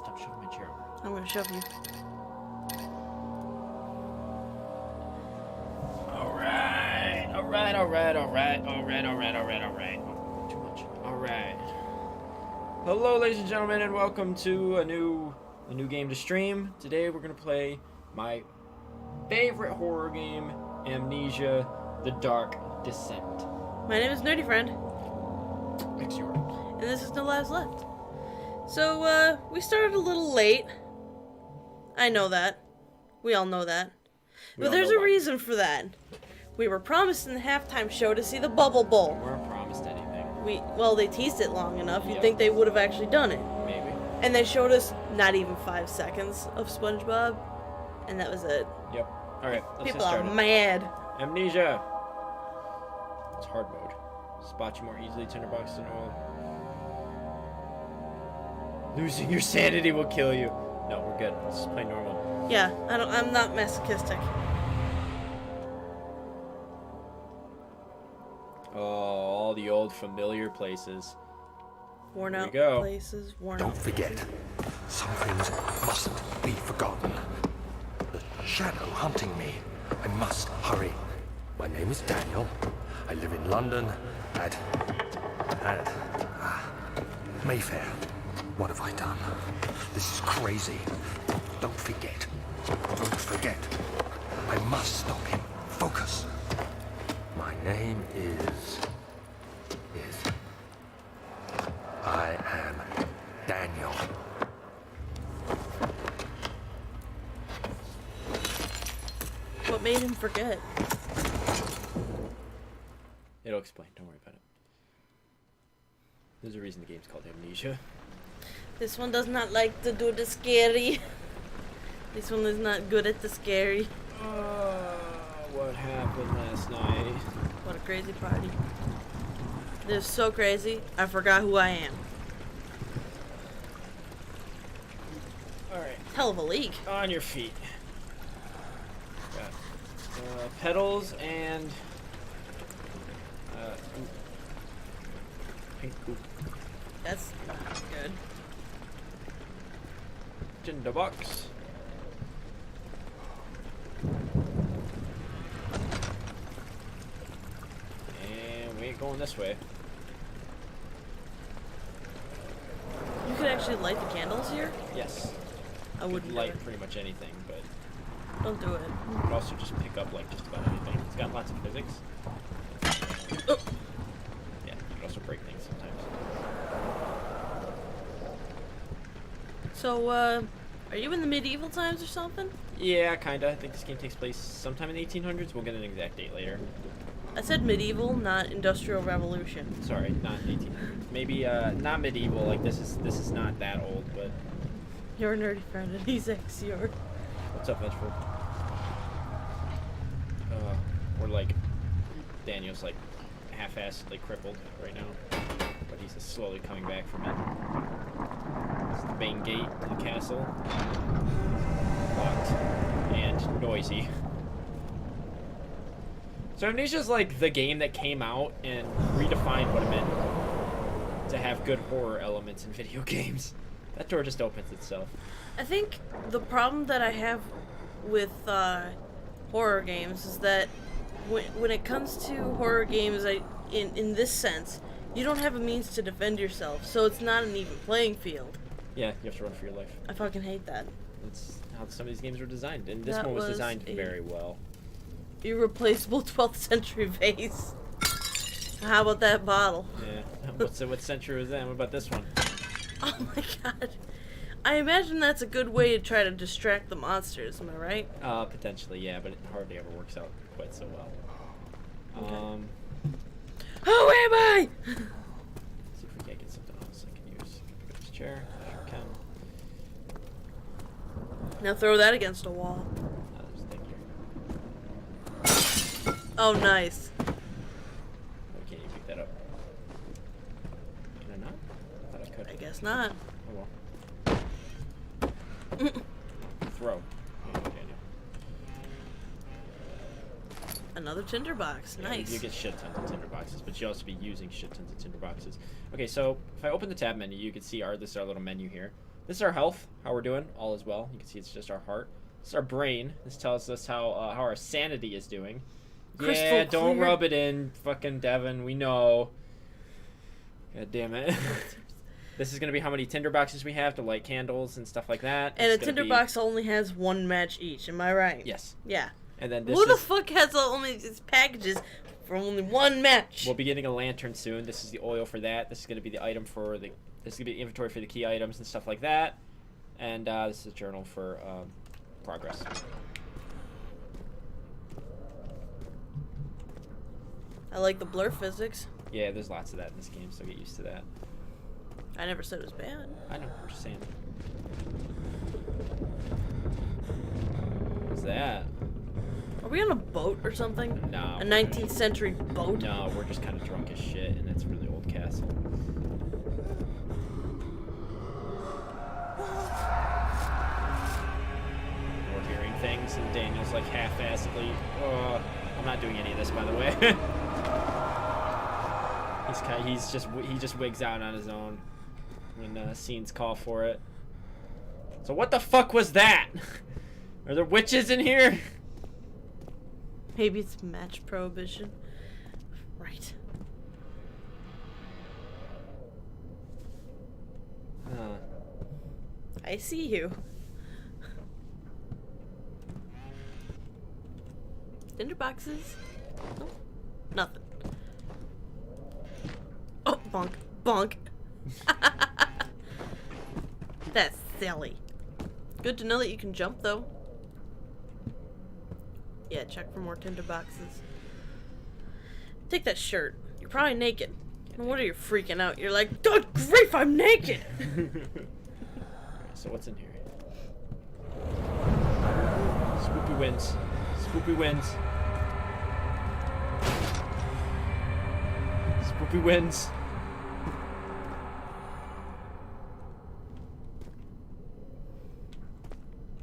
Stop shoving my chair over. I'm gonna shove you. Alright. Too much. Alright. Hello, ladies and gentlemen, and welcome to a new game to stream. Today we're gonna play my favorite horror game, Amnesia: The Dark Descent. My name is Nerdy Friend. Next year. And this is No Lives Left. So, we started a little late. I know that. We all know that. But there's a reason for that. We were promised in the halftime show to see the Bubble Bowl. We weren't promised anything. Well, they teased it long enough. You'd think they would have actually done it. Maybe. And they showed us not even 5 seconds of SpongeBob. And that was it. Yep. Alright, let's People get are started. mad. Amnesia. It's hard mode. Spot you more easily, tinderbox than oil. Losing your sanity will kill you. No, we're good. Let's just play normal. Yeah, I'm not masochistic. Oh, all the old familiar places. Worn Here we out go. places, worn Don't out forget, places. some things mustn't be forgotten. The shadow hunting me. I must hurry. My name is Daniel. I live in London at Mayfair. What have I done? This is crazy. Don't forget. Don't forget. I must stop him. Focus. My name is... I am Daniel. What made him forget? It'll explain. Don't worry about it. There's a reason the game's called Amnesia. This one does not like to do the scary. This one is not good at the scary. What happened last night? What a crazy party. It is so crazy, I forgot who I am. Alright. Hell of a league. On your feet. Got petals and pink poop. That's not good. Tinderbox. And we ain't going this way. You could actually light the candles here? Yes. I You wouldn't could do light it. pretty much anything, but Don't do it. you could also just pick up like just about anything. It's got lots of physics. Oh. Yeah, you can also break things sometimes. So, are you in the medieval times or something? Yeah, kinda. I think this game takes place sometime in the 1800s. We'll get an exact date later. I said medieval, not industrial revolution. Sorry, not 1800s. Maybe not medieval. Like this is not that old, but You're a nerdy friend and he's Axior. what's up, Vegetable? We're like Daniel's like half-assedly crippled right now, but he's slowly coming back from it. It's the main gate to the castle. Locked and noisy. So Amnesia's like the game that came out and redefined what it meant to have good horror elements in video games. That door just opens itself. I think the problem that I have with horror games is that when it comes to horror games, in this sense, you don't have a means to defend yourself, so it's not an even playing field. Yeah, you have to run for your life. I fucking hate that. That's how some of these games were designed, and this That one was was designed a- very well. Irreplaceable 12th century vase. How about that bottle? Yeah. What century was that? What about this one? Oh my god. I imagine that's a good way to try to distract the monsters, am I right? Potentially, yeah, but it hardly ever works out quite so well. Okay. Who am I? See if we can't get something else I can use. Get this chair. Sure can. Now throw that against a wall. There's a thing here. Oh, nice. Oh, can't you pick that up? Can I not? I thought I could. I guess not. Oh well. Throw. Okay, Daniel. Another tinderbox. Yeah, Nice. you get shit tons of tinderboxes, but you also be using shit tons of tinderboxes. Okay, so if I open the tab menu, you can see this is our little menu here. This is our health, how we're doing. All is well. You can see it's just our heart. This is our brain. This tells us how our sanity is doing. Crystal yeah, don't clear. rub it in, fucking Devin. We know. God damn it. This is going to be how many tinderboxes we have to light candles and stuff like that. And a It's gonna be- tinderbox only has one match each. Am I right? Yes. Yeah. And then this Who the is... fuck has only these packages for only one match? We'll be getting a lantern soon. This is the oil for that. This is going to be the item for the... This is going to be the inventory for the key items and stuff like that. And this is a journal for progress. I like the blur physics. Yeah, there's lots of that in this game, so get used to that. I never said it was bad. I know, I'm just saying. What's that? Are we on a boat or something? No. A 19th century boat? No, we're just kind of drunk as shit, and it's a really old castle. We're hearing things, and Daniel's like half-assedly. I'm not doing any of this, by the way. He just wigs out on his own when scenes call for it. So what the fuck was that? Are there witches in here? Maybe it's match prohibition. Right. I see you. Tinderboxes? Oh, nothing. Oh, bonk. Bonk. That's silly. Good to know that you can jump, though. Yeah, check for more tinderboxes. Take that shirt. You're probably naked. No wonder you're freaking out. You're like, good grief, I'm naked! So what's in here? Spoopy wins. Spoopy wins. Spoopy wins.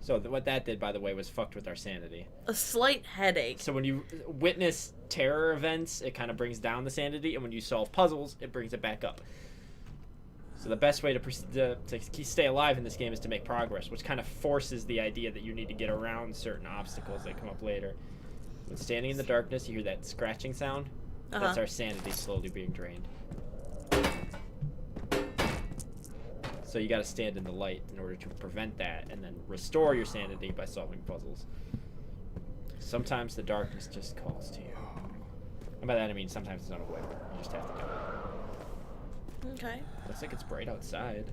So what that did, by the way, was fucked with our sanity. A slight headache. So when you witness terror events, it kind of brings down the sanity, and when you solve puzzles, it brings it back up. So the best way to stay alive in this game is to make progress, which kind of forces the idea that you need to get around certain obstacles that come up later. When standing in the darkness, you hear that scratching sound. That's our sanity slowly being drained. So you got to stand in the light in order to prevent that, and then restore your sanity by solving puzzles. Sometimes the darkness just calls to you. And by that I mean sometimes it's unavoidable. You just have to do it. Okay. Looks like it's bright outside.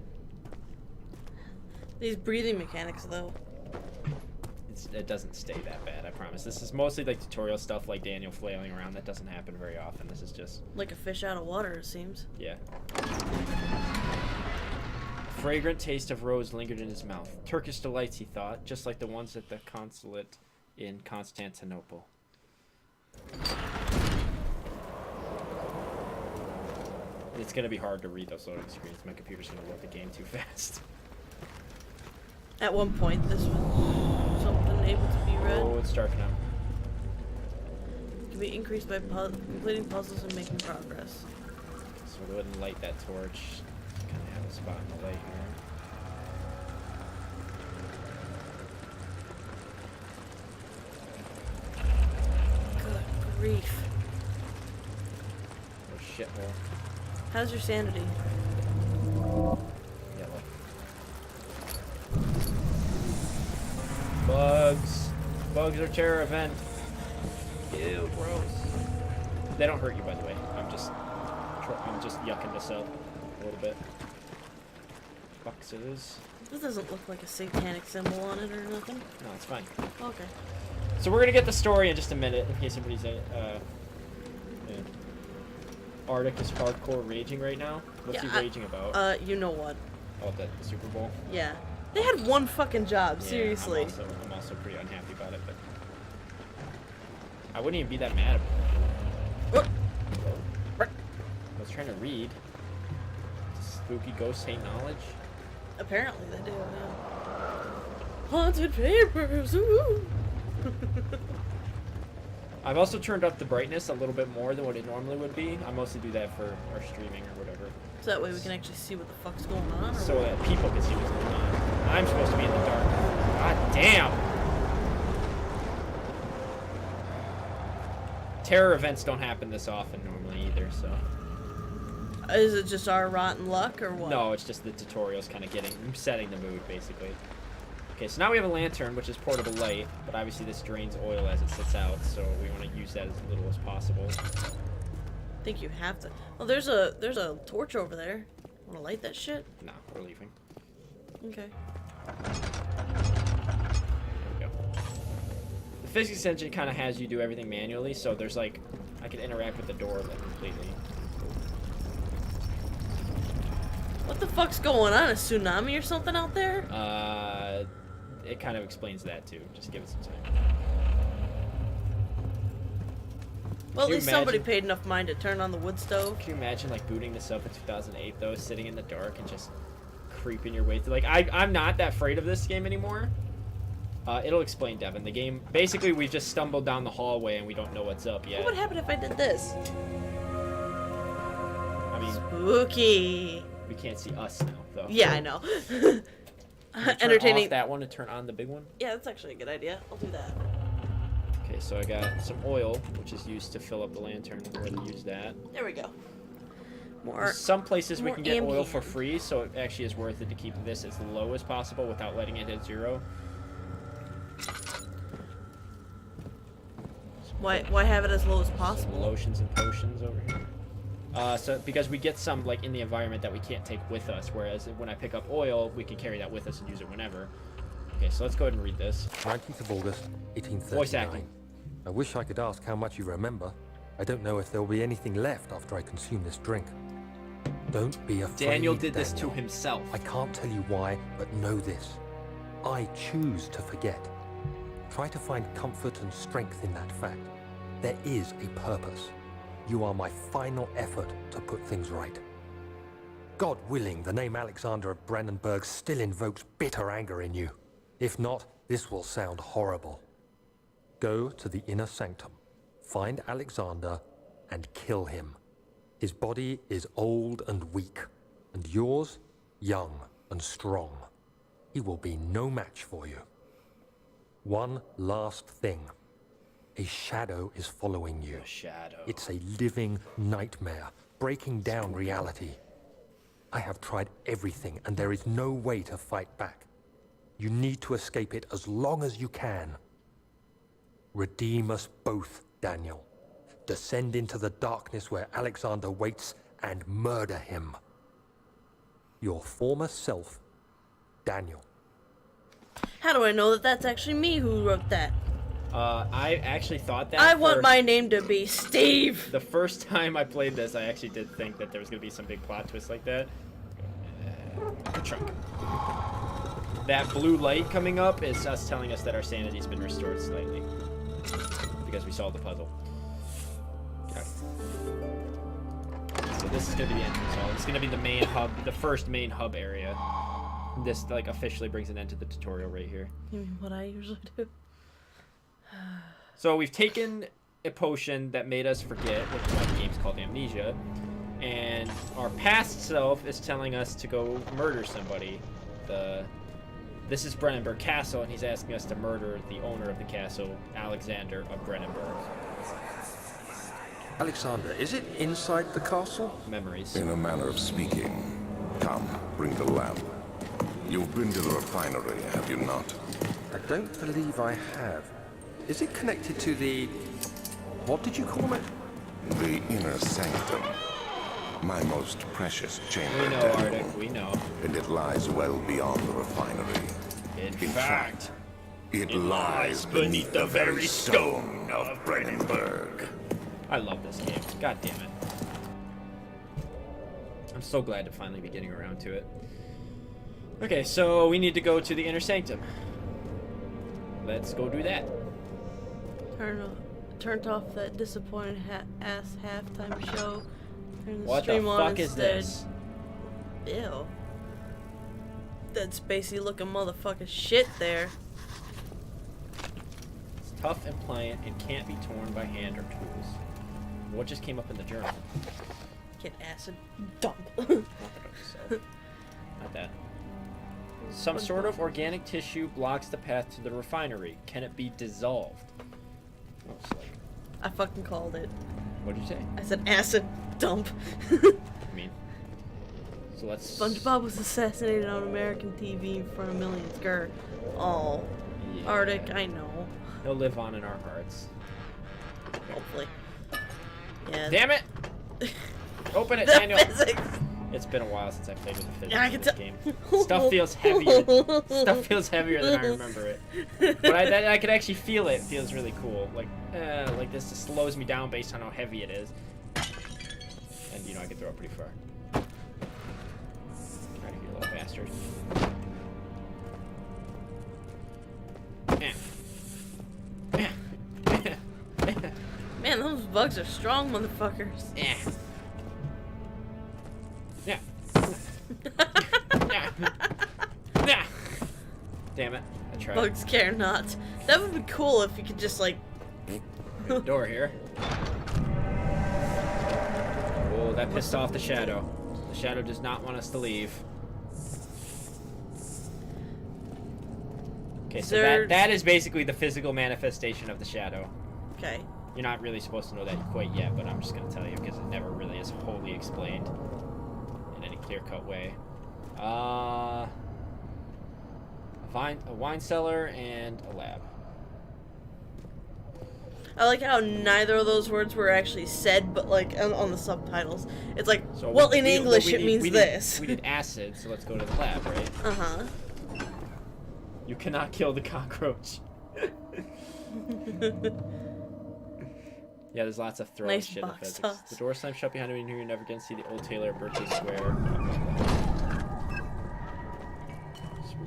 These breathing mechanics, though. It doesn't stay that bad, I promise. This is mostly like tutorial stuff, like Daniel flailing around. That doesn't happen very often. This is just... Like a fish out of water, it seems. Yeah. Fragrant taste of rose lingered in his mouth. Turkish delights, he thought, just like the ones at the consulate in Constantinople. It's going to be hard to read those loading screens. My computer's going to load the game too fast. At one point, this was something able to be read. Oh, it's dark now. Can be increased by completing puzzles and making progress. So we'll go ahead and light that torch. Kind of have a spot in the light here. Good grief. What a shithole. How's your sanity? Yellow. Bugs. Bugs are terror event. Ew, gross. They don't hurt you, by the way. I'm just yucking this up a little bit. Boxes. This doesn't look like a satanic symbol on it or nothing. No, it's fine. Okay. So we're gonna get the story in just a minute, in case anybody's Arctic is hardcore raging right now. What's he raging about? You know what? Oh, the Super Bowl. Yeah. They had one fucking job, Yeah, seriously. I'm also pretty unhappy about it, but I wouldn't even be that mad about it. What? I was trying to read. Spooky ghosts hate knowledge. Apparently they do, yeah. Haunted papers, ooh! I've also turned up the brightness a little bit more than what it normally would be. I mostly do that for our streaming or whatever. So that way we can actually see what the fuck's going on? Or So what? that people can see what's going on. I'm supposed to be in the dark. God damn! Terror events don't happen this often normally either, so... Is it just our rotten luck, or what? No, it's just the tutorial's kind of setting the mood, basically. Okay, so now we have a lantern, which is portable light, but obviously this drains oil as it sits out, so we want to use that as little as possible. I think you have to. Oh, there's a torch over there. Want to light that shit? No, we're leaving. Okay. There we go. The physics engine kind of has you do everything manually, so there's like, I can interact with the door like completely. What the fuck's going on? A tsunami or something out there? It kind of explains that too. Just give it some time. Well, at Can you least somebody imagine- paid enough mind to turn on the wood stove. Can you imagine like booting this up in 2008 though, sitting in the dark and just creeping your way through? Like I'm not that afraid of this game anymore. It'll explain, Devin. The game basically we've just stumbled down the hallway and we don't know what's up yet. What would happen if I did this? I mean, Spooky. we can't see us now though. Yeah, I know. Can you turn Entertaining. off that one to turn on the big one. Yeah, that's actually a good idea. I'll do that. Okay, so I got some oil, which is used to fill up the lantern. We'll go ahead and use that. There we go. More. Some places we more can get oil for ambient. free, so it actually is worth it to keep this as low as possible without letting it hit zero. Why have it as low as Some possible? lotions and potions over here. So because we get some like in the environment that we can't take with us, whereas when I pick up oil, we can carry that with us and use it whenever. Okay, so let's go ahead and read this. 19th of August, 1839. Voice acting. I wish I could ask how much you remember. I don't know if there will be anything left after I consume this drink. Don't be afraid, Daniel did this to Daniel. himself. I can't tell you why, but know this. I choose to forget. Try to find comfort and strength in that fact. There is a purpose. You are my final effort to put things right. God willing, the name Alexander of Brandenburg still invokes bitter anger in you. If not, this will sound horrible. Go to the inner sanctum, find Alexander, and kill him. His body is old and weak, and yours, young and strong. He will be no match for you. One last thing. A shadow is following you. A shadow. It's a living nightmare, breaking down reality. I have tried everything, and there is no way to fight back. You need to escape it as long as you can. Redeem us both, Daniel. Descend into the darkness where Alexander waits and murder him. Your former self, Daniel. How do I know that that's actually me who wrote that? I actually thought that. I want for my name to be Steve. the first time I played this, I actually did think that there was gonna be some big plot twist like that. Chunk. That blue light coming up is us telling us that our sanity's been restored slightly because we solved the puzzle. Okay. So this is gonna be the entrance hall. It's gonna be the main hub, the first main hub area. This like officially brings an end to the tutorial right here. You mean what I usually do? So we've taken a potion that made us forget, which is why the game's called Amnesia, and our past self is telling us to go murder somebody. This is Brennenburg Castle, and he's asking us to murder the owner of the castle, Alexander of Brennenburg. Alexander, is it inside the castle? Memories. In a manner of speaking. Come, bring the lamp. You've been to the refinery, have you not? I don't believe I have. Is it connected to the... what did you call it? The inner sanctum. My most precious chamber, We know, Daniel. Arctic, we know. And it lies well beyond the refinery. In In fact, It lies beneath the very stone of Brennenburg. I love this game. God damn it. I'm so glad to finally be getting around to it. Okay, so we need to go to the inner sanctum. Let's go do that. Turned off that disappointed ass halftime show. Turn the What the stream on fuck is instead. this? Ew. That spacey looking motherfucking shit there. tough and pliant and can't be torn by hand or tools. What just came up in the journal? Get acid dump. Not that. Some sort of organic tissue blocks the path to the refinery. Can it be dissolved? Oh, it's like, I fucking called it. what'd you say? I said acid dump. I mean, so let's. SpongeBob was assassinated on American TV in front of millions. Grr. Oh, Yeah. Arctic, I know. He'll live on in our hearts. Hopefully. Yeah. Damn it! Open it, The Daniel. physics. It's been a while since I played with the physics Yeah, I in can this tell. game. Stuff feels heavier. Stuff feels heavier than I remember it. But I could actually feel it. It feels really cool. Like this just slows me down based on how heavy it is. And you know I can throw it pretty far. Try to get a little faster. Man, those bugs are strong, motherfuckers. Yeah. Yeah. Yeah. Yeah. Damn it. I tried. Bugs care not. That would be cool if you could just like. There's a door here. Oh, that pissed off the shadow. The shadow does not want us to leave. Okay, so that is basically the physical manifestation of the shadow. Okay. You're not really supposed to know that quite yet, but I'm just going to tell you because it never really is wholly explained in any clear-cut way. A wine cellar and a lab. I like how neither of those words were actually said, but like on the subtitles, it's like, So well, in English it means we this. We did acid, so let's go to the lab, right? Uh-huh. You cannot kill the cockroach. Yeah, there's lots of throwing Nice shit in box physics. toss. The door slammed shut behind me, and you're never gonna see the old Taylor at Berkeley Square.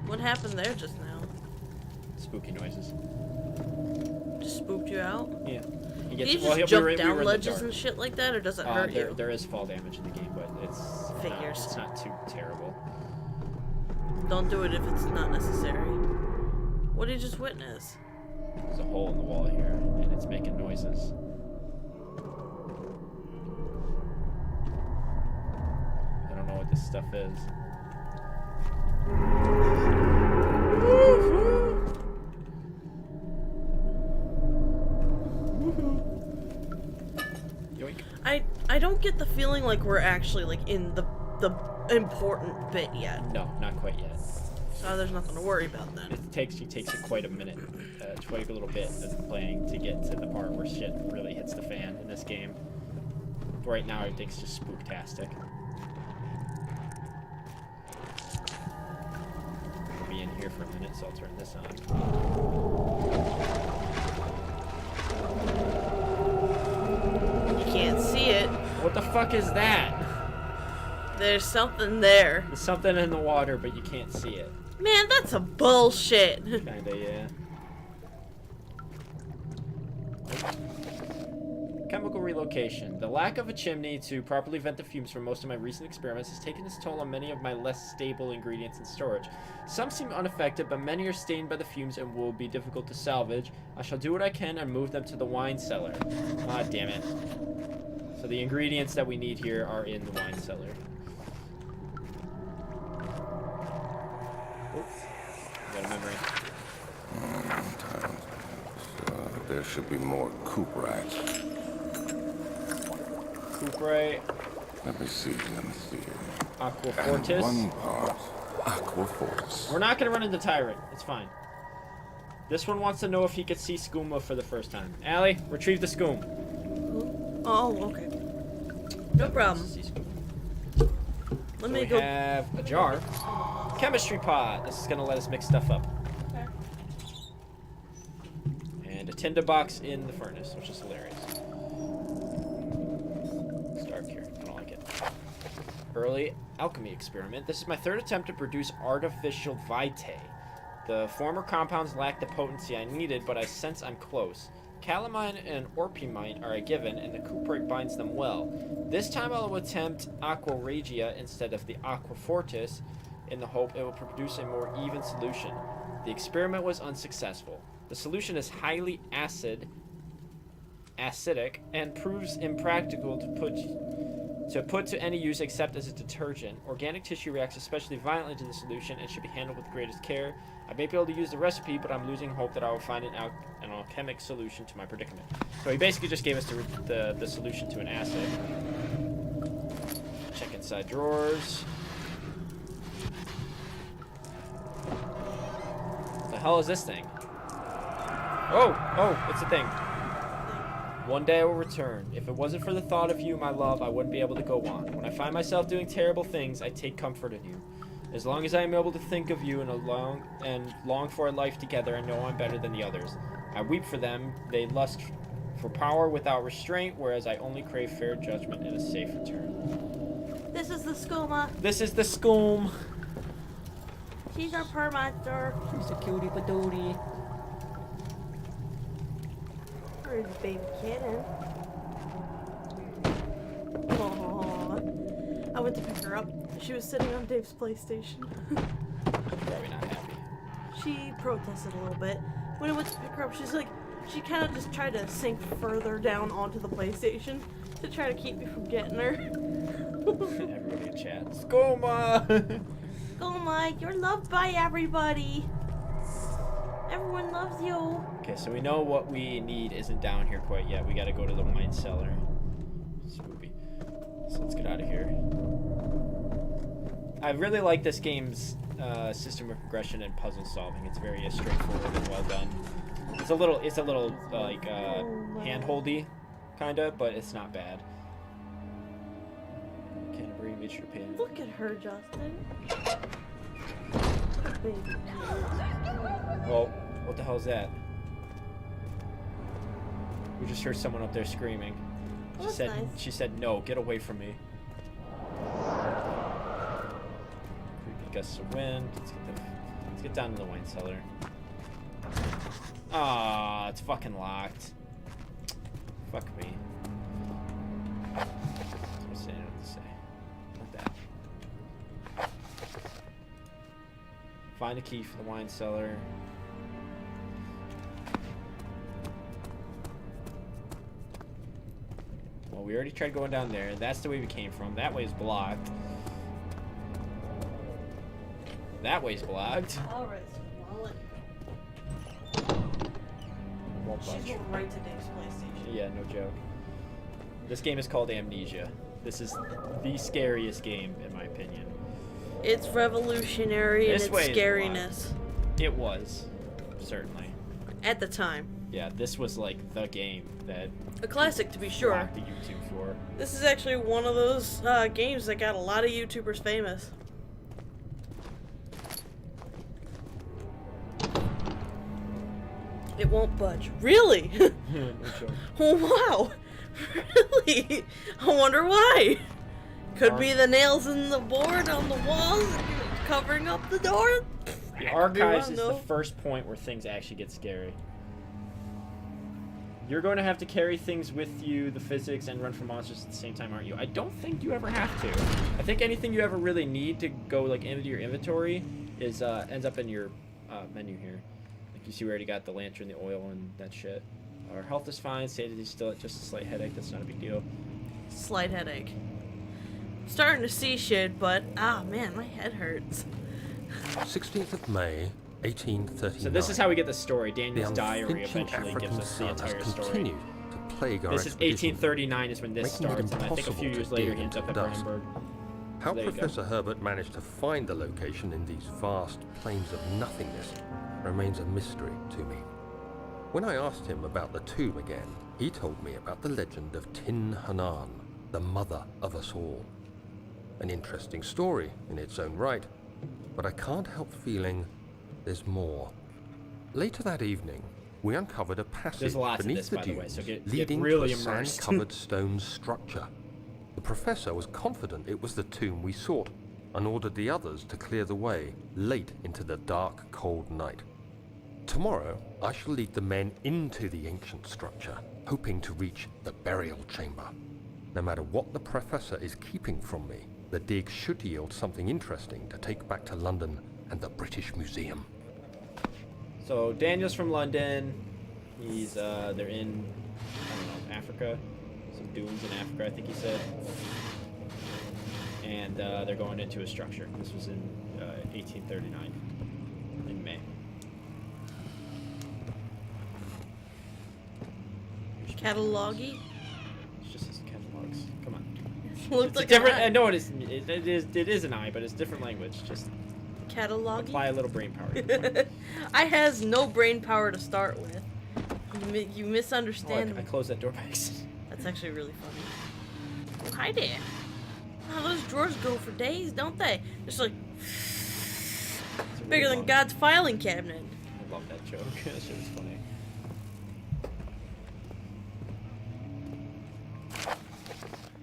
What happened there just now? Spooky noises. Just spooked you out? Yeah. He Do gets, you well, just we jump were in down the ledges dark. and shit like that, or does it hurt you? There is fall damage in the game, but Figures. it's not too terrible. Don't do it if it's not necessary. What did you just witness? There's a hole in the wall here, and it's making noises. I don't know what this stuff is. Yoink. I don't get the feeling like we're actually like in the important bit yet. No, not quite yet. So there's nothing to worry about then. It takes you quite a minute, quite a little bit of playing to get to the part where shit really hits the fan in this game. Right now, everything's just spooktastic. I'll be in here for a minute, so I'll turn this on. You can't see it. What the fuck is that? There's something there. There's something in the water, but you can't see it. Man, that's a bullshit. Kinda, yeah. Chemical relocation. The lack of a chimney to properly vent the fumes from most of my recent experiments has taken its toll on many of my less stable ingredients in storage. Some seem unaffected, but many are stained by the fumes and will be difficult to salvage. I shall do what I can and move them to the wine cellar. Ah, damn it. So the ingredients that we need here are in the wine cellar. Got a memory. There should be more cuprite. Cupra, Let me see. Aqua And Fortis. one part aqua fortis. We're not gonna run into Tyrant. It's fine. This one wants to know if he could see skooma for the first time. Allie, retrieve the skoom. Oh, okay. No problem. See skooma. Let So me we go. have a jar. Chemistry pot. This is gonna let us mix stuff up. Okay. And a tinderbox in the furnace, which is hilarious. It's dark here. I don't like it. Early alchemy experiment. This is my third attempt to produce artificial vitae. The former compounds lack the potency I needed, but I sense I'm close. Calamine and orpimite are a given, and the cuprate binds them well. This time I'll attempt aqua regia instead of the aqua fortis, in the hope it will produce a more even solution. The experiment was unsuccessful. The solution is highly acidic, and proves impractical to put to any use except as a detergent. Organic tissue reacts especially violently to the solution and should be handled with greatest care. I may be able to use the recipe, but I'm losing hope that I will find an alchemic solution to my predicament. So he basically just gave us the solution to an acid. Check inside drawers. What the hell is this thing? Oh, it's a thing. One day I will return. If it wasn't for the thought of you, my love, I wouldn't be able to go on. When I find myself doing terrible things, I take comfort in you. As long as I am able to think of you and long for a life together, I know I'm better than the others. I weep for them. They lust for power without restraint, whereas I only crave fair judgment and a safe return. This is the skooma. This is the Skoom. She's our per monster. She's a cutie patootie. Where's baby kitten? Aww. I went to pick her up. She was sitting on Dave's PlayStation. Probably not happy. She protested a little bit. When I went to pick her up, she kind of just tried to sink further down onto the PlayStation to try to keep me from getting her. Everybody in chat. Skooma! Skooma, you're loved by everybody. Everyone loves you. Okay, so we know what we need isn't down here quite yet. We gotta go to the wine cellar. Spoopy. So let's get out of here. I really like this game's system of progression and puzzle solving. It's very straightforward and well done. It's a little like hand-holdy, kinda, but it's not bad. Canterbury, Mitchell Pin. Look at her, Justin. Baby. Well, what the hell is that? We just heard someone up there screaming. Oh, that's nice. She said, "No, get away from me." Creepy gusts of wind. Let's get down to the wine cellar. Ah, it's fucking locked. Fuck me. What's it say? Not that. Find a key for the wine cellar. Well, we already tried going down there. That's the way we came from. That way's blocked. That way's blocked. Alright, wallet. Won't She's budge. going right to Dave's PlayStation. Yeah, no joke. This game is called Amnesia. This is the scariest game, in my opinion. It's revolutionary in This its way is scariness. It was, certainly. At the time. Yeah, this was like the game that A classic, to be sure. blocked the YouTube for. This is actually one of those games that got a lot of YouTubers famous. It won't budge. Really? No joke. Oh, wow. Really? I wonder why. Could be the nails in the board on the walls covering up the door. The I could be archives wrong, is though. the first point where things actually get scary. You're going to have to carry things with you, the physics, and run from monsters at the same time, aren't you? I don't think you ever have to. I think anything you ever really need to go like into your inventory is ends up in your menu here. Like you see, we already got the lantern, the oil, and that shit. Our health is fine. Sanity is still at just a slight headache. That's not a big deal. Slight headache. Starting to see shit, but man, my head hurts. 16th of May, 1839. So this is how we get the story. the Daniel's diary unflinching eventually African gives us the sun has entire story. continued to plague our This is expedition, 1839 is when this making it starts, and I think a few impossible years to later dig he ends into up at the dust. Brandenburg. How There you go. Professor Herbert managed to find the location in these vast plains of nothingness remains a mystery to me. When I asked him about the tomb again, he told me about the legend of Tin Hanan, the mother of us all. An interesting story in its own right, but I can't help feeling there's more. Later that evening, we uncovered a passage lots of beneath this, the by the way, dunes so get leading really to a immersed. sand-covered stone structure. The professor was confident it was the tomb we sought and ordered the others to clear the way late into the dark, cold night. Tomorrow, I shall lead the men into the ancient structure, hoping to reach the burial chamber. No matter what the professor is keeping from me, the dig should yield something interesting to take back to London and the British Museum. So Daniel's from London. He's they're in, I don't know, Africa, some dunes in Africa, I think he said. And they're going into a structure. This was in 1839, in May. Cataloggy? It's just his catalogs. Come on. Looks It's like a different. an eye. No, it is. It is an eye, but it's different language. Just Cataloggy? apply a little brain power. I has no brain power to start with. You Oh, misunderstand I me. closed that door by accident. That's actually really funny. Hi there. Wow, those drawers go for days, don't they? Just like It's a really bigger than long- God's filing cabinet. I love that joke. That shit was funny.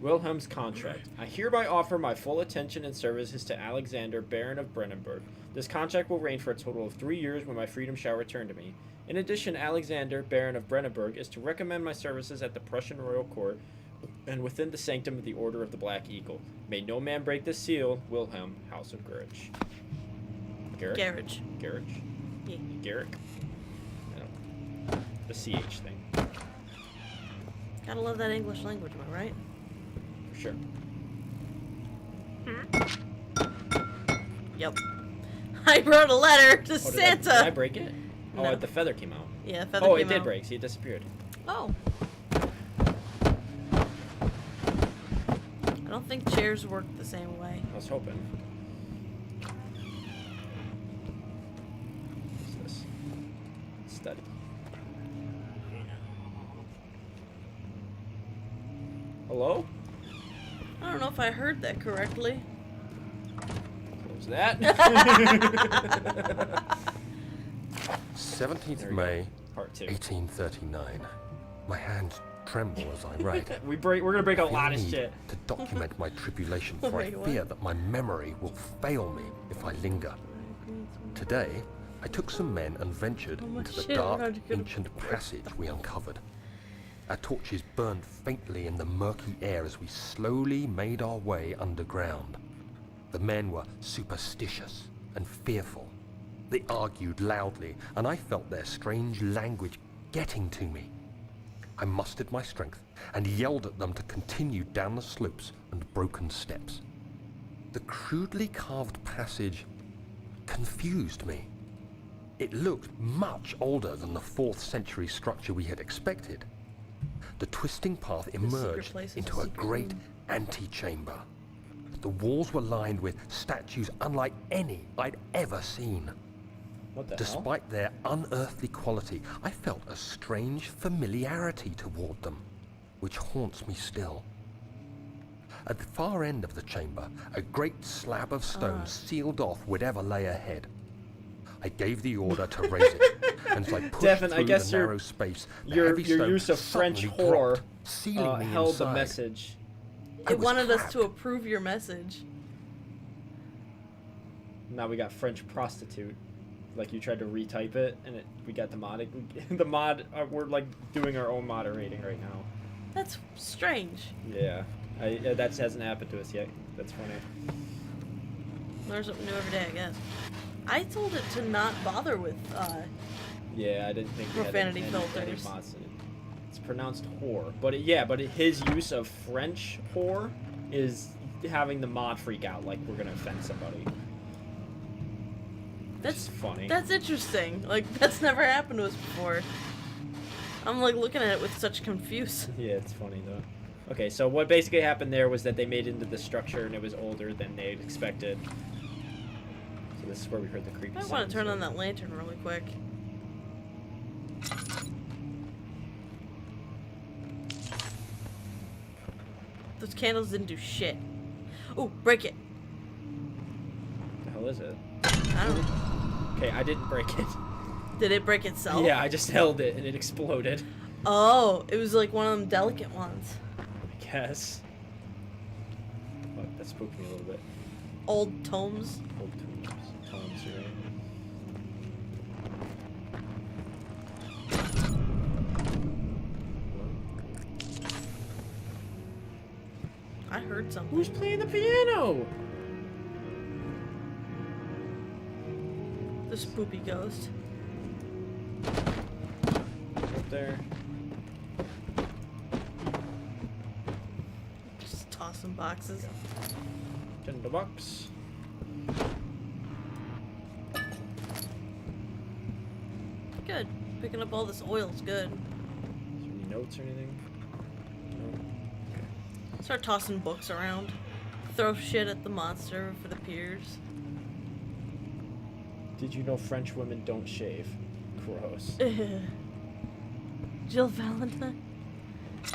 Wilhelm's contract. I hereby offer my full attention and services to Alexander, Baron of Brennenburg. This contract will reign for a total of 3 years when my freedom shall return to me. In addition, Alexander, Baron of Brennenburg, is to recommend my services at the Prussian royal court and within the sanctum of the Order of the Black Eagle. May no man break this seal. Wilhelm, House of Garage. Garrick? Garage. Garage? Yeah. Garrick? I don't. The CH thing. Gotta love that English language, am I right? For sure. Yep. I wrote a letter to Oh, Santa. did I break it? Oh, No. the feather came out. Yeah, feather Oh, came it did out. break. See, it disappeared. Oh. I don't think chairs work the same way. I was hoping. What's this? Study. Hello? I don't know if I heard that correctly. Close that. 17th There we go. May, Part 2. 1839. My hands tremble as I write. We're gonna break a I feel lot the of need shit. to document my tribulation, Oh for I my God. fear that my memory will fail me if I linger. Today, I took some men and ventured Oh my into the shit, dark, how'd you get ancient passage we uncovered. Our torches burned faintly in the murky air as we slowly made our way underground. The men were superstitious and fearful. They argued loudly, and I felt their strange language getting to me. I mustered my strength and yelled at them to continue down the slopes and broken steps. The crudely carved passage confused me. It looked much older than the 4th century structure we had expected. The twisting path emerged place is a into a secret great room. antechamber. The walls were lined with statues unlike any I'd ever seen. What the hell? Despite their unearthly quality, I felt a strange familiarity toward them, which haunts me still. At the far end of the chamber, a great slab of stone sealed off whatever lay ahead. I gave the order to raise it, and as I pushed Devin, I through guess the your- narrow space, the Your heavy stone use of French suddenly whore dropped, sealing me held the inside. message. I It was wanted us to trapped. approve your message. Now we got French prostitute. Like you tried to retype it, and we got the mod. The mod. We're like doing our own moderating right now. That's strange. Yeah, that hasn't happened to us yet. That's funny. Learn something new every day, I guess. I told it to not bother with, Yeah, I didn't think we Profanity had any filters. mods in it. It's pronounced whore, but his use of French whore is having the mod freak out like we're gonna offend somebody. that's Funny. That's interesting. Like, that's never happened to us before. I'm like looking at it with such confuse. Yeah, it's funny though. Okay, so what basically happened there was that they made into the structure and it was older than they expected. So this is where we heard the creepy I sounds. want to turn on that lantern really quick. Those candles didn't do shit. Oh, break it. What the hell is it? I don't know. Okay, I didn't break it. Did it break itself? Yeah, I just held it and it exploded. Oh, it was like one of them delicate ones. I guess. But that spooked me a little bit. Old tomes. Old tones, right? I heard something. Who's playing the piano? The spoopy ghost. there. Just tossing boxes. Get in the box. Good. Picking up all this oil is good. Is there any notes or anything? No. Start tossing books around. Throw shit at the monster if it appears. Did you know French women don't shave? Gross. Jill Valentine.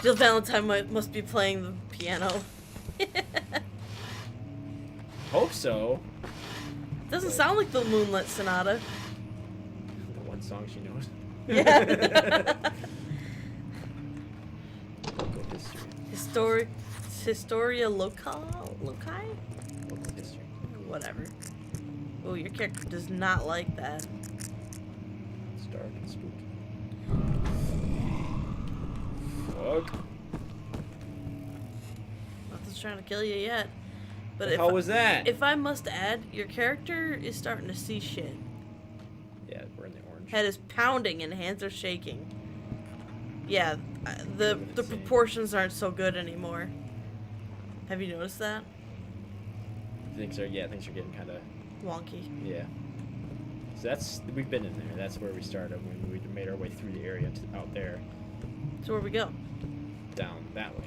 Jill Valentine must be playing the piano. Hope so. Doesn't sound like the Moonlit Sonata. The one song she knows. Yeah. Local history. Historia loci? Local history. Whatever. Oh, your character does not like that. It's dark and spooky. Fuck. Nothing's trying to kill you yet. But The hell was that? If I must add, your character is starting to see shit. Yeah, we're in the orange. Head is pounding and hands are shaking. Yeah, the Insane. proportions aren't so good anymore. Have you noticed that? Things are getting kind of Wonky. yeah. So we've been in there. That's where we started when we made our way through the area to out there, So where we go? down that way.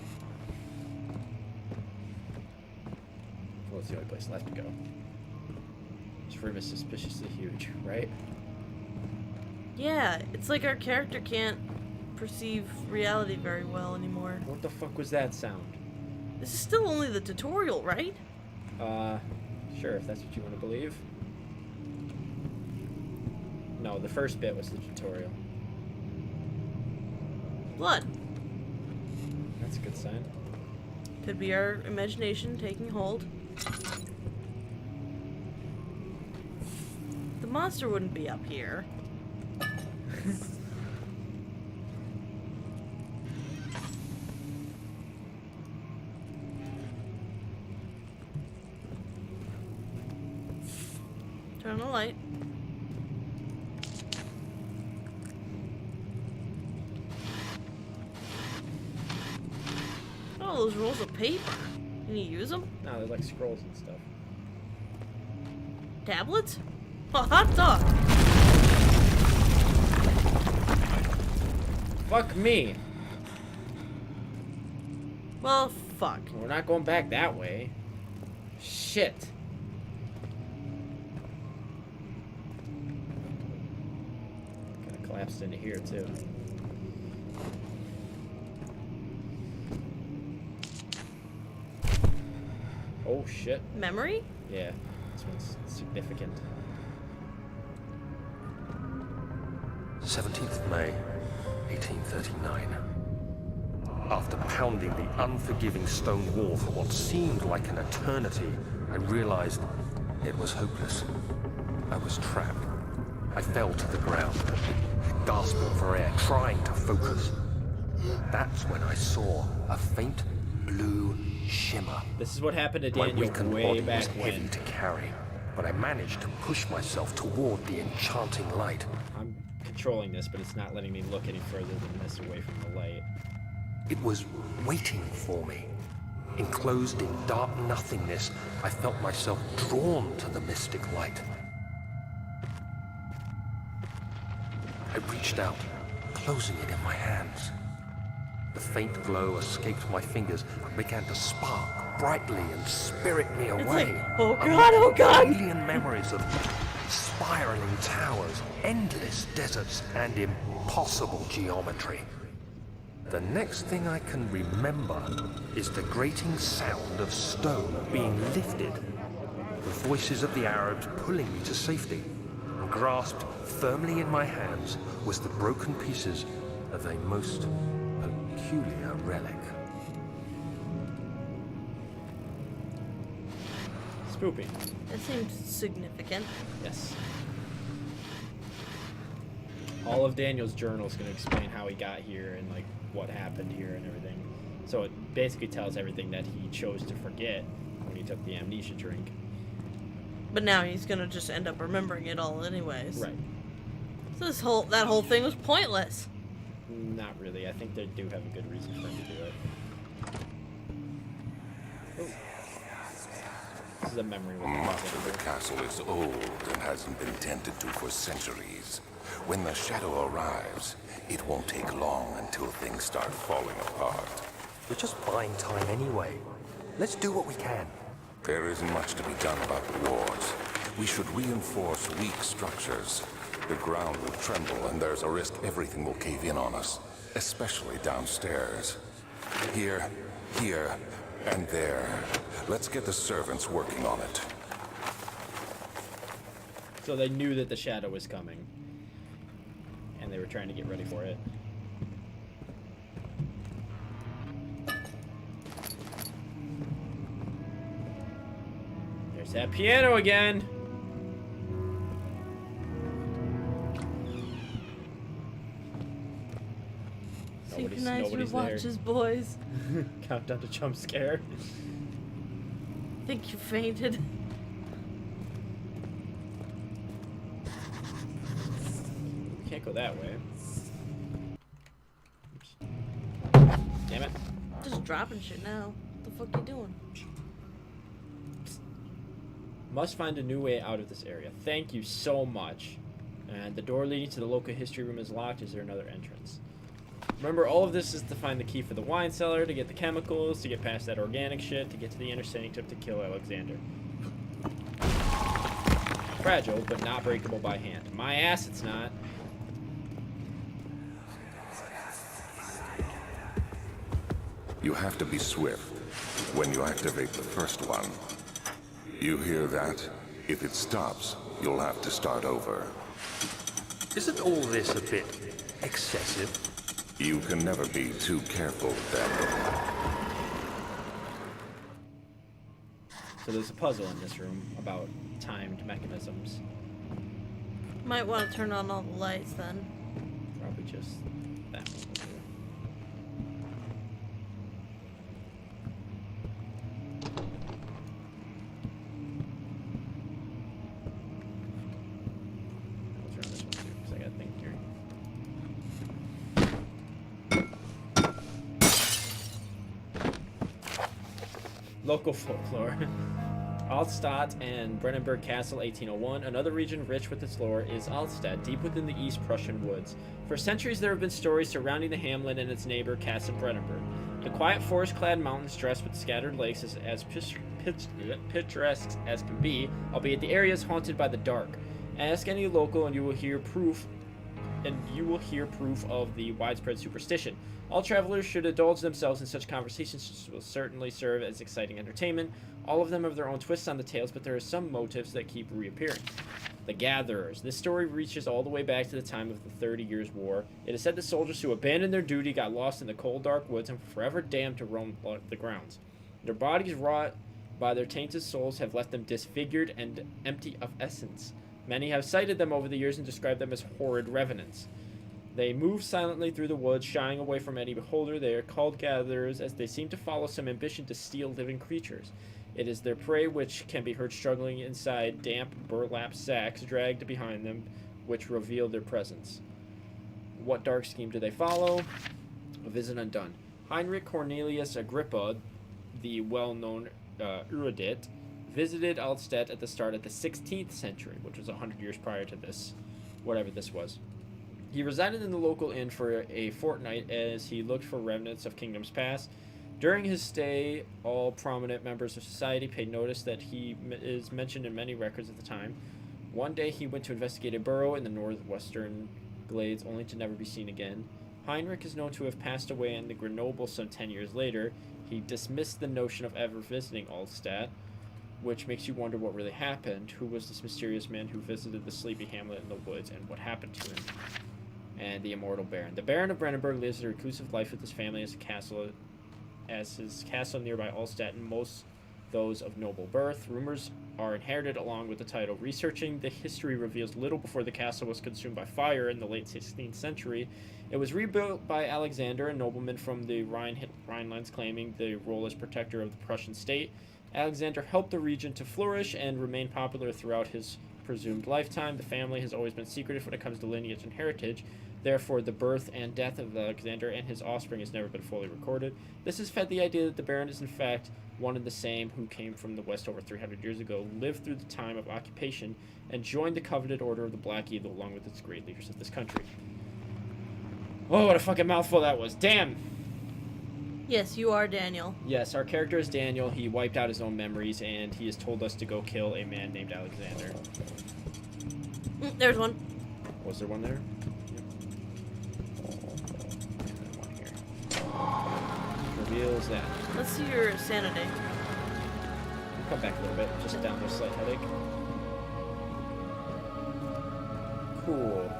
Well, it's the only place left to go. This room is suspiciously huge, right? Yeah, it's like our character can't perceive reality very well anymore. What the fuck was that sound? This is still only the tutorial, right? Sure, if that's what you want to believe. No, the first bit was the tutorial. Blood. That's a good sign. Could be our imagination taking hold. The monster wouldn't be up here. Turn on the light. Oh, those rolls of paper. Can you use them? No, they're like scrolls and stuff. Tablets? A hot dog. Fuck me. Well, fuck. We're not going back that way. Shit. Kind of collapsed into here too. Oh shit. Memory? Yeah, this one's significant. 17th of May, 1839. After pounding the unforgiving stone wall for what seemed like an eternity, I realized it was hopeless. I was trapped. I fell to the ground, gasping for air, trying to focus. That's when I saw a faint blue shimmer. This is what happened to My Daniel weakened way body back was heavy when. to carry, but I managed to push myself toward the enchanting light. I'm controlling this, but it's not letting me look any further than this away from the light. It was waiting for me. Enclosed in dark nothingness, I felt myself drawn to the mystic light. I reached out, closing it in my hands. The faint glow escaped my fingers and began to spark brightly and spirit me away. like, oh among God, oh God. alien memories of spiraling towers, endless deserts, and impossible geometry. The next thing I can remember is the grating sound of stone being lifted, the voices of the Arabs pulling me to safety, and grasped firmly in my hands was the broken pieces of a most peculiar relic. Spoopy. That seems significant. Yes. All of Daniel's journal is going to explain how he got here and like what happened here and everything. So it basically tells everything that he chose to forget when he took the amnesia drink. But now he's gonna just end up remembering it all anyways. Right. So that whole thing was pointless. Not really. I think they do have a good reason for him to do it. Oh. This is a memory with Much of the castle is old and hasn't been tended to for centuries. When the shadow arrives, it won't take long until things start falling apart. We're just buying time anyway. Let's do what we can. There isn't much to be done about the walls. We should reinforce weak structures. The ground will tremble and there's a risk everything will cave in on us, especially downstairs. Here, and there. Let's get the servants working on it. So they knew that the shadow was coming. And they were trying to get ready for it. There's that piano again! Synchronize your nobody's there. watches, boys. Countdown to jump scare. Think you fainted. Can't go that way. Oops. Damn it. Just dropping shit now. What the fuck you doing? Must find a new way out of this area. Thank you so much. And the door leading to the local history room is locked. Is there another entrance? Remember, all of this is to find the key for the wine cellar, to get the chemicals, to get past that organic shit, to get to the inner sanctum to kill Alexander. Fragile, but not breakable by hand. My ass, it's not. You have to be swift when you activate the first one. You hear that? If it stops, you'll have to start over. Isn't all this a bit excessive? You can never be too careful, Daniel. So there's a puzzle in this room about timed mechanisms. Might want to turn on all the lights then. Probably just that one will do. I'll turn this one too, because I got a thing here. Local folklore. Altstadt and Brennenburg Castle, 1801. Another region rich with its lore is Altstadt, deep within the East Prussian woods. For centuries, there have been stories surrounding the hamlet and its neighbor, Castle Brennenburg. The quiet forest-clad mountains dressed with scattered lakes is as picturesque as can be, albeit the area is haunted by the dark. Ask any local and you will hear proof of the widespread superstition. All travelers should indulge themselves in such conversations, which will certainly serve as exciting entertainment. All of them have their own twists on the tales, but there are some motifs that keep reappearing. The Gatherers. This story reaches all the way back to the time of the 30 Years' War. It is said that soldiers who abandoned their duty got lost in the cold, dark woods and were forever damned to roam the grounds. Their bodies, wrought by their tainted souls, have left them disfigured and empty of essence. Many have cited them over the years and described them as horrid revenants. They move silently through the woods, shying away from any beholder. They are called gatherers, as they seem to follow some ambition to steal living creatures. It is their prey which can be heard struggling inside damp burlap sacks dragged behind them, which reveal their presence. What dark scheme do they follow? A visit undone. Heinrich Cornelius Agrippa, the well-known erudite, visited Altstadt at the start of the 16th century, which was 100 years prior to this, whatever this was. He resided in the local inn for a fortnight as he looked for remnants of kingdoms past. During his stay, all prominent members of society paid notice that he is mentioned in many records at the time. One day he went to investigate a burrow in the northwestern glades, only to never be seen again. Heinrich is known to have passed away in the Grenoble some 10 years later. He dismissed the notion of ever visiting Altstadt, which makes you wonder what really happened. Who was this mysterious man who visited the sleepy hamlet in the woods, and what happened to him? And the immortal Baron. The Baron of Brennenburg lives a reclusive life with his family as his castle nearby Altstadt, and most those of noble birth. Rumors are inherited along with the title. Researching the history reveals little before the castle was consumed by fire in the late 16th century. It was rebuilt by Alexander, a nobleman from the Rhinelands, claiming the role as protector of the Prussian state. Alexander helped the region to flourish and remain popular throughout his presumed lifetime. The family has always been secretive when it comes to lineage and heritage. Therefore, the birth and death of Alexander and his offspring has never been fully recorded. This has fed the idea that the Baron is in fact one and the same who came from the West over 300 years ago, lived through the time of occupation, and joined the coveted Order of the Black Eagle along with its great leaders of this country. Oh, what a fucking mouthful that was. Damn! Yes, you are Daniel. Yes, our character is Daniel. He wiped out his own memories, and he has told us to go kill a man named Alexander. There's one. Was there one there? Reveals that. Let's see your sanity. Come back a little bit, just down to a slight headache. Cool.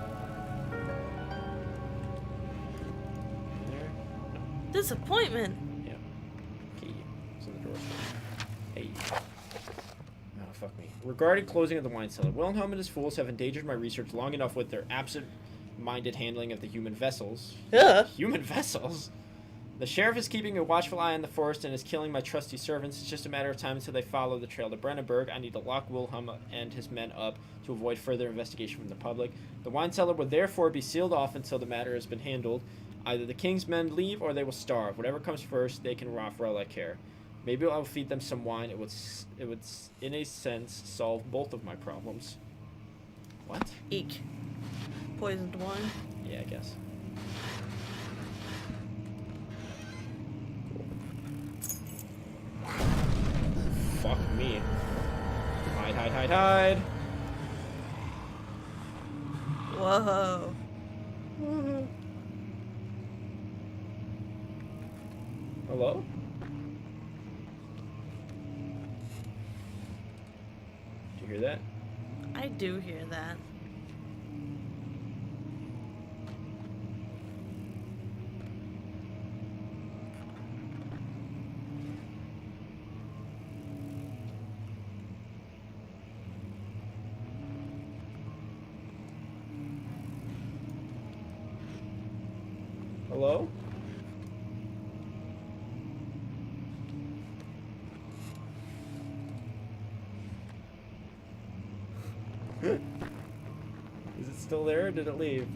There? No. Disappointment. Yeah. Key. It's in the door. Hey. Oh, fuck me. Regarding closing of the wine cellar, Wilhelm and his fools have endangered my research long enough with their absent-minded handling of the human vessels. Yeah. Human vessels? The sheriff is keeping a watchful eye on the forest and is killing my trusty servants. It's just a matter of time until they follow the trail to Brennenburg. I need to lock Wilhelm and his men up to avoid further investigation from the public. The wine cellar will therefore be sealed off until the matter has been handled. Either the king's men leave or they will starve. Whatever comes first, they can rot for all I care. Maybe I'll feed them some wine. It would, in a sense, solve both of my problems. What? Eek. Poisoned wine. Yeah, I guess. Fuck me. Hide, hide, hide, hide. Whoa. Hello? Do you hear that? I do hear that. Hello? Is it still there or did it leave?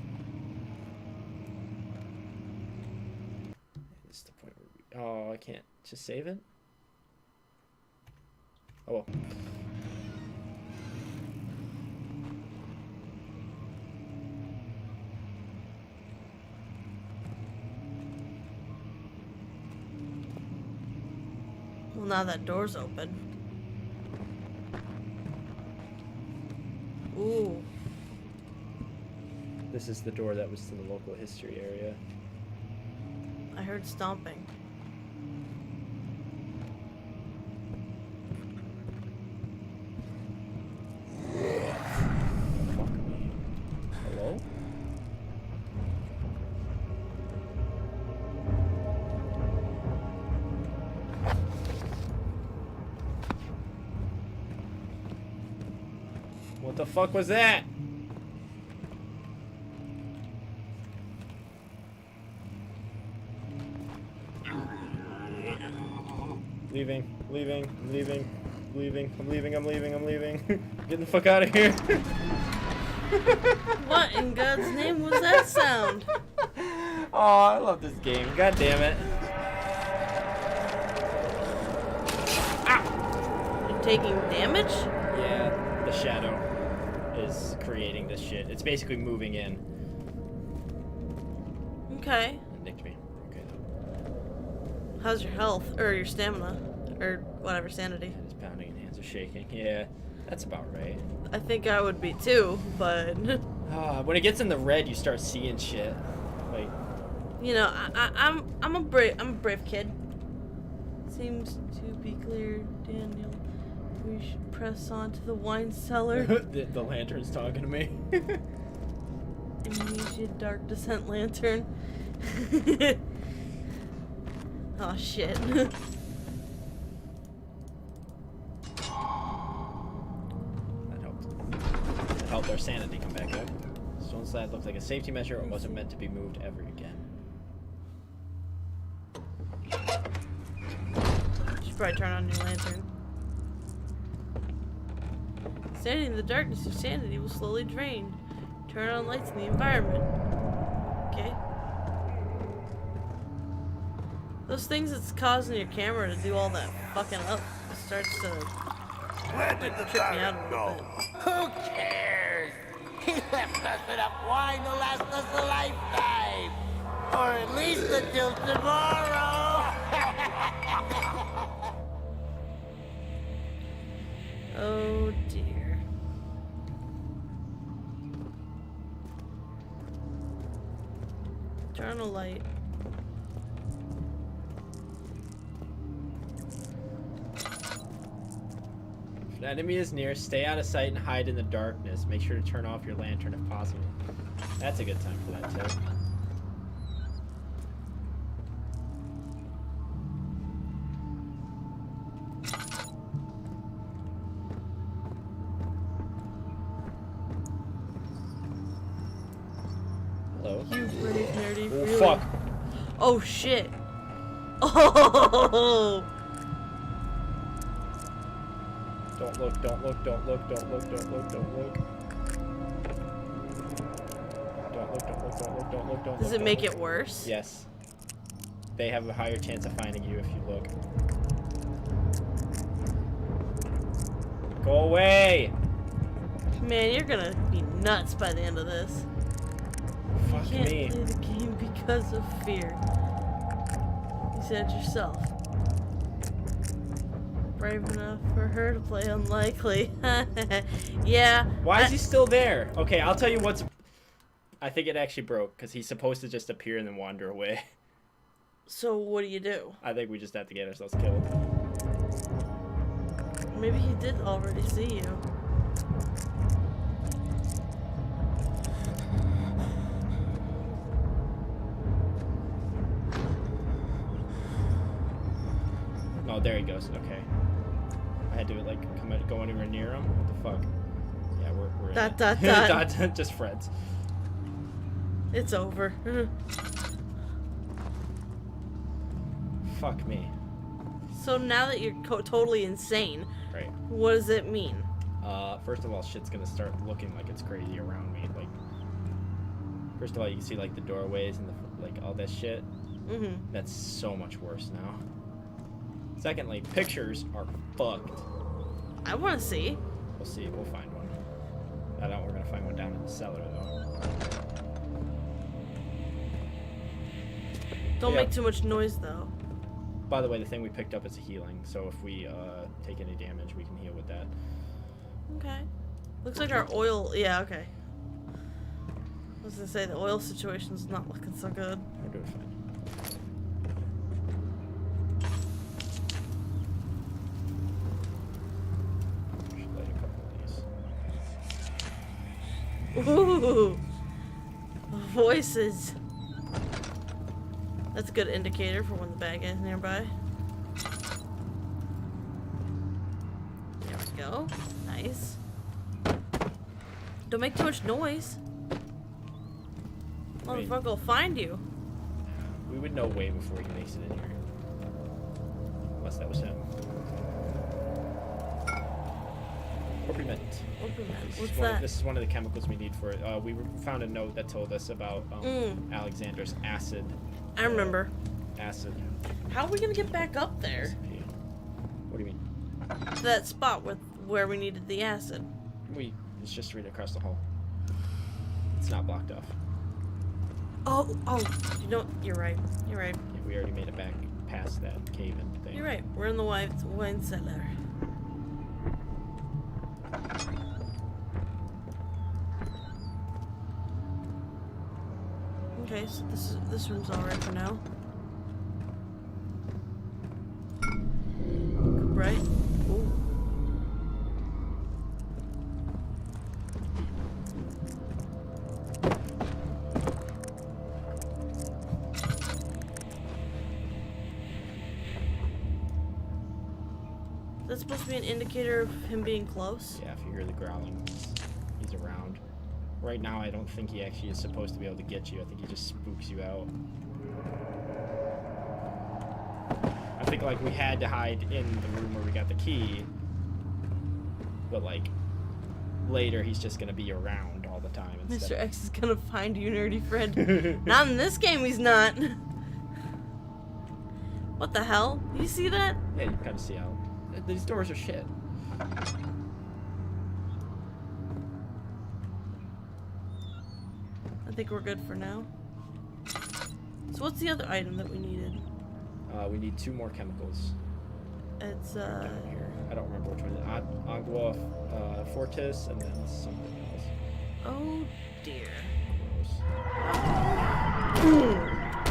This is the point where we... Oh, I can't just save it? Oh well. Well, now that door's open. Ooh. This is the door that was to the local history area. I heard stomping. Fuck me. Hello? What the fuck was that? Leaving, leaving, leaving, leaving, I'm leaving, I'm leaving, I'm leaving. Get the fuck out of here. What in God's name was that sound? Oh, I love this game. God damn it. You're taking damage? Yeah, the shadow is creating this shit. It's basically moving in. Okay. It nicked me. Okay, though. How's your health? Or your stamina? Or whatever, sanity. Head is pounding and hands are shaking. Yeah, that's about right. I think I would be too, but... When it gets in the red, you start seeing shit. Like, You know, I'm a brave kid. Seems to be clear, Daniel. We should press on to the wine cellar. the lantern's talking to me. Amnesia Dark Descent Lantern. Oh shit. That helped. That helped our sanity come back up. Stone slab looked like a safety measure and wasn't meant to be moved ever again. Should probably turn on your lantern. Standing in the darkness, your sanity will slowly drain. Turn on lights in the environment. Okay. Those things that's causing your camera to do all that fucking up starts to Where did the trip me out a Baron little go? bit. Who cares? He left us enough wine to last us a lifetime. Or at least until tomorrow. Oh dear. Turn on a light. If an enemy is near, stay out of sight and hide in the darkness. Make sure to turn off your lantern if possible. That's a good time for that tip. Hello. You brave nerdy. Oh really? fuck! Oh shit. Oh. Don't look! Don't look! Don't look! Don't look! Don't look! Don't look! Don't look! Don't look! Don't look! Don't look! Don't Does look! it make don't it worse? look. Yes. They have a higher chance of finding you if you look. Go away! Man, you're gonna be nuts by the end of this. Fuck You can't me. play the game because of fear. You said it yourself. Brave enough for her to play unlikely. Yeah. Why is he still there? Okay, I'll tell you what's... I think it actually broke, because he's supposed to just appear and then wander away. So what do you do? I think we just have to get ourselves killed. Maybe he did already see you. Oh, there he goes. Okay. I had to, like, go anywhere near him? What the fuck? Yeah, we're in Dot, it. dot, dot. Dot, just friends. It's over. Fuck me. So now that you're totally insane, Right. what does it mean? First of all, shit's gonna start looking like it's crazy around me. Like, first of all, you can see, like, the doorways and, like, all that shit. Mm-hmm. That's so much worse now. Secondly, pictures are fucked. I want to see. We'll see. We'll find one. I doubt we're gonna find one down in the cellar, though. Don't Yeah. make too much noise, though. By the way, the thing we picked up is a healing, so if we take any damage, we can heal with that. Okay. Looks like our oil... Yeah, okay. I was gonna say, the oil situation's not looking so good. We're doing fine. Should light a couple of these. Ooh! Voices. That's a good indicator for when the bad guy's nearby. There we go. Nice. Don't make too much noise. Wait. Motherfucker will find you. We would know way before he makes it in here. Unless that was him. Opiment. What's that? This is one of the chemicals we need for it. We found a note that told us about Alexander's acid. I remember. Acid. How are we gonna get back up there? recipe. What do you mean? To that spot where we needed the acid. It's just right across the hall. It's not blocked off. Oh, you know, you're right. You're right. Yeah, we already made it back past that cave-in thing. You're right. We're in the wine cellar. Okay, so this room's alright for now. Right? Ooh. That's supposed to be an indicator of him being close? Yeah, if you hear the growling, he's around. Right now, I don't think he actually is supposed to be able to get you. I think he just spooks you out. I think, like, we had to hide in the room where we got the key. But, like, later he's just gonna be around all the time. Mr. X is gonna find you, nerdy friend. Not in this game, he's not. What the hell? You see that? Yeah, you kind of see how these doors are shit. I think we're good for now. So what's the other item that we needed? We need 2 more chemicals. It's Down here. I don't remember which one. Agua Fortis and then something else. Oh dear.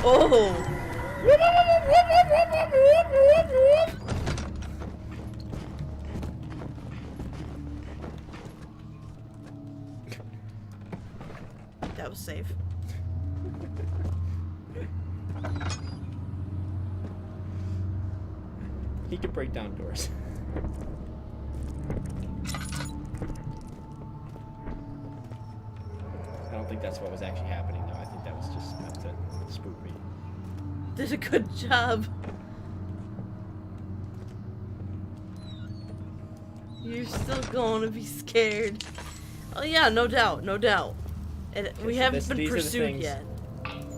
Oh. That was safe. He can break down doors. I don't think that's what was actually happening, though. I think that was just meant to spook me. Did a good job. You're still going to be scared. Oh yeah, no doubt, no doubt. We so haven't been these are the pursued things yet.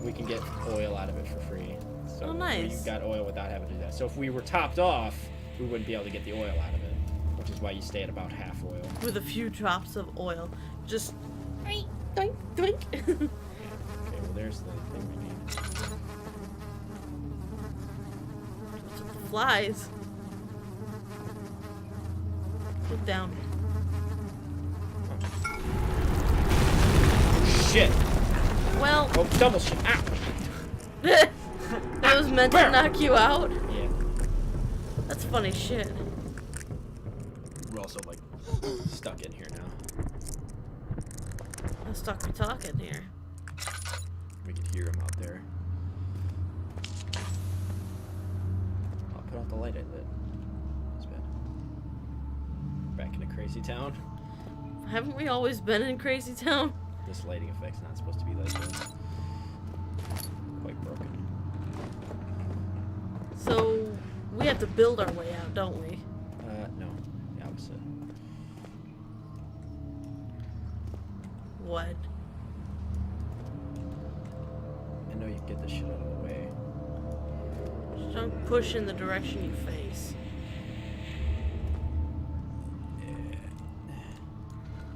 We can get oil out of it for free. So Oh, nice. we got oil without having to do that. So if we were topped off, we wouldn't be able to get the oil out of it, which is why you stay at about half oil. With a few drops of oil. Just doink, doink, doink. Okay, well there's the thing we need. Flies. Look down. Shit! Well, Oh, double shit! Ow! that was meant to knock you out. Yeah. That's funny shit. We're also like stuck in here now. I'm stuck me talking here. We can hear him out there. I'll put out the light I lit. It's bad. Back into Crazy Town. Haven't we always been in Crazy Town? This lighting effect's not supposed to be like this. Quite broken. So we have to build our way out, don't we? No. The opposite. What? I know you get this shit out of the way. Just don't push in the direction you face.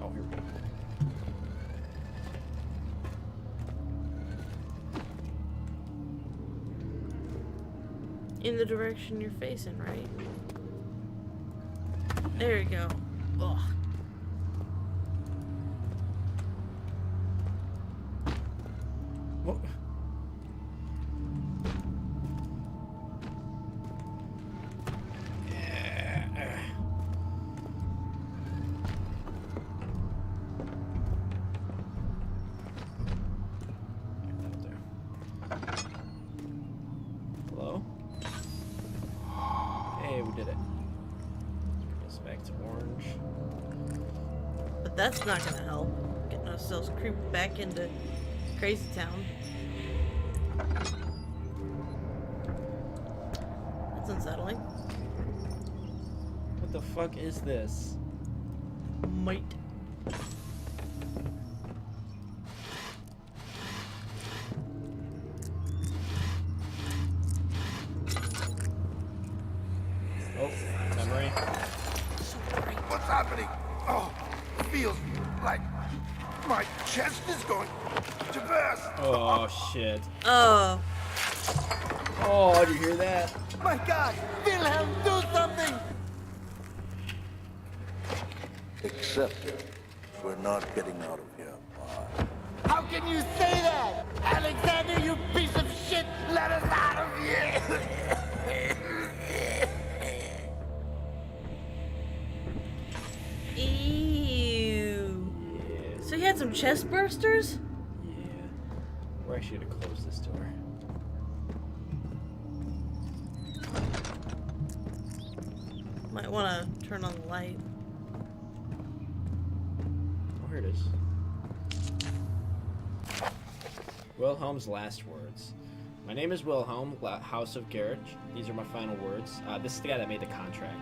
Oh, here we go. In the direction you're facing, right? There you go. Ugh. What? Hello? Hey, we did it. Let's bring this back to orange. But that's not gonna help. Getting ourselves creeped back into Crazy Town. That's unsettling. What the fuck is this? Might. Oh, memory. What's happening? Oh, it feels like my chest is going to burst. Oh shit. Oh. Oh, did you hear that? My God! Wilhelm, do something! Except we're not getting out of here. How can you say that? Alexander, you piece of shit! Let us out of here! Ew. Yeah. So you had some chest bursters? Yeah. We're actually gonna close this door. Might want to turn on the light. Oh, here it is. Wilhelm's last words. My name is Wilhelm, House of Garage. These are my final words. This is the guy that made the contract.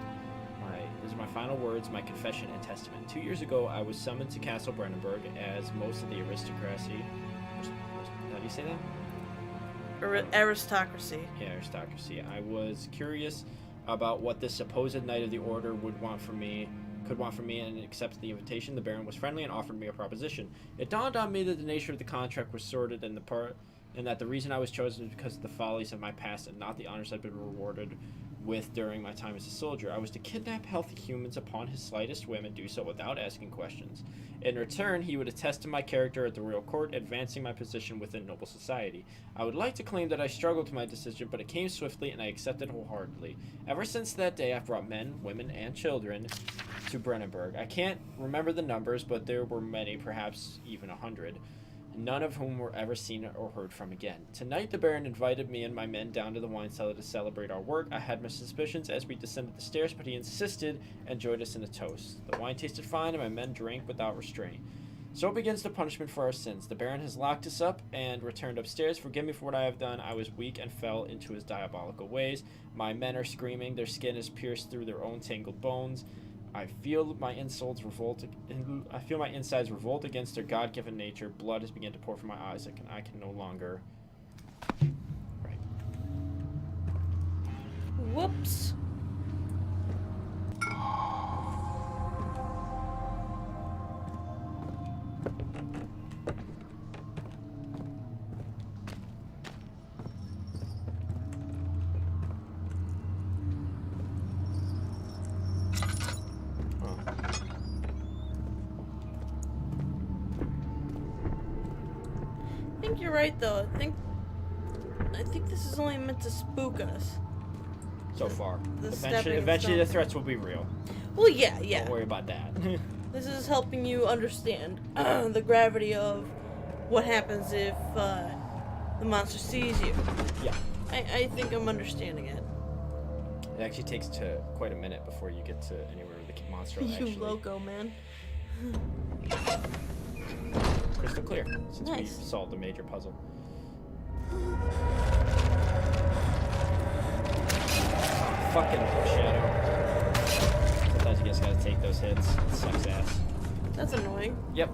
This is my final words, my confession and testament. 2 years ago, I was summoned to Castle Brandenburg as most of the aristocracy. How do you say that? Aristocracy. Yeah, aristocracy. I was curious about what this supposed knight of the order could want from me, and accepted the invitation. The Baron was friendly and offered me a proposition. It dawned on me that the nature of the contract was sordid, and that the reason I was chosen was because of the follies of my past and not the honors I'd been rewarded with during my time as a soldier. I was to kidnap healthy humans upon his slightest whim and do so without asking questions. In return, he would attest to my character at the royal court, advancing my position within noble society. I would like to claim that I struggled with my decision, but it came swiftly and I accepted wholeheartedly. Ever since that day, I've brought men, women, and children to Brandenburg. I can't remember the numbers, but there were many, perhaps even 100. None of whom were ever seen or heard from again. Tonight, the Baron invited me and my men down to the wine cellar to celebrate our work. I had my suspicions as we descended the stairs, but he insisted and joined us in a toast. The wine tasted fine, and my men drank without restraint. So begins the punishment for our sins. The Baron has locked us up and returned upstairs. Forgive me for what I have done. I was weak and fell into his diabolical ways. My men are screaming. Their skin is pierced through their own tangled bones. I feel my insides revolt against their God-given nature. Blood has begun to pour from my eyes. I can no longer. Right. Whoops. I think you're right, though. I think this is only meant to spook us. So far. The Eventually the threats will be real. Well, yeah. Don't worry about that. This is helping you understand the gravity of what happens if the monster sees you. Yeah. I think I'm understanding it. It actually takes quite a minute before you get to anywhere where the monster will You actually... loco, man. Crystal clear, since Nice. we've solved a major puzzle. Fucking shadow. Sometimes you just gotta take those hits. It sucks ass. That's annoying. Yep.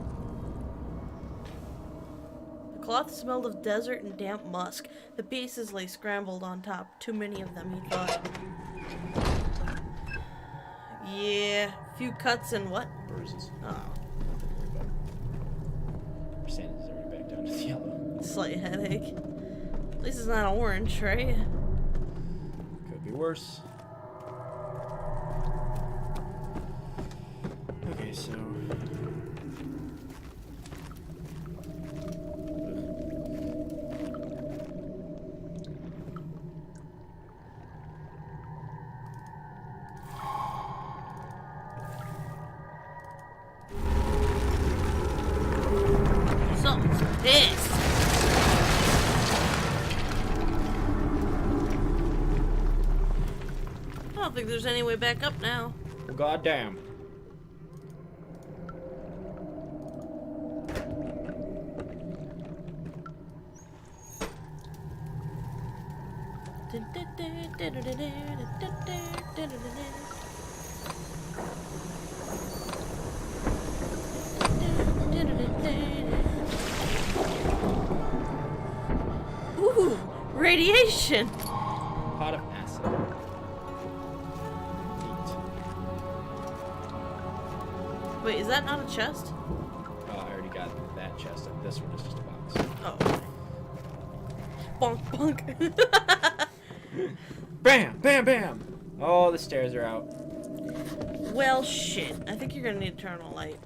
The cloth smelled of desert and damp musk. The pieces lay scrambled on top. Too many of them, he thought. Yeah, few cuts and what? Bruises. Oh, Sand is already back down to the yellow. slight headache. At least it's not orange, right? Could be worse. Okay, so... Something's pissed. I don't think there's any way back up now. Well, goddamn. Ooh, radiation. Pot of acid. Neat. Wait, is that not a chest? Oh, I already got that chest. This one is just a box. Oh. Bonk, bonk. Bam! Bam! Bam! Oh, the stairs are out. Well, shit. I think you're gonna need to turn on a light.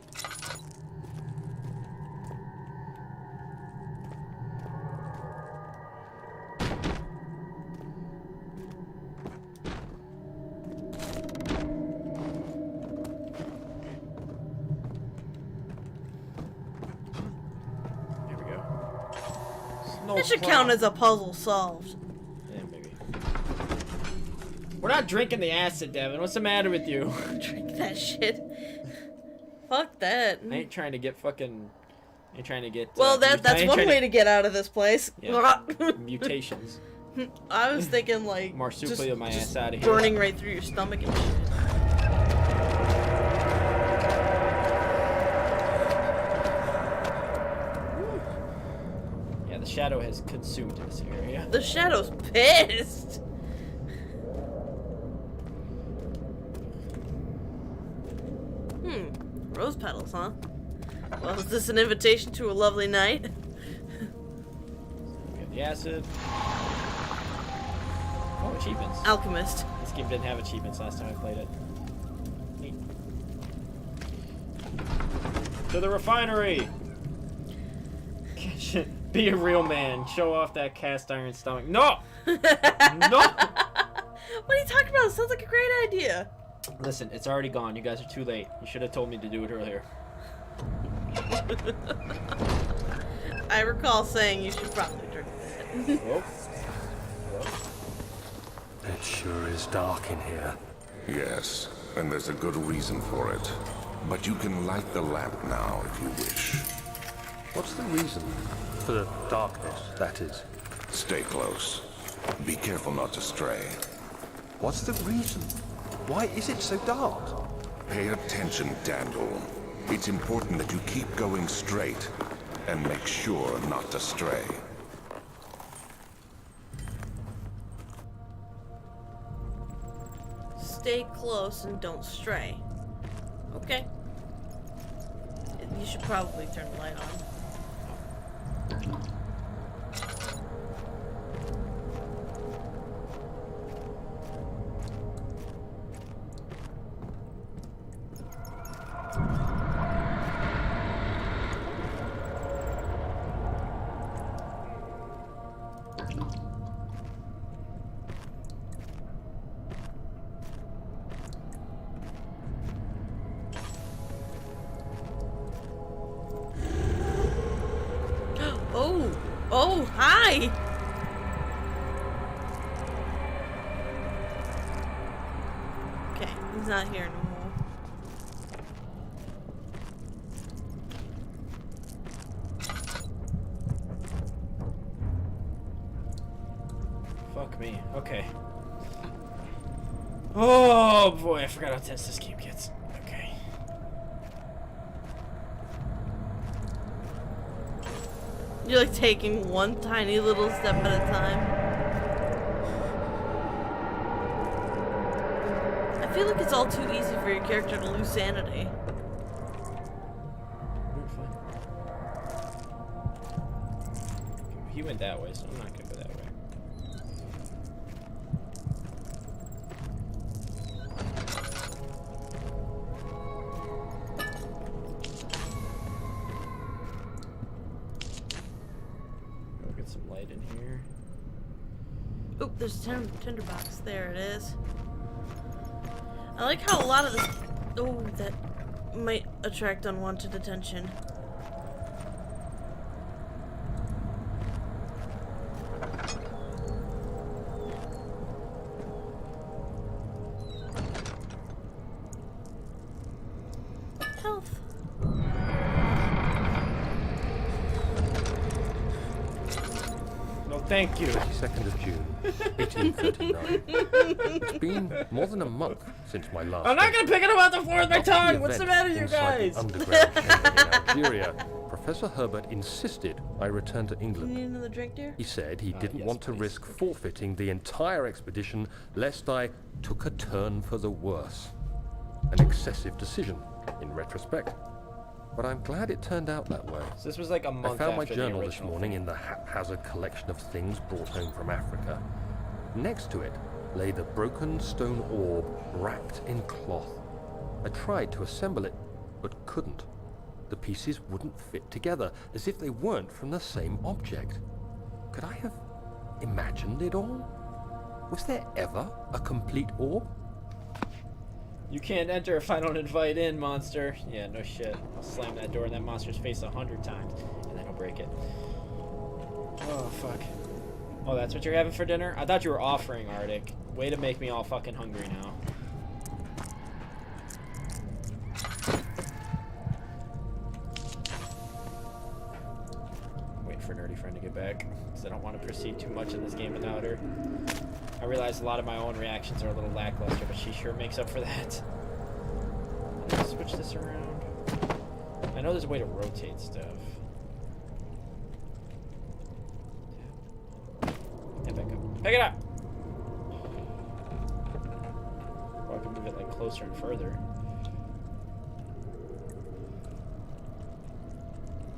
Here we go. No That should problem. count as a puzzle solved. Yeah, maybe. We're not drinking the acid, Devin. What's the matter with you? Drink that shit. Fuck that. I ain't trying to get fucking... Ain't trying to get... Well, that's one way to get out of this place. Yeah, mutations. I was thinking like Marsupial my ass out of here. burning right through your stomach and shit. shadow has consumed this area. The shadow's pissed. Rose petals, huh? Well, is this an invitation to a lovely night? We got the acid. Oh, achievements. Alchemist. This game didn't have achievements last time I played it. Neat. To the refinery! Be a real man. Show off that cast iron stomach. No! No! What are you talking about? It sounds like a great idea. Listen, it's already gone. You guys are too late. You should have told me to do it earlier. I recall saying you should probably drink that. Whoa. It sure is dark in here. Yes, and there's a good reason for it. But you can light the lamp now if you wish. What's the reason? For the darkness, that is. Stay close. Be careful not to stray. What's the reason? Why is it so dark? Pay attention, Dandel. It's important that you keep going straight and make sure not to stray. Stay close and don't stray. Okay. You should probably turn the light on. Oh, hi! Okay, he's not here anymore. Fuck me. Okay. Oh boy, I forgot how tense this game gets. Okay. You're like taking one tiny little step at a time. I feel like it's all too easy for your character to lose sanity. He went that way, so I'm not gonna go that way. Go get some light in here. Oop, there's a tinderbox. There it is. I like how a lot of this... Oh, that might attract unwanted attention. Health. No, thank you. 22nd of June, 1839. It's been more than a month since my last... I'm not gonna pick it up out the floor with my After the tongue! What's the event matter, you inside guys? the underground chamber in Algeria, Professor Herbert insisted I return to You England. need another drink, dear? He said he didn't yes, want to please. risk forfeiting the entire expedition lest I took a turn for the worse. An excessive decision, in retrospect. But I'm glad it turned out that way. So this was like a month I found my after journal the this original morning in the haphazard collection of things brought home from Africa. Next to it lay the broken stone orb wrapped in cloth. I tried to assemble it, but couldn't. The pieces wouldn't fit together, as if they weren't from the same object. Could I have imagined it all? Was there ever a complete orb? You can't enter if I don't invite in, monster. Yeah, no shit. I'll slam that door in that monster's face 100 times, and then I'll break it. Oh, fuck. Oh, that's what you're having for dinner? I thought you were offering, Arctic. Way to make me all fucking hungry now. Waiting for Nerdy Friend to get back, because I don't want to proceed too much in this game without her. I realize a lot of my own reactions are a little lackluster, but she sure makes up for that. Let's switch this around. I know there's a way to rotate stuff. that back up. Pick it up! Or I can move it like closer and further.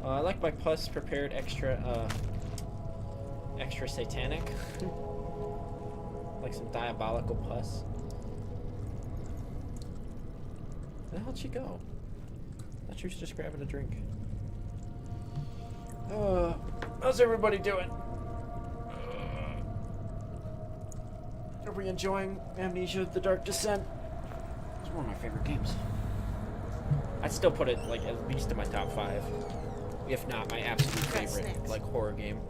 I like my pus prepared extra satanic. Like some diabolical pus. Where the hell'd she go? I thought she was just grabbing a drink. How's everybody doing? Are we enjoying Amnesia: The Dark Descent? It's one of my favorite games. I'd still put it like at least in my top 5, if not my absolute favorite like horror game.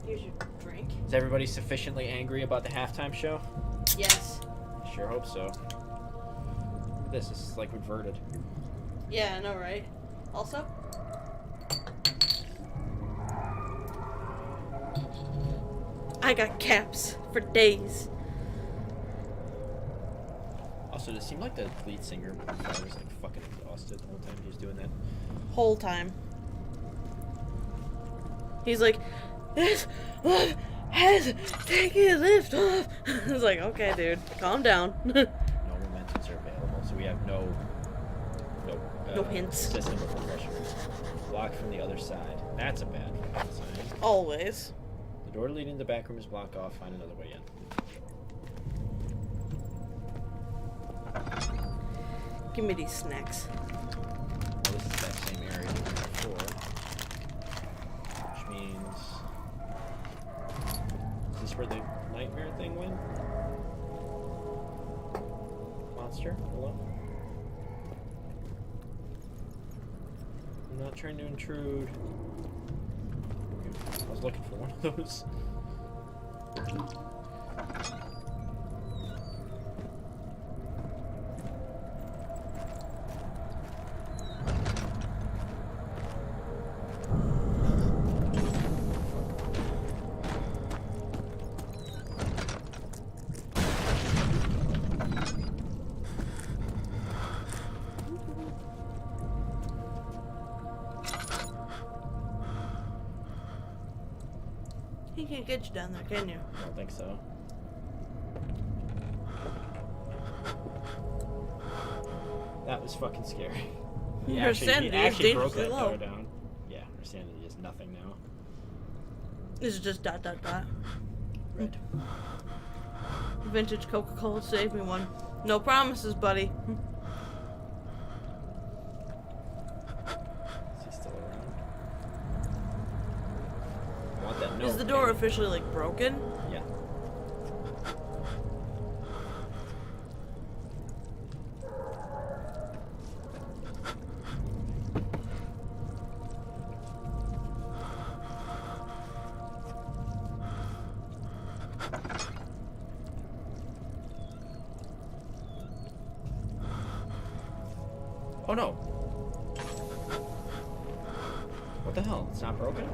Here's your drink. Is everybody sufficiently angry about the halftime show? Yes. Sure hope so. Look at this. This is like inverted. Yeah, I know, right? Also? I got caps for days. Also, it seemed like the lead singer was like fucking exhausted the whole time he was doing that. Whole time. He's like, this love has taken a lift off. I was like, okay, dude, calm down. No mementos are available, so we have no hints. System of progression. Blocked from the other side. That's a bad fucking sign. Always. The door leading to the back room is blocked off. Find another way in. Give me these snacks. Well, this is that same area we were before. Which means... Is this where the nightmare thing went? Monster? Hello? I'm not trying to intrude. I was looking for one of those. He can't get you down there, can you? I don't think so. That was fucking scary. Her sanity is actually broke dangerously that low. door down. Yeah, her sanity is nothing now. This is just ... Red. Vintage Coca-Cola, save me one. No promises, buddy. Is he still around? I want that note. Is the door officially, like, broken? Yeah. Oh no! What the hell? It's not broken?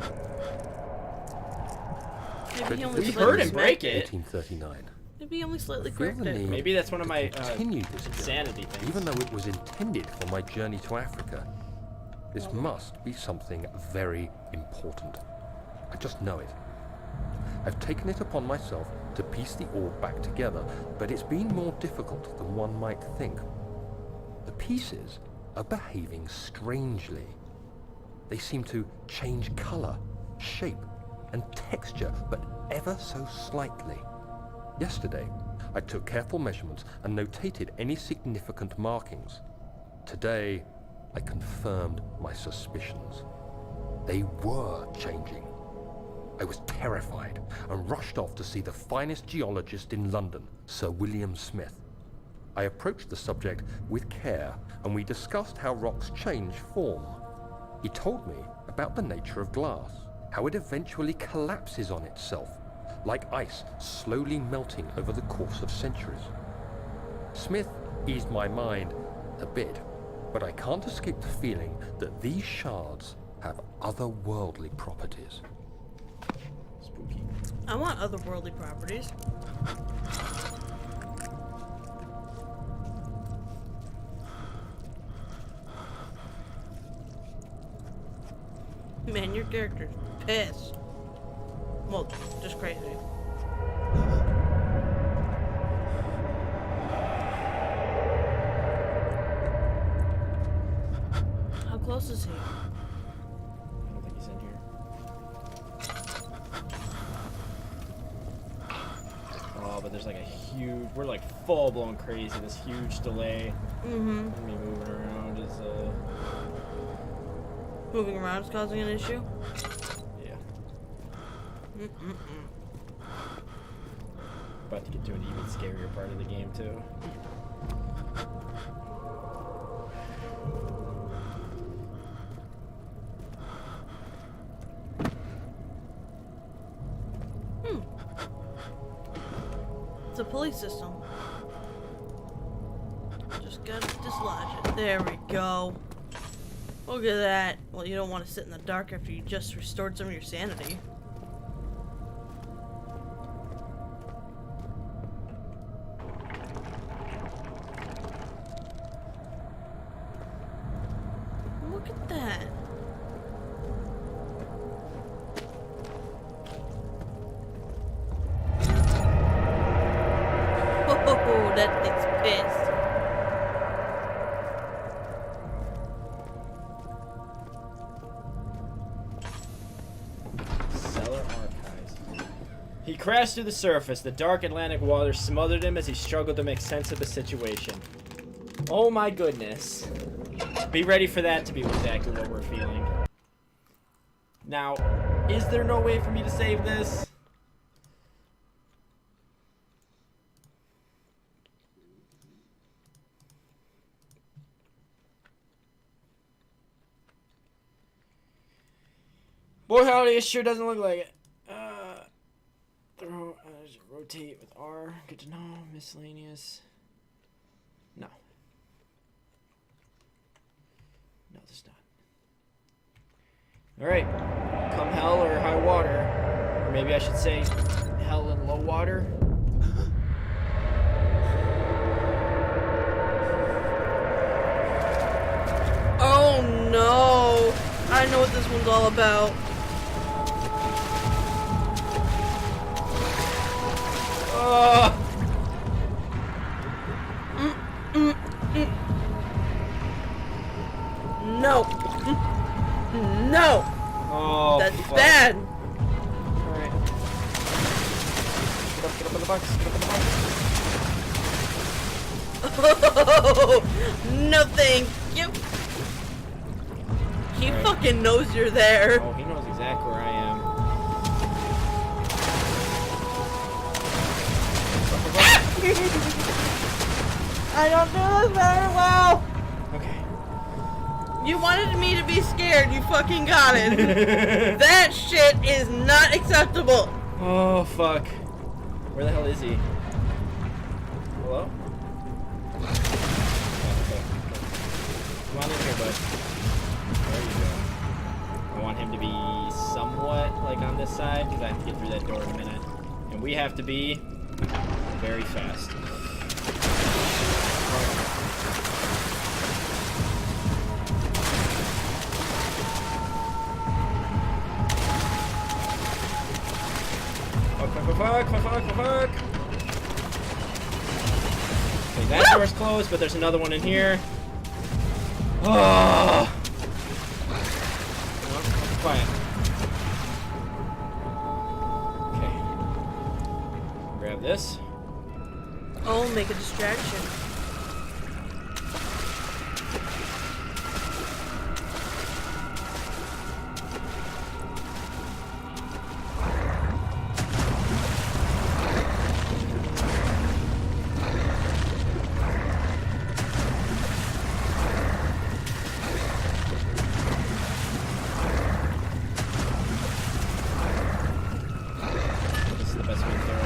Maybe he only We slightly heard him smacked break it. 1839. Maybe he only slightly I feel cracked the it. need Maybe that's one of to my continue this journey, insanity things. even though it was intended for my journey to Africa. This must be something very important. I just know it. I've taken it upon myself to piece the orb back together, but it's been more difficult than one might think. The pieces are behaving strangely. They seem to change color, shape, and texture, but ever so slightly. Yesterday, I took careful measurements and notated any significant markings. Today, I confirmed my suspicions. They were changing. I was terrified and rushed off to see the finest geologist in London, Sir William Smith. I approached the subject with care, and we discussed how rocks change form. He told me about the nature of glass, how it eventually collapses on itself, like ice slowly melting over the course of centuries. Smith eased my mind a bit, but I can't escape the feeling that these shards have otherworldly properties. Spooky. I want otherworldly properties. Man, your character's pissed. Well, just crazy. How close is he? I don't think he's in here. Oh, but there's like a huge... We're like full-blown crazy. This huge delay. Mm-hmm. Me moving around is, Moving around is causing an issue? yeah. About to get to an even scarier part of the game, too. It's a pulley system. Just gotta dislodge it. There we go. Look at that. Well, you don't want to sit in the dark after you just restored some of your sanity. Look at that. Oh, that thing's pissed. Cellar archives. He crashed to the surface. The dark Atlantic waters smothered him as he struggled to make sense of the situation. Oh my goodness. Be ready for that to be exactly what we're feeling. Now, is there no way for me to save this? Boy, howdy, it sure doesn't look like it. Rotate with R. Good to know. Miscellaneous. No. No, there's not. Alright. Come hell or high water. Or maybe I should say hell and low water. Oh no! I know what this one's all about. No! No! Oh, That's fuck. bad! Alright. Get up in the box. Get up in the box. No thank you! He Right. fucking knows you're there. Oh, he knows exactly where I am. I don't do this very well! Okay. You wanted me to be scared, you fucking got it. That shit is not acceptable. Oh, fuck. Where the hell is he? Hello? Okay. Come on in here, bud. There you go. I want him to be somewhat, like, on this side, because I have to get through that door in a minute. And we have to be very fast. Fuck. Okay, that door's closed, but there's another one in here. Oh! No, quiet. Okay. Grab this. Oh, make a distraction. This is the best way to throw it.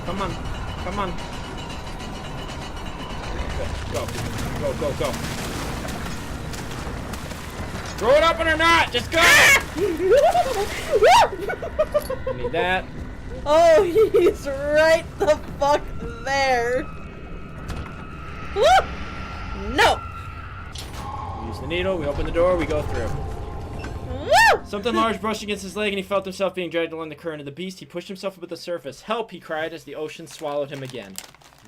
Come on. Come on. Go. Go, go, go. Throw it up in her knot! Just go! Need that. Oh, he's right the fuck there. Woo! No! We use the needle, we open the door, we go through. Woo! Something large brushed against his leg and he felt himself being dragged along the current of the beast. He pushed himself up to the surface. Help, he cried as the ocean swallowed him again.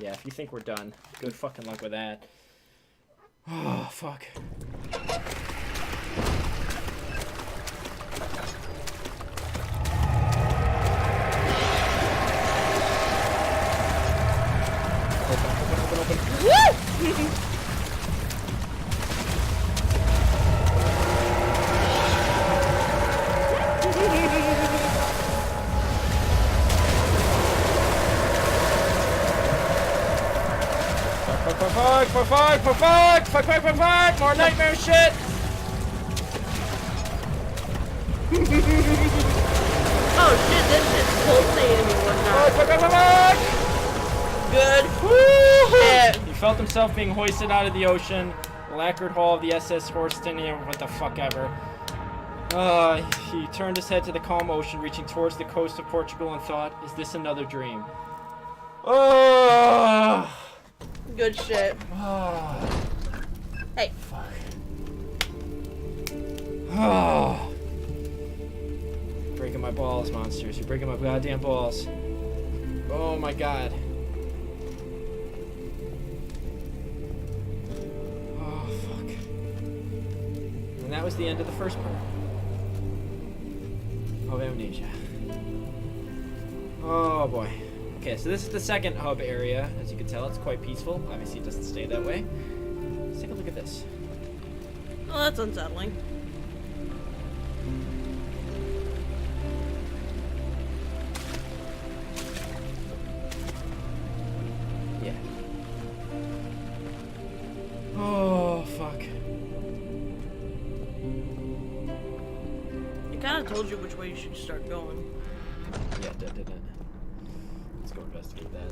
Yeah, if you think we're done, good fucking luck with that. Oh, fuck. Open. Woo! Fuck, more nightmare shit! Oh shit, this shit's pulsating and whatnot. Fuck! Good. Yeah. He felt himself being hoisted out of the ocean. The lacquered hull of the SS Horstenia, what the fuck ever. He turned his head to the calm ocean, reaching towards the coast of Portugal and thought, is this another dream? Oh! Good shit. Oh. Hey. Fuck. Oh. Breaking my balls, monsters. You're breaking my goddamn balls. Oh my god. Oh, fuck. And that was the end of the first part of Amnesia. Oh boy. Okay, so this is the second hub area. As you can tell, it's quite peaceful. Obviously, it doesn't stay that way. Let's take a look at this. Oh, that's unsettling. Yeah. Oh, fuck. It kind of told you which way you should start going. Yeah, it did, didn't it? Let's go investigate that.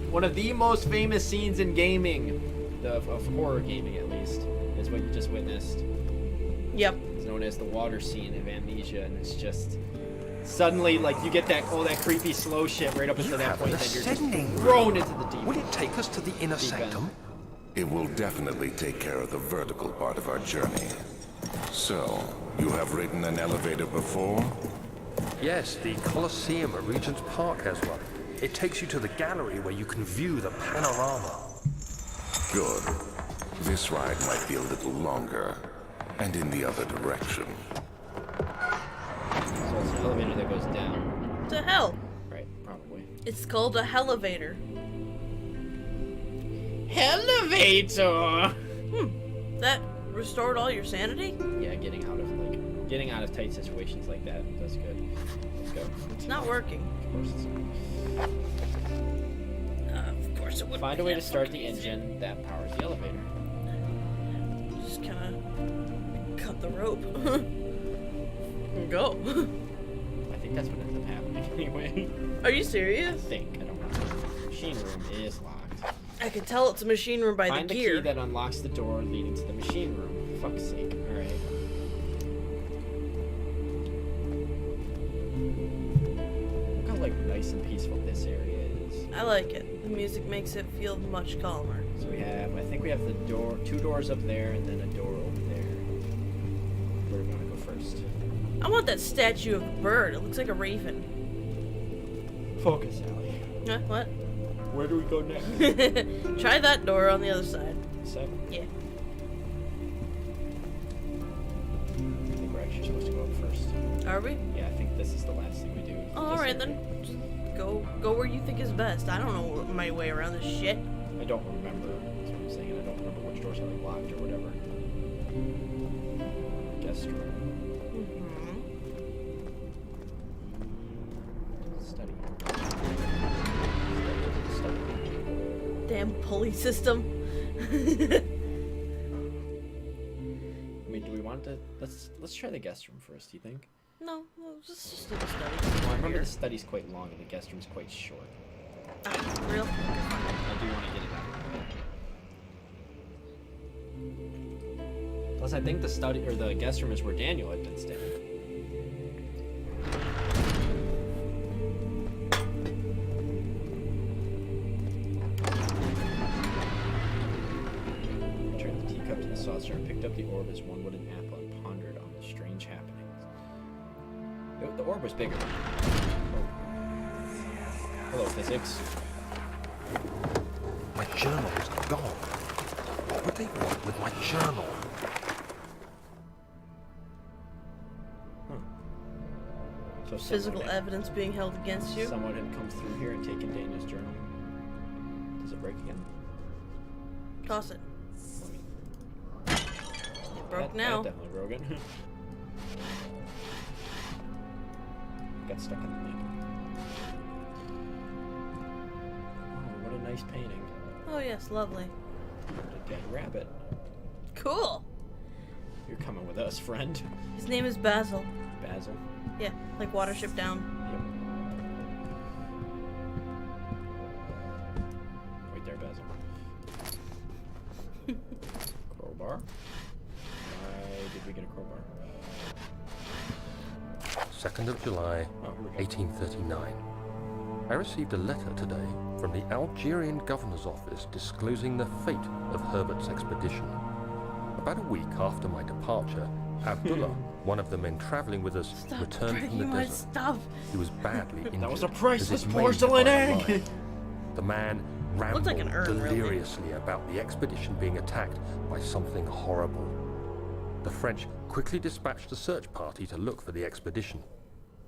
One of the most famous scenes in gaming, of horror gaming at least, is what you just witnessed. Yep. It's known as the water scene of Amnesia, and it's just suddenly like you get that that creepy slow shit right up until that point, and you're just thrown into the deep. Will it take us to the inner sanctum? It will definitely take care of the vertical part of our journey. So, you have ridden an elevator before? Yes, the Colosseum at Regent's Park has one. It takes you to the gallery where you can view the panorama. Good. This ride might be a little longer, and in the other direction. So it's an elevator that goes down. To hell. Right, probably. It's called a elevator. Elevator! That restored all your sanity? Yeah, getting out of tight situations like that. That's good. Let's go. It's not working. Of course it's not. Of course it would. Find a way to start the engine that powers the elevator. Just kind of cut the rope. And go. I think that's what ends up happening anyway. Are you I serious? think. I don't know. The machine room is locked. I can tell it's a machine room by Find the the gear. key that unlocks the door leading to the machine room. For fuck's sake. Alright. Look how like nice and peaceful this area is. I like it. The music makes it feel much calmer. So I think we have the door, 2 doors up there, and then a door over there. Where do we want to go first? I want that statue of a bird. It looks like a raven. Focus, Allie. Huh? What? Where do we go next? Try that door on the other side. So, Yeah. I think we're actually supposed to go up first. Are we? Yeah, I think this is the last thing we do. Oh, alright then. Just go where you think is best. I don't know my way around this shit. I don't remember. That's what I'm saying. I don't remember which doors are like locked or whatever. Guest room. Study. Damn pulley system. I mean, do we want to? Let's try the guest room first. Do you think? No, well, just do the study. Well, I remember the study's quite long and the guest room's quite short. Ah, real? I do want to get it out. Plus, I think the study or the guest room is where Daniel had been staying. I turned the teacup to the saucer and picked up the orb as one would an apple and pondered on the strange happenings. The orb was bigger. Oh. Hello, physics. My journal is gone. What would they want with my journal? So Physical evidence being held against you. Someone had come through here and taken Daniel's journal. Does it break again? Toss it. It broke now. That definitely broke it. Got stuck in the lid. Oh, what a nice painting. Oh yes, lovely. A dead rabbit. Cool. You're coming with us, friend. His name is Basil. Basil. Yeah, like Watership Down. Yep. Wait there, Basil. Crowbar. Why did we get a crowbar? 2nd of July, Oh, here we go. 1839. I received a letter today from the Algerian governor's office disclosing the fate of Herbert's expedition. About a week after my departure, Abdullah, one of the men traveling with us, Stop returned from the breaking my desert. stuff. He was badly injured. That was a as if priceless maimed porcelain by a egg! lion. The man rambled like an urn, really. deliriously about the expedition being attacked by something horrible. The French quickly dispatched a search party to look for the expedition.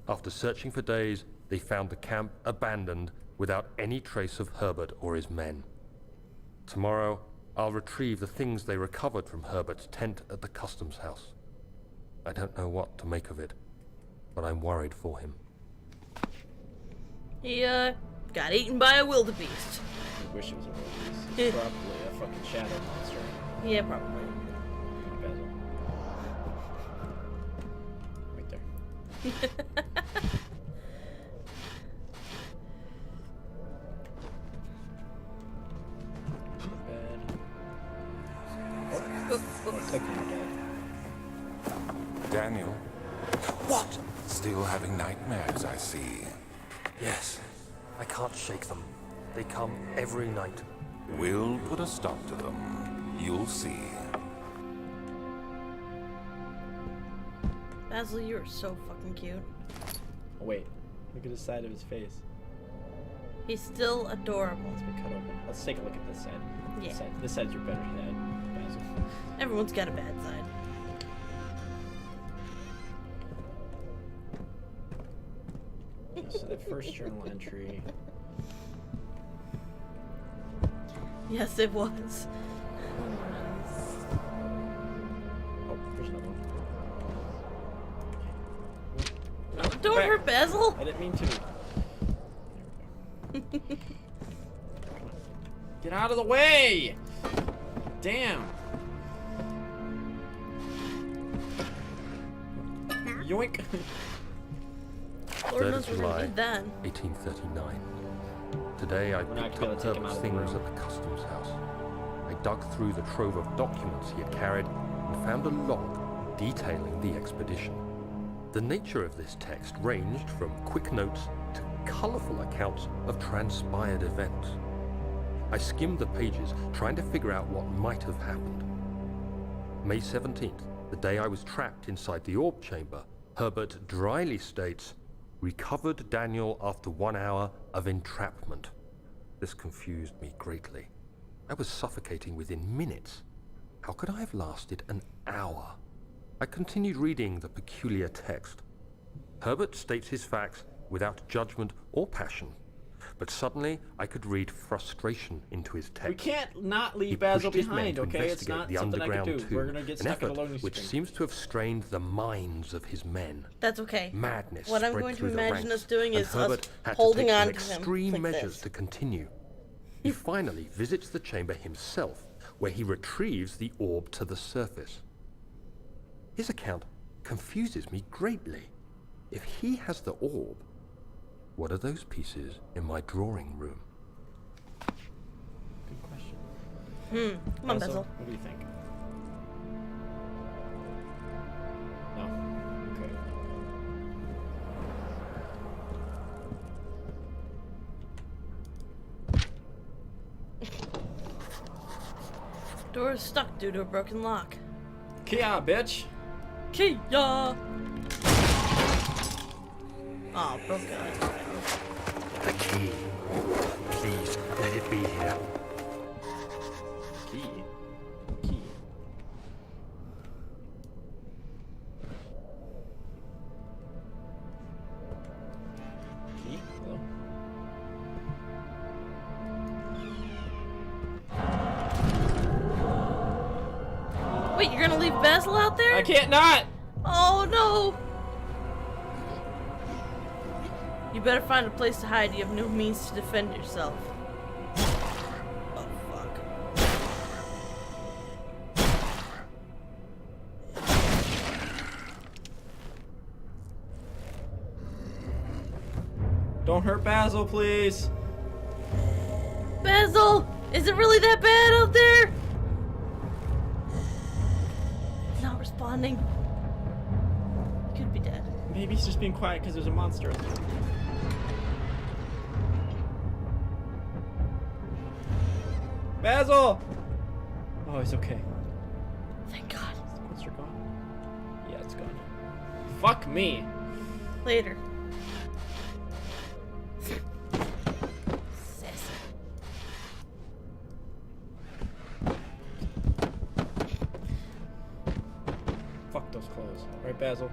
After searching for days, they found the camp abandoned without any trace of Herbert or his men. Tomorrow, I'll retrieve the things they recovered from Herbert's tent at the customs house. I don't know what to make of it, but I'm worried for him. He, got eaten by a wildebeest. I wish it was a wildebeest. It's probably a fucking shadow monster. Yeah, probably. Basil. Right there. Bed. Oh, click on the bed. Daniel, What? still having nightmares, I see. Yes, I can't shake them. They come every night. We'll put a stop to them. You'll see. Basil, you're so fucking cute. Oh, wait. Look at the side of his face. He's still adorable. It's been cut open. Let's take a look at this side. Yeah. This side's your better side, Basil. Everyone's got a bad side. So the first journal entry. Yes, it was. Oh, there's another one. Don't Back. hurt Basil. I didn't mean to. There we go. Get out of the way! Damn. Yoink. Lord 3rd knows of we're July, gonna need that. 1839. Today I We're not picked gonna up take him Herbert's out of the things room. at the customs house. I dug through the trove of documents he had carried and found a log detailing the expedition. The nature of this text ranged from quick notes to colourful accounts of transpired events. I skimmed the pages, trying to figure out what might have happened. May 17th, the day I was trapped inside the orb chamber, Herbert dryly states, "Recovered Daniel after 1 hour of entrapment." This confused me greatly. I was suffocating within minutes. How could I have lasted an hour? I continued reading the peculiar text. Herbert states his facts without judgment or passion, but suddenly I could read frustration into his text. We can't not He leave Basil pushed his men behind, to okay? It's investigate not the something I can underground do. too, We're gonna get an stuck in a effort loading which screen. seems to have strained the minds of his men. That's okay. Madness What I'm spread going to through the imagine ranks, us doing and is us Herbert had holding to take on some to him extreme like measures this. to continue. He finally visits the chamber himself, where he retrieves the orb to the surface. His account confuses me greatly. If he has the orb, what are those pieces in my drawing room? Good question. Come on, Basil. What do you think? No. Okay. Door is stuck due to a broken lock. Kia, bitch. Kia! Oh, broke it. The key. Please, let it be here. Key. Key. Key? Hello? Wait, you're gonna leave Basil out there? I can't not! Oh no! You better find a place to hide. You have no means to defend yourself. Oh fuck. Don't hurt Basil, please! Basil! Is it really that bad out there? Not responding. Could be dead. Maybe he's just being quiet because there's a monster. Basil! Oh, he's okay. Thank God. Is the monster gone? Yeah, it's gone. Fuck me! Later. Fuck those clothes. Right, Basil?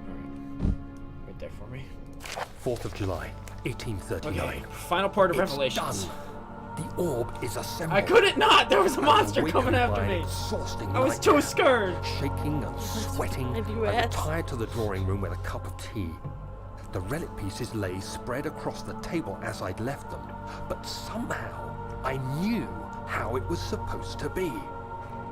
Alright. Wait there for me. 4th of July, 1839. Okay, final part of It's Revelations. done. The orb is assembled. I couldn't not! There was a I'm monster awakened coming after by an me! exhausting I was nightmare. too scared! Shaking and sweating, Maybe I rats. retired to the drawing room with a cup of tea. The relic pieces lay spread across the table as I'd left them, but somehow I knew how it was supposed to be.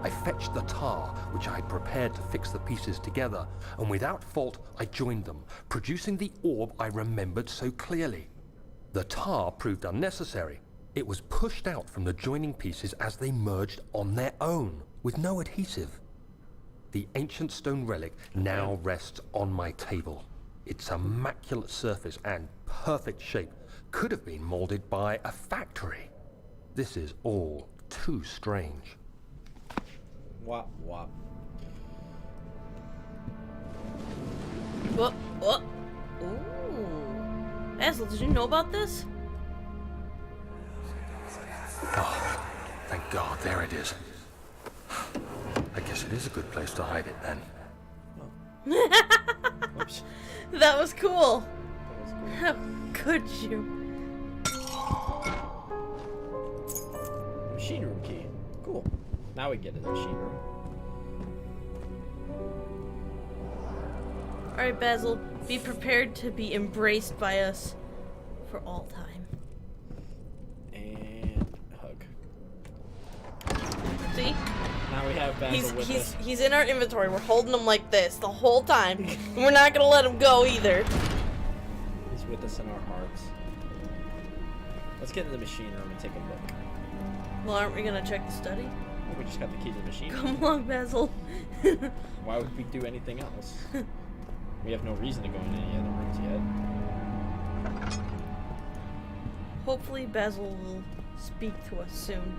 I fetched the tar, which I had prepared to fix the pieces together, and without fault I joined them, producing the orb I remembered so clearly. The tar proved unnecessary. It was pushed out from the joining pieces as they merged on their own, with no adhesive. The ancient stone relic now rests on my table. Its immaculate surface and perfect shape could have been molded by a factory. This is all too strange. Wop wop. What? What? Ooh. Basil, did you know about this? Oh, thank God, there it is. I guess it is a good place to hide it then. Oops. That was cool. That was cool. How could you? Machine room key. Cool. Now we get to the machine room. Alright, Basil, be prepared to be embraced by us for all time. And hug. See? Now we have Basil with us. He's in our inventory. We're holding him like this the whole time. And we're not gonna let him go either. He's with us in our hearts. Let's get in the machine room and take a look. Well, aren't we gonna check the study? Oh, we just got the key to the machine room. Come along, Basil. Why would we do anything else? We have no reason to go in any other rooms yet. Hopefully Basil will speak to us soon.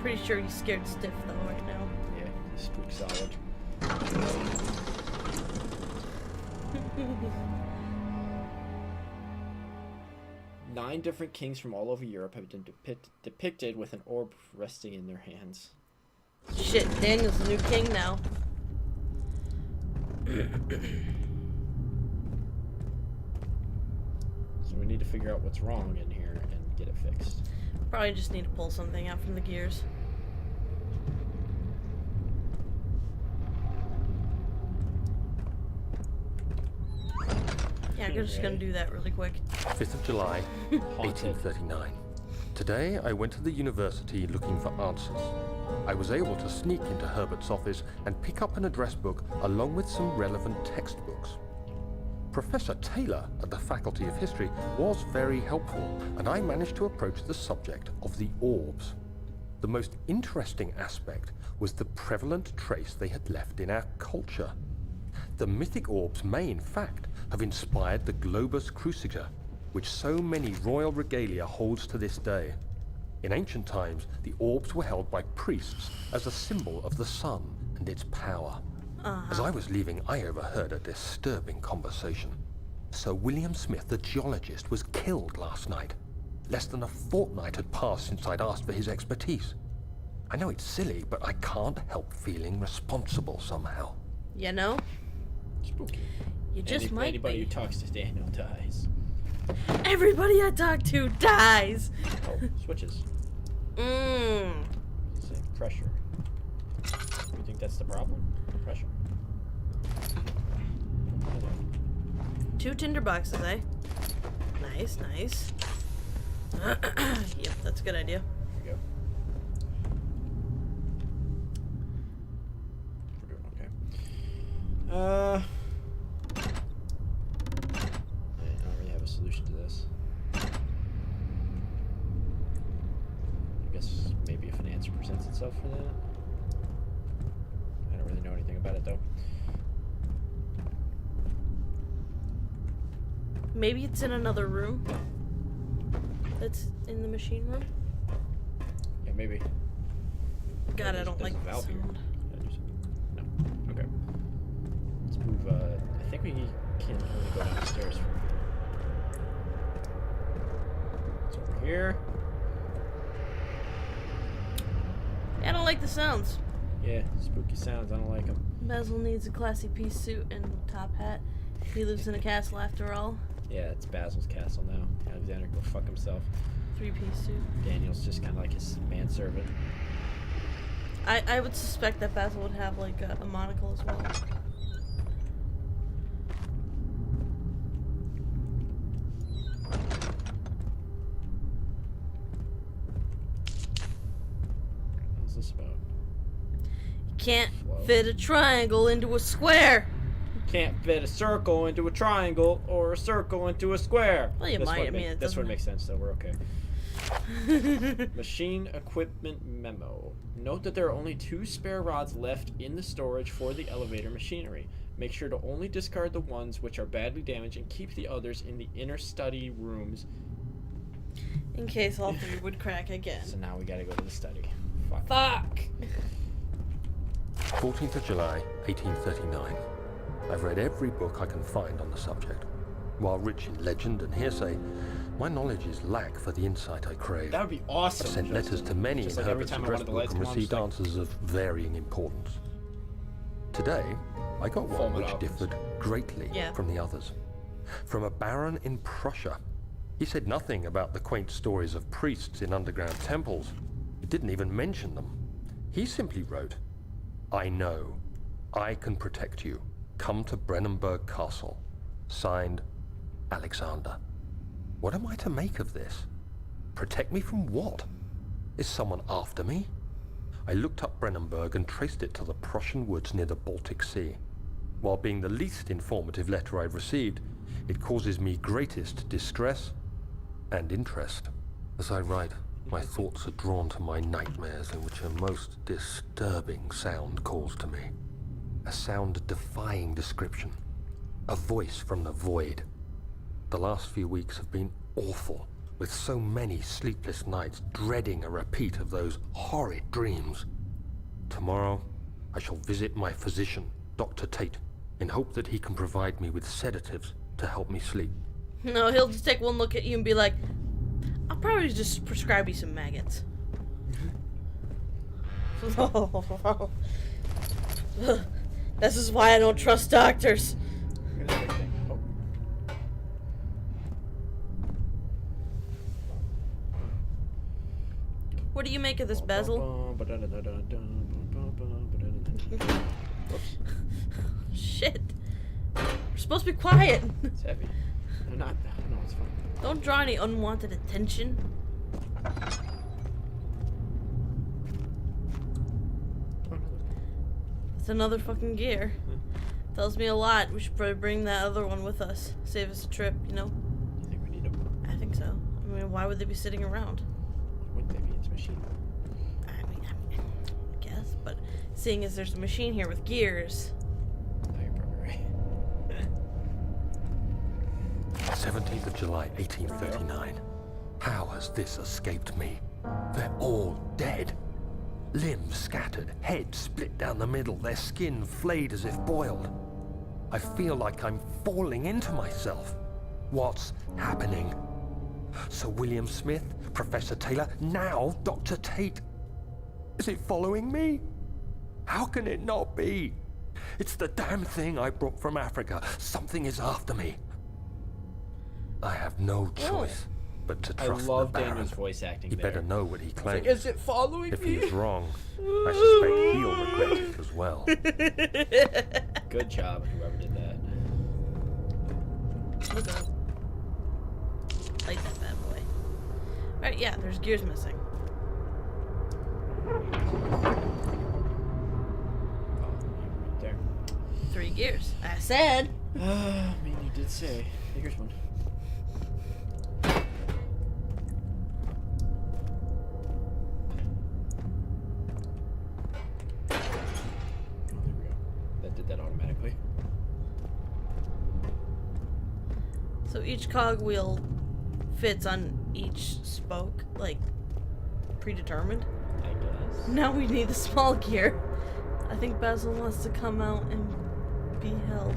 Pretty sure he's scared stiff though right now. Yeah, he's spook solid. 9 different kings from all over Europe have been depicted with an orb resting in their hands. Shit, Daniel's the new king now. So we need to figure out what's wrong in here and get it fixed. Probably just need to pull something out from the gears. Yeah, I'm just gonna do that really quick. 5th of July, 1839. Today I went to the university looking for answers. I was able to sneak into Herbert's office and pick up an address book along with some relevant textbooks. Professor Taylor at the Faculty of History was very helpful, and I managed to approach the subject of the orbs. The most interesting aspect was the prevalent trace they had left in our culture. The mythic orbs may, in fact, have inspired the globus cruciger, which so many royal regalia holds to this day. In ancient times, the orbs were held by priests as a symbol of the sun and its power. As I was leaving, I overheard a disturbing conversation. Sir William Smith, the geologist, was killed last night. Less than a fortnight had passed since I'd asked for his expertise. I know it's silly, but I can't help feeling responsible somehow. You know? Spooky. You just might Anybody be. who talks to Daniel dies. Everybody I talk to dies! Oh, switches. Mmm. Same pressure. You think that's the problem? Pressure. 2 tinder boxes, eh? Nice, nice. Yep, that's a good idea. There we go. We're doing okay. I don't really have a solution to this. I guess maybe if an answer presents itself for that. I don't really know anything about it though. Maybe it's in another room. That's in the machine room. Yeah, maybe. God, I don't There's like a the valve here. sound. Can I do something? No. Okay. Let's move. I think we can only go downstairs from here. It's over here. I don't like the sounds. Yeah, spooky sounds. I don't like them. Basil needs a classy pea suit and top hat. He lives in a castle after all. Yeah, it's Basil's castle now. Alexander, go fuck himself. 3-piece suit. Daniel's just kind of like his manservant. I would suspect that Basil would have like a monocle as well. What's this about? Can't Whoa. fit a triangle into a square. Can't fit a circle into a triangle or a circle into a square. Well, you This might. one I mean, it this one doesn't- makes sense, though. We're okay. Machine equipment memo. Note that there are only 2 spare rods left in the storage for the elevator machinery. Make sure to only discard the ones which are badly damaged and keep the others in the inner study rooms. In case all 3 would crack again. So now we gotta go to the study. Fuck. Fuck! 14th of July, 1839. I've read every book I can find on the subject. While rich in legend and hearsay, my knowledge is lack for the insight I crave. That would be awesome. I've sent letters to many in Just like every Herbert's time I address wanted the book lights and to come on, received just like- answers of varying importance. Today, I got Full one metal which albums. differed greatly Yeah. from the others. From a baron in Prussia. He said nothing about the quaint stories of priests in underground temples. He didn't even mention them. He simply wrote, "I know. I can protect you. Come to Brennenburg Castle." Signed, Alexander. What am I to make of this? Protect me from what? Is someone after me? I looked up Brennenburg and traced it to the Prussian woods near the Baltic Sea. While being the least informative letter I've received, it causes me greatest distress and interest. As I write, my thoughts are drawn to my nightmares in which a most disturbing sound calls to me. A sound defying description. A voice from the void. The last few weeks have been awful, with so many sleepless nights dreading a repeat of those horrid dreams. Tomorrow, I shall visit my physician, Dr. Tate, in hope that he can provide me with sedatives to help me sleep. No, he'll just take one look at you and be like, I'll probably just prescribe you some maggots. This is why I don't trust doctors. Here's everything. Oh. What do you make of this, Basil? Whoops. Shit. We're supposed to be quiet. It's heavy. No, not. No, it's fine. Don't draw any unwanted attention. It's another fucking gear. Tells me a lot. We should probably bring that other one with us. Save us a trip, you know? You think we need them? I think so. I mean, why would they be sitting around? Wouldn't they be? It's a machine. I mean, I guess. But seeing as there's a machine here with gears... No, you're probably right. 17th of July, 1839. How has this escaped me? They're all dead. Limbs scattered, heads split down the middle, their skin flayed as if boiled. I feel like I'm falling into myself. What's happening? Sir William Smith, Professor Taylor, now Dr. Tate. Is it following me? How can it not be? It's the damn thing I brought from Africa. Something is after me. I have no choice but to I trust love the Baron. Daniel's voice acting He there. better know what he claims. Is it following If me? he is wrong, I suspect he'll regret it as well. Good job, whoever did that. Look up. Light that bad boy. Alright, yeah, there's gears missing. Oh, right there. 3 gears. I said! I mean, you did say. Here's one. So each cogwheel fits on each spoke, like, predetermined. I guess. Now we need the small gear. I think Basil wants to come out and be held.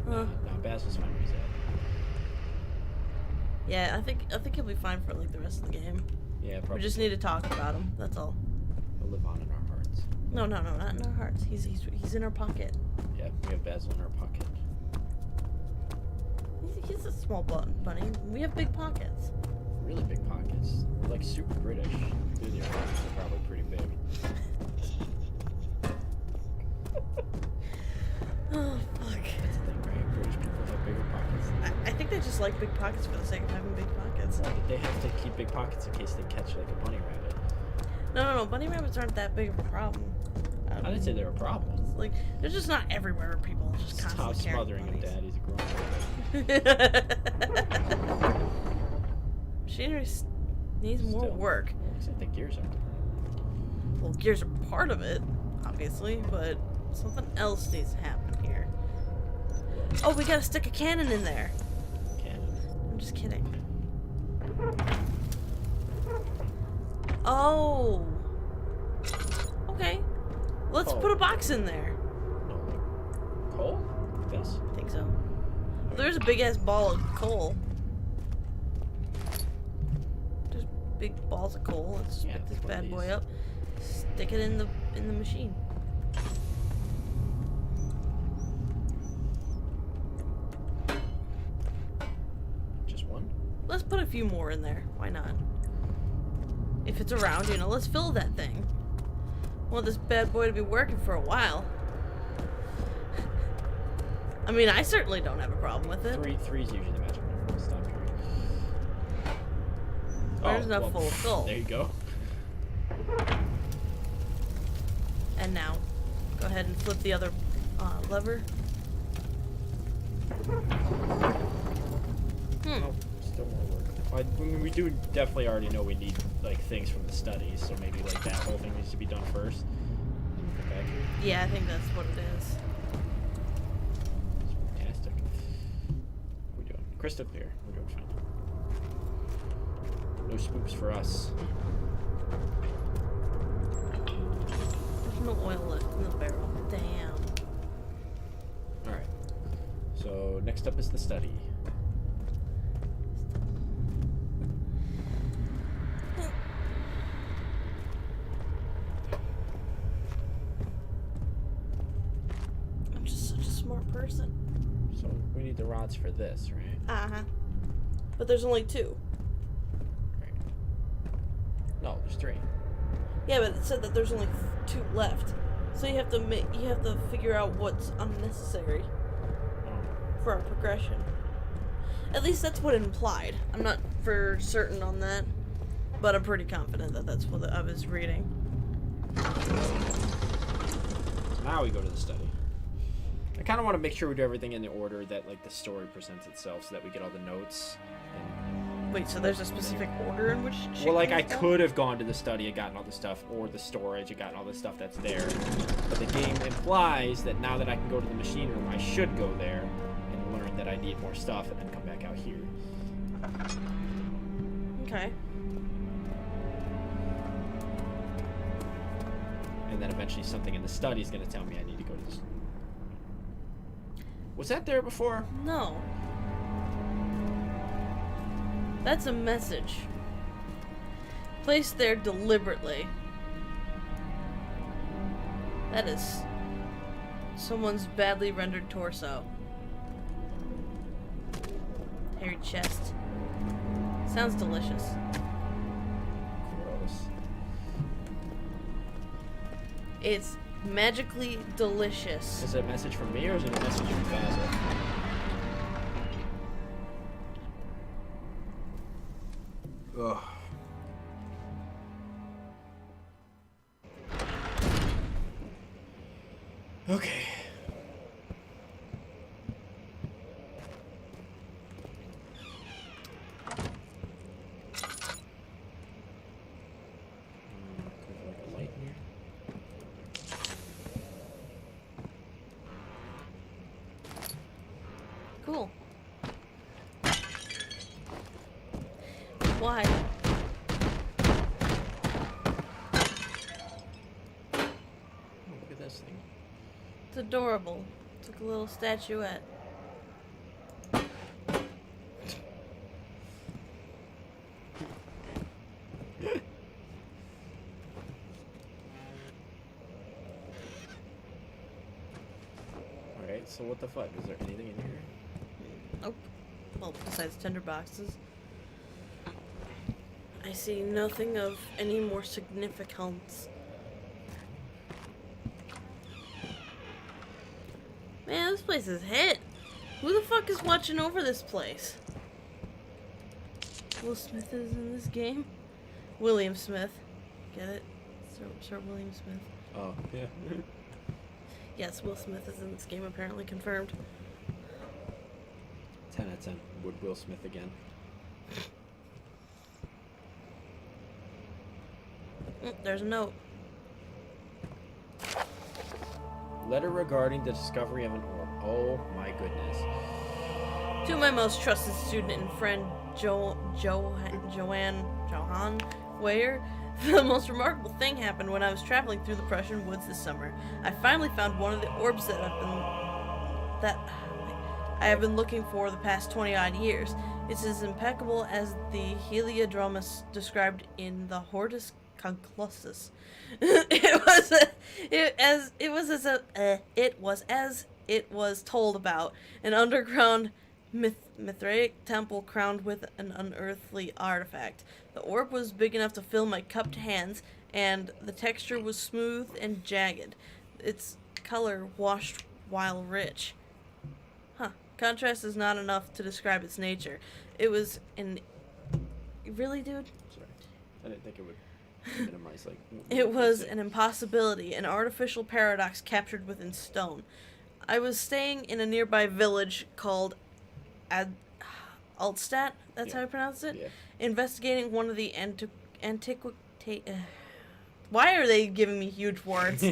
No, Basil's fine where he's at. Yeah, I think he'll be fine for like the rest of the game. Yeah, probably. We just need to talk about him. That's all. He'll live on in our hearts. No, not in our hearts. He's in our pocket. Yeah, we have Basil in our pocket. He's a small bunny. We have big pockets. Really big pockets. We're like super British. Dude, your pockets are probably pretty big. Oh, fuck. That's the thing, right? British people have bigger pockets. I think they just like big pockets for the sake of having big pockets. Well, they have to keep big pockets in case they catch like a bunny rabbit. No. Bunny rabbits aren't that big of a problem. I didn't say they were a problem. Like, they're just not everywhere where people just constantly Stop carrying smothering him, bunnies. Dad. He's a grown man. Machinery needs more Still. work. Well, at least I think gears are. Well, gears are part of it, obviously, but something else needs to happen here. Oh, we gotta stick a cannon in there. Cannon. I'm just kidding. Oh. Okay. Let's Oh. put a box in there. No, like coal? This? I think so. Well, there's a big ass ball of coal. There's big balls of coal. Let's just Yeah, pick this one of bad boy these. up. Stick it in the machine. Just one? Let's put a few more in there. Why not? If it's around, you know, let's fill that thing. I want this bad boy to be working for a while. I mean, I certainly don't have a problem with it. Three's usually the magic number. Let's stop here. There's enough full of gold. There you go. And now, go ahead and flip the other lever. Oh, still more work. I mean, we do definitely already know we need like things from the studies, so maybe like that whole thing needs to be done first. Come back here. Yeah, I think that's what it is. It's fantastic. What are we doing? Crystal clear. We're doing fine. No spooks for us. There's no oil left in the barrel. Damn. Alright. So next up is the study. I'm just such a smart person. So we need the rods for this, right? Uh-huh. But there's only 2. Right. No, there's 3. Yeah, but it said that there's only 2 left. So you have to figure out what's unnecessary for our progression. At least that's what it implied. I'm not for certain on that, but I'm pretty confident that that's what I was reading. now we go to the study. I kind of want to make sure we do everything in the order that like the story presents itself, so that we get all the notes. And, Wait, so there's a specific order in which shit well, like I goes down? could have gone to the study and gotten all the stuff, or the storage and gotten all the stuff that's there. But the game implies that now that I can go to the machine room, I should go there and learn that I need more stuff, and then come back out here. Okay. And then eventually something in the study is going to tell me I need to go to this. Was that there before? No. That's a message. Placed there deliberately. That is someone's badly rendered torso. Hairy chest. Sounds delicious. Gross. It's magically delicious. Is it a message from me, or is it a message from Basil? Ugh. Okay. Like a light in here. Cool. Why? Oh, look at this thing. It's adorable. It's like a little statuette. Alright, so what the fuck? Is there anything in here? Nope. Well, besides tinder boxes. I see nothing of any more significance. Man, this place is hit. Who the fuck is watching over this place? Will Smith is in this game? William Smith. Get it? Sir William Smith. Oh, yeah. Yes, Will Smith is in this game, apparently confirmed. 10 out of 10. Would Will Smith again. There's a note. Letter regarding the discovery of an orb. Oh my goodness. To my most trusted student and friend, Johann Weyer, the most remarkable thing happened when I was traveling through the Prussian woods this summer. I finally found one of the orbs that I have been looking for the past 20-odd years. It's as impeccable as the Heliodromus described in the Hortus Conclusus. It was told about an underground Mithraic temple crowned with an unearthly artifact. The orb was big enough to fill my cupped hands, and the texture was smooth and jagged. Its color washed while rich. Huh. Contrast is not enough to describe its nature. It was an... Really, dude? Sorry. I didn't think it would minimize, like... It was an impossibility, an artificial paradox captured within stone. I was staying in a nearby village called Altstadt, that's how I pronounce it? Yeah. Investigating one of the why are they giving me huge words?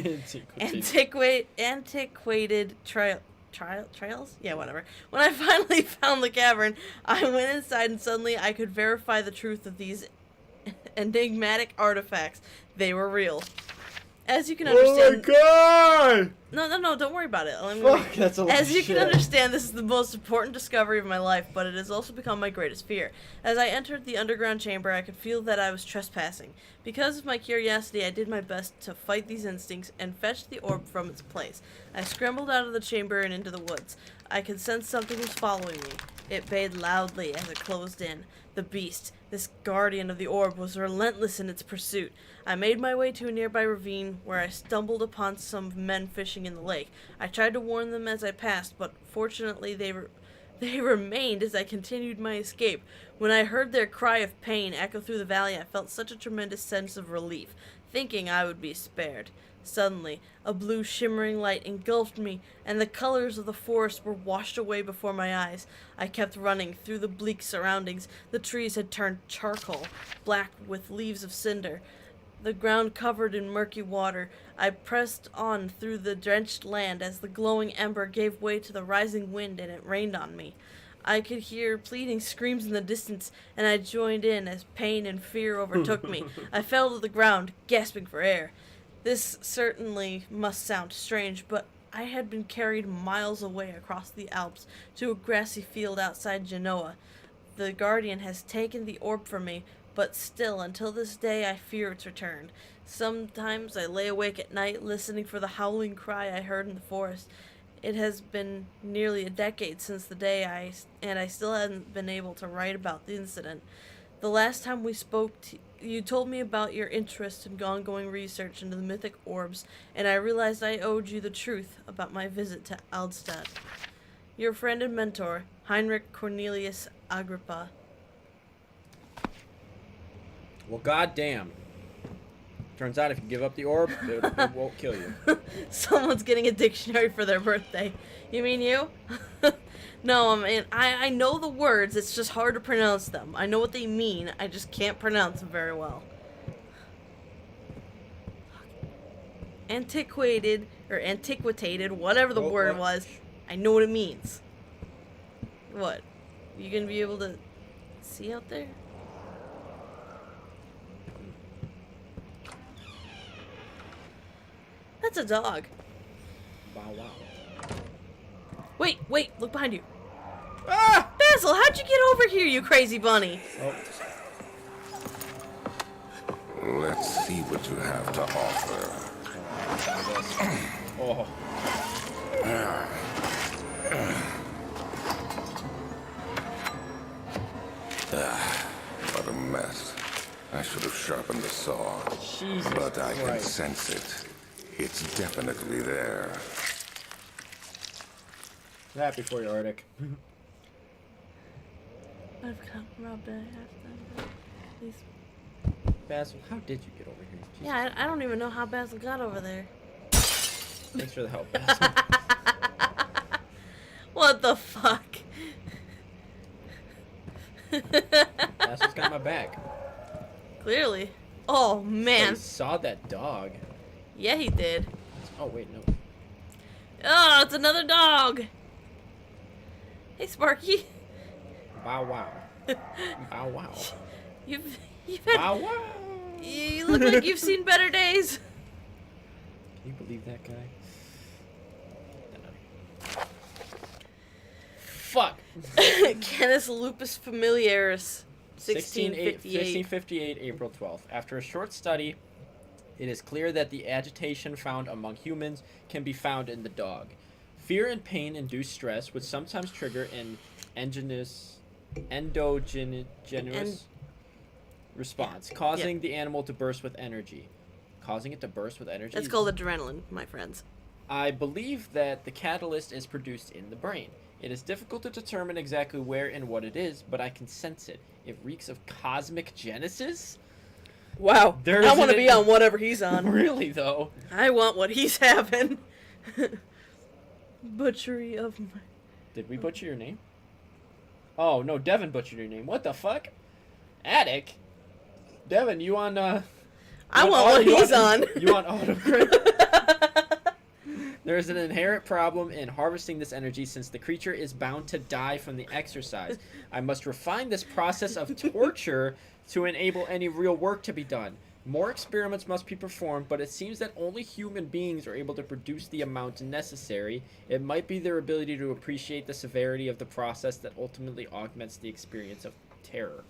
Antiquated trails? Yeah, whatever. When I finally found the cavern, I went inside and suddenly I could verify the truth of these enigmatic artifacts. They were real. As you can understand... Oh my god! No, don't worry about it. Fuck, that's a lot As of you shit. can understand, this is the most important discovery of my life, but it has also become my greatest fear. As I entered the underground chamber, I could feel that I was trespassing. Because of my curiosity, I did my best to fight these instincts and fetch the orb from its place. I scrambled out of the chamber and into the woods. I could sense something was following me. It bayed loudly as it closed in. The beast, this guardian of the orb, was relentless in its pursuit. I made my way to a nearby ravine where I stumbled upon some men fishing in the lake. I tried to warn them as I passed, but fortunately they They remained as I continued my escape. When I heard their cry of pain echo through the valley, I felt such a tremendous sense of relief, thinking I would be spared. Suddenly, a blue shimmering light engulfed me, and the colors of the forest were washed away before my eyes. I kept running through the bleak surroundings. The trees had turned charcoal, black with leaves of cinder. The ground covered in murky water. I pressed on through the drenched land as the glowing ember gave way to the rising wind and it rained on me. I could hear pleading screams in the distance, and I joined in as pain and fear overtook me. I fell to the ground, gasping for air. This certainly must sound strange, but I had been carried miles away across the Alps to a grassy field outside Genoa. The Guardian has taken the orb from me, but still, until this day, I fear its return. Sometimes I lay awake at night, listening for the howling cry I heard in the forest. It has been nearly a decade since the day I still haven't been able to write about the incident. The last time we spoke, you told me about your interest in ongoing research into the mythic orbs, and I realized I owed you the truth about my visit to Aldstadt. Your friend and mentor, Heinrich Cornelius Agrippa. Well, goddamn. Turns out if you give up the orb, it won't kill you. Someone's getting a dictionary for their birthday. You mean you? No, I mean, I know the words, it's just hard to pronounce them. I know what they mean, I just can't pronounce them very well. Antiquated, or antiquated, whatever the word was, I know what it means. What? You gonna be able to see out there? That's a dog. Wow, wow. Wait, look behind you. Ah! Basil, how'd you get over here, you crazy bunny? Oh. Let's see what you have to offer. Oh. What a mess. I should have sharpened the saw. Jesus But I can Christ. sense it. It's definitely there. Happy for you, Arctic. I've come robbed a half time. Please. Basil, how did you get over here? Jesus. Yeah, I don't even know how Basil got over there. Thanks for the help, Basil. What the fuck? Basil's got my back. Clearly. Oh, He man. saw that dog. Yeah, he did. Oh, wait, no. Oh, it's another dog. Hey, Sparky. Bow wow. Bow wow. You've had... Bow wow. You look like you've seen better days. Can you believe that guy? Fuck. Canis lupus familiaris. 1658, 1658. April 12th. After a short study, it is clear that the agitation found among humans can be found in the dog. Fear and pain-induced stress would sometimes trigger an endogenous response, causing the animal to burst with energy. Causing it to burst with energy? That's called adrenaline, my friends. I believe that the catalyst is produced in the brain. It is difficult to determine exactly where and what it is, but I can sense it. It reeks of cosmic genesis? Wow. There's I want to an- be on whatever he's on. Really, though? I want what he's having. Butchery of my... Did we butcher your name? Oh, no, Devin butchered your name. What the fuck? Attic? Devin, you on, I want what he's on. You on autocrit? There is an inherent problem in harvesting this energy since the creature is bound to die from the exercise. I must refine this process of torture to enable any real work to be done. More experiments must be performed, but it seems that only human beings are able to produce the amount necessary. It might be their ability to appreciate the severity of the process that ultimately augments the experience of terror.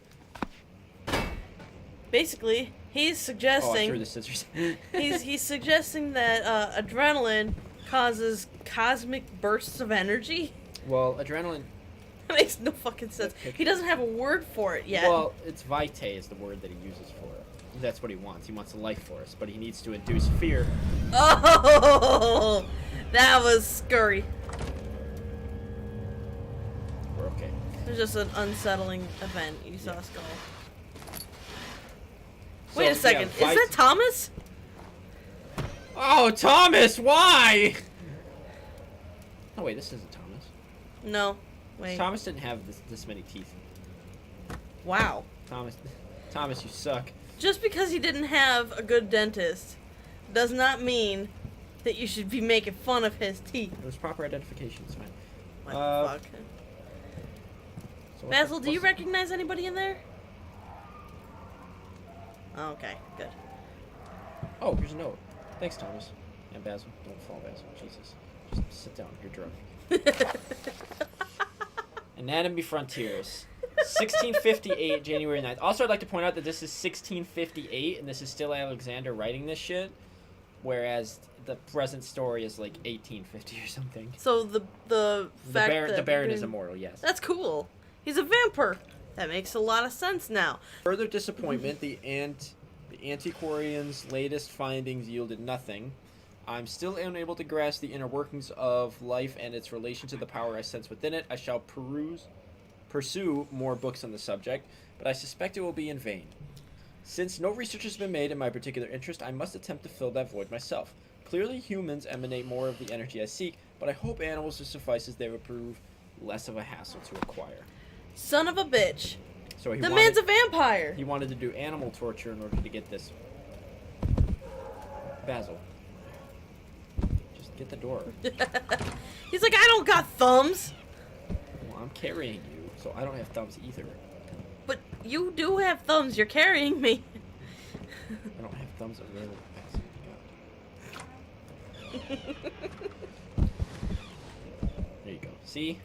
Basically, he's Oh, I suggesting... threw the scissors. he's suggesting that adrenaline causes cosmic bursts of energy. Well, adrenaline... That makes no fucking sense. He doesn't have a word for it yet. Well, it's vitae is the word that he uses for it. That's what he wants. He wants a life force, but he needs to induce fear. Oh, that was scurry. Or was just an unsettling event. You saw a skull. So, Wait a second. yeah, Is that Thomas? Oh, Thomas, why? Oh, wait, this isn't Thomas. No. Wait. Thomas didn't have this many teeth. Wow. Thomas, you suck. Just because he didn't have a good dentist does not mean that you should be making fun of his teeth. It was proper identification, it's fine. What the fuck? So Basil, do you recognize anybody in there? Oh, okay, good. Oh, here's a note. Thanks, Thomas. And Basil. Don't fall, Basil. Jesus. Just sit down. You're drunk. Anatomy Frontiers. 1658, January 9th. Also, I'd like to point out that this is 1658, and this is still Alexander writing this shit, whereas the present story is like 1850 or something. So the fact that the Baron is immortal, yes. That's cool. He's a vampire. That makes a lot of sense now. Further disappointment, the Antiquarians' latest findings yielded nothing. I'm still unable to grasp the inner workings of life and its relation to the power I sense within it. I shall pursue more books on the subject, but I suspect it will be in vain. Since no research has been made in my particular interest, I must attempt to fill that void myself. Clearly, humans emanate more of the energy I seek, but I hope animals will suffice as they will prove less of a hassle to acquire. Son of a bitch. So The man's a vampire. He wanted to do animal torture in order to get this. Basil. Just get the door. He's like, I don't got thumbs. Well, I'm carrying you, so I don't have thumbs either. But you do have thumbs. You're carrying me. I don't have thumbs available. There you go. See?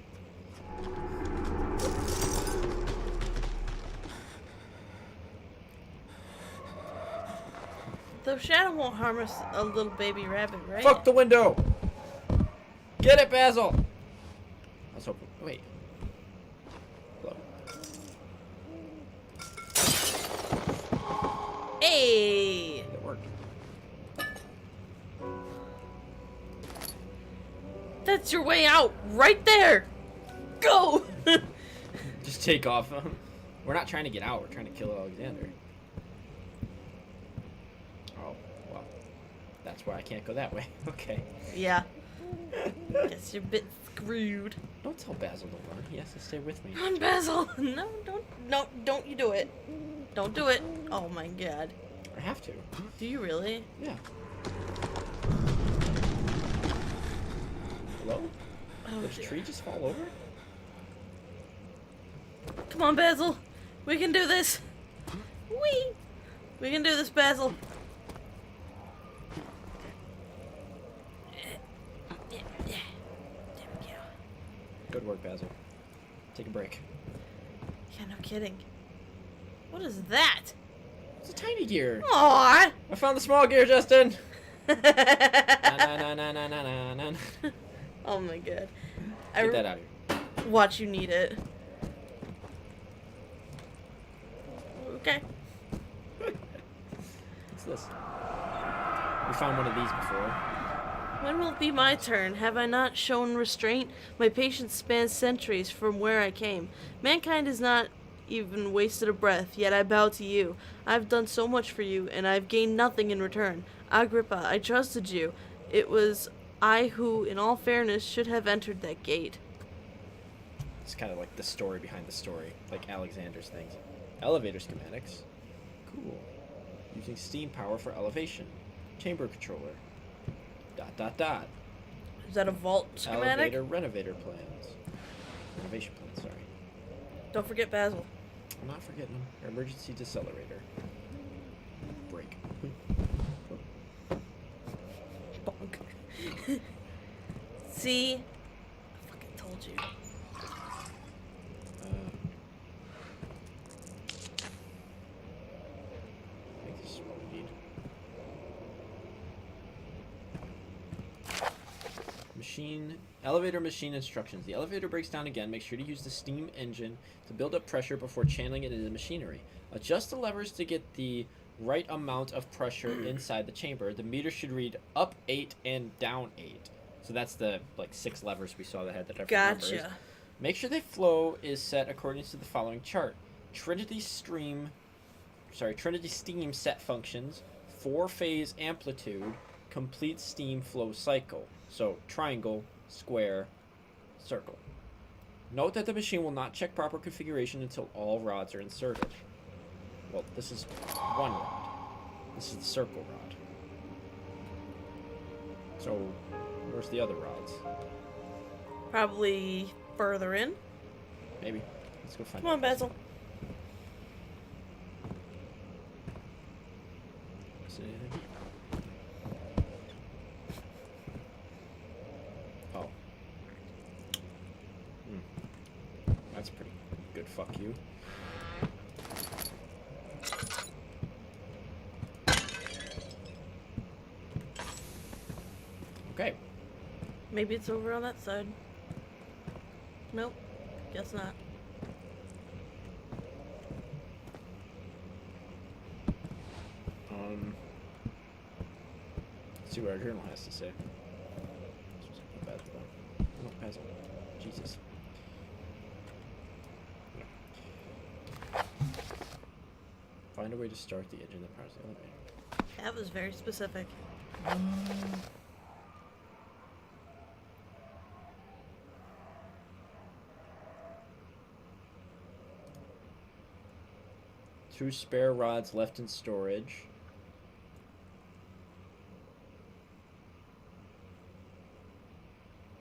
The shadow won't harm us, a little baby rabbit, right? Fuck the window! Get it, Basil! I was hoping. Wait. Hello. Hey! It worked. That's your way out, right there! Go! Just take off. We're not trying to get out, we're trying to kill Alexander. Oh, well. That's why I can't go that way. Okay. Yeah. Guess you're a bit screwed. Don't tell Basil to run. He has to stay with me. Run, Basil! No, don't you do it. Don't do it. Oh my god. I have to. Do you really? Yeah. Hello? Oh, Did the dear. tree just fall over? Come on, Basil. We can do this. Whee! We can do this, Basil. There we go. Good work, Basil. Take a break. Yeah, no kidding. What is that? It's a tiny gear. Aww! I found the small gear, Justin. Na, na, na, na, na, na, na. Oh my god. Get that out of here. Watch you need it. Okay. What's this? We found one of these before. When will it be my turn? Have I not shown restraint? My patience spans centuries from where I came. Mankind has not even wasted a breath, yet I bow to you. I've done so much for you, and I've gained nothing in return. Agrippa, I trusted you. It was I who, in all fairness, should have entered that gate. It's kind of like the story behind the story, like Alexander's things. Elevator schematics. Cool. Using steam power for elevation. Chamber controller. ... Is that a vault schematic? Elevator renovator plans. Renovation plans, sorry. Don't forget Basil. I'm not forgetting them. Or emergency decelerator. Brake. Bonk. See? I fucking told you. I think this is what we need. Elevator machine instructions. The elevator breaks down again. Make sure to use the steam engine to build up pressure before channeling it into the machinery. Adjust the levers to get the right amount of pressure inside the chamber. The meter should read up 8 and down 8. So that's the 6 levers we saw that had the different numbers. Gotcha. Make sure the flow is set according to the following chart. Trinity Steam set functions, 4-phase amplitude, complete steam flow cycle. So triangle, square, circle. Note that the machine will not check proper configuration until all rods are inserted. Well, this is one rod. This is the circle rod. So, where's the other rods? Probably further in. Maybe. Let's go find Come on, out. Basil. Is it anything? Oh. That's pretty good. Fuck you. Okay. Maybe it's over on that side. Nope. Guess not. Let's see what our journal has to say. No, Basil. Jesus. Find a way to start the engine that powers the elevator. That was very specific. Two spare rods left in storage.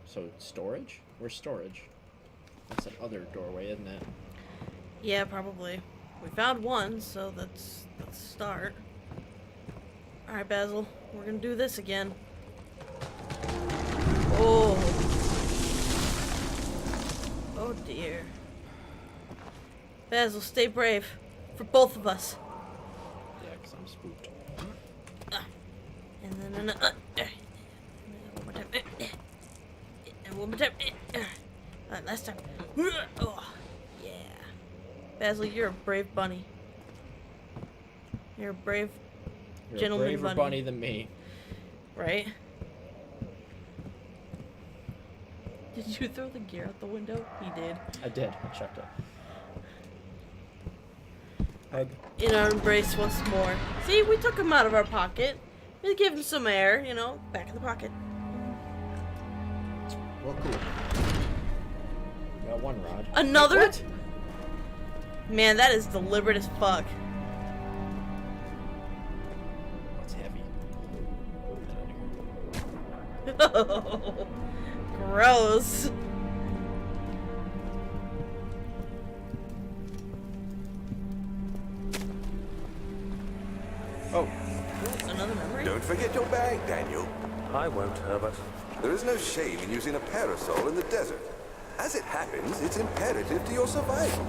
So storage? Where's storage? That's that other doorway, isn't it? Yeah, probably. We found one, so let's start. Alright, Basil. We're gonna do this again. Oh. Oh dear. Basil, stay brave. For both of us. Yeah, because I'm spooked. And then one more time. And one more time. Alright, last time. Oh, yeah. Basil, you're a brave bunny. You're a brave You're gentleman a braver bunny than me. Right? Did you throw the gear out the window? He did. I did. I checked it. Hug. In our embrace once more. See, we took him out of our pocket. We gave him some air, you know, back in the pocket. Well, cool. Got one rod. Another? What? Man, that is deliberate as fuck. That's heavy. Gross. Oh. Another memory? Don't forget your bag, Daniel. I won't, Herbert. There is no shame in using a parasol in the desert. As it happens, it's imperative to your survival.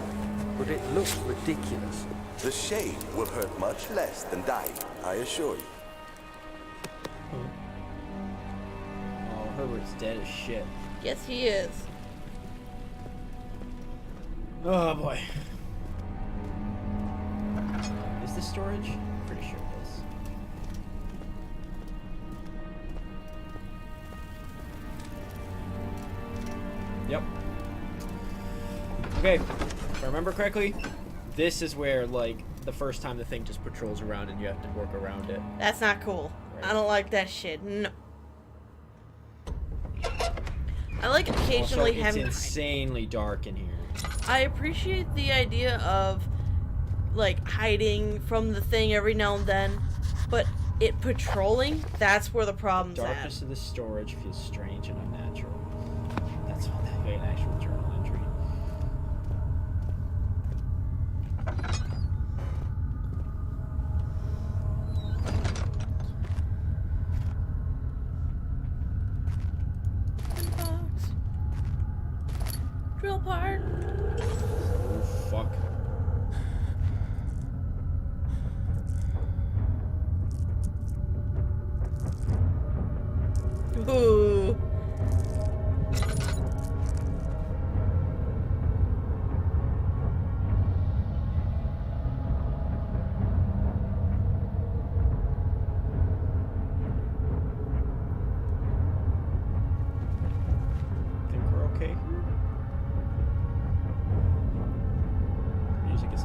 But it looks ridiculous. The shade will hurt much less than dying, I assure you. Oh, Herbert's dead as shit. Yes, he is. Oh boy. Is this storage? Pretty sure it is. Yep. Okay. If I remember correctly, this is where, like, the first time the thing just patrols around and you have to work around it. That's not cool. Right. I don't like that shit. No. I like occasionally Also, having. it's insanely dark in here. I appreciate the idea of like hiding from the thing every now and then, but it patrolling, that's where the problem's Darkness at. of the storage feels strange and unnatural. That's what that an actual journal entry. Box. Drill part. Oh fuck. Ooh. Think we're okay here?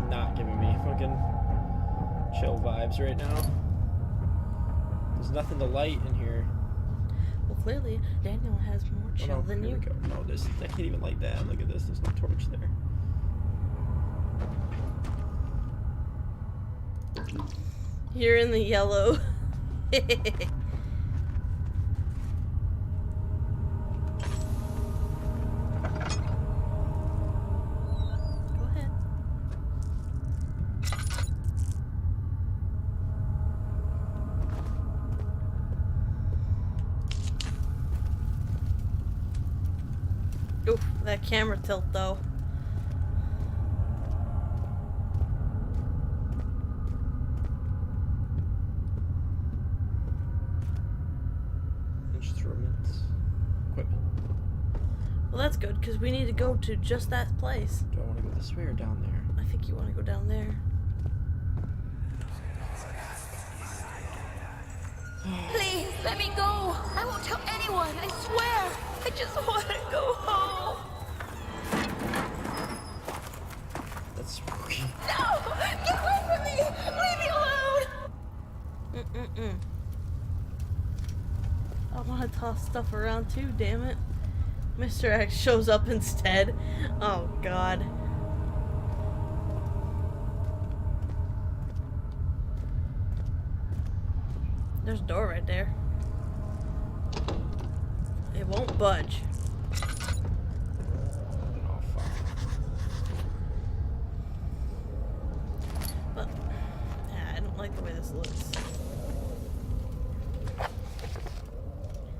not giving me fucking chill vibes right now. There's nothing to light in here. Well, clearly, Daniel has more Oh, chill no, than here you. we go. No, I can't even light that. Look at this. There's no torch there. You're in the yellow. Go ahead. Oof, that camera tilt though. Instruments. Equipment. Well, that's good, because we need to go to just that place. Do I want to go this way or down there? I think you want to go down there. Please, let me go. I won't tell anyone, I swear. I just want to go home. That's spooky. No! Get away from me! Leave me alone! I want to toss stuff around too, damn it. Mr. X shows up instead. Oh, God. There's a door right there. It won't budge. Oh, fuck. But, yeah, I don't like the way this looks.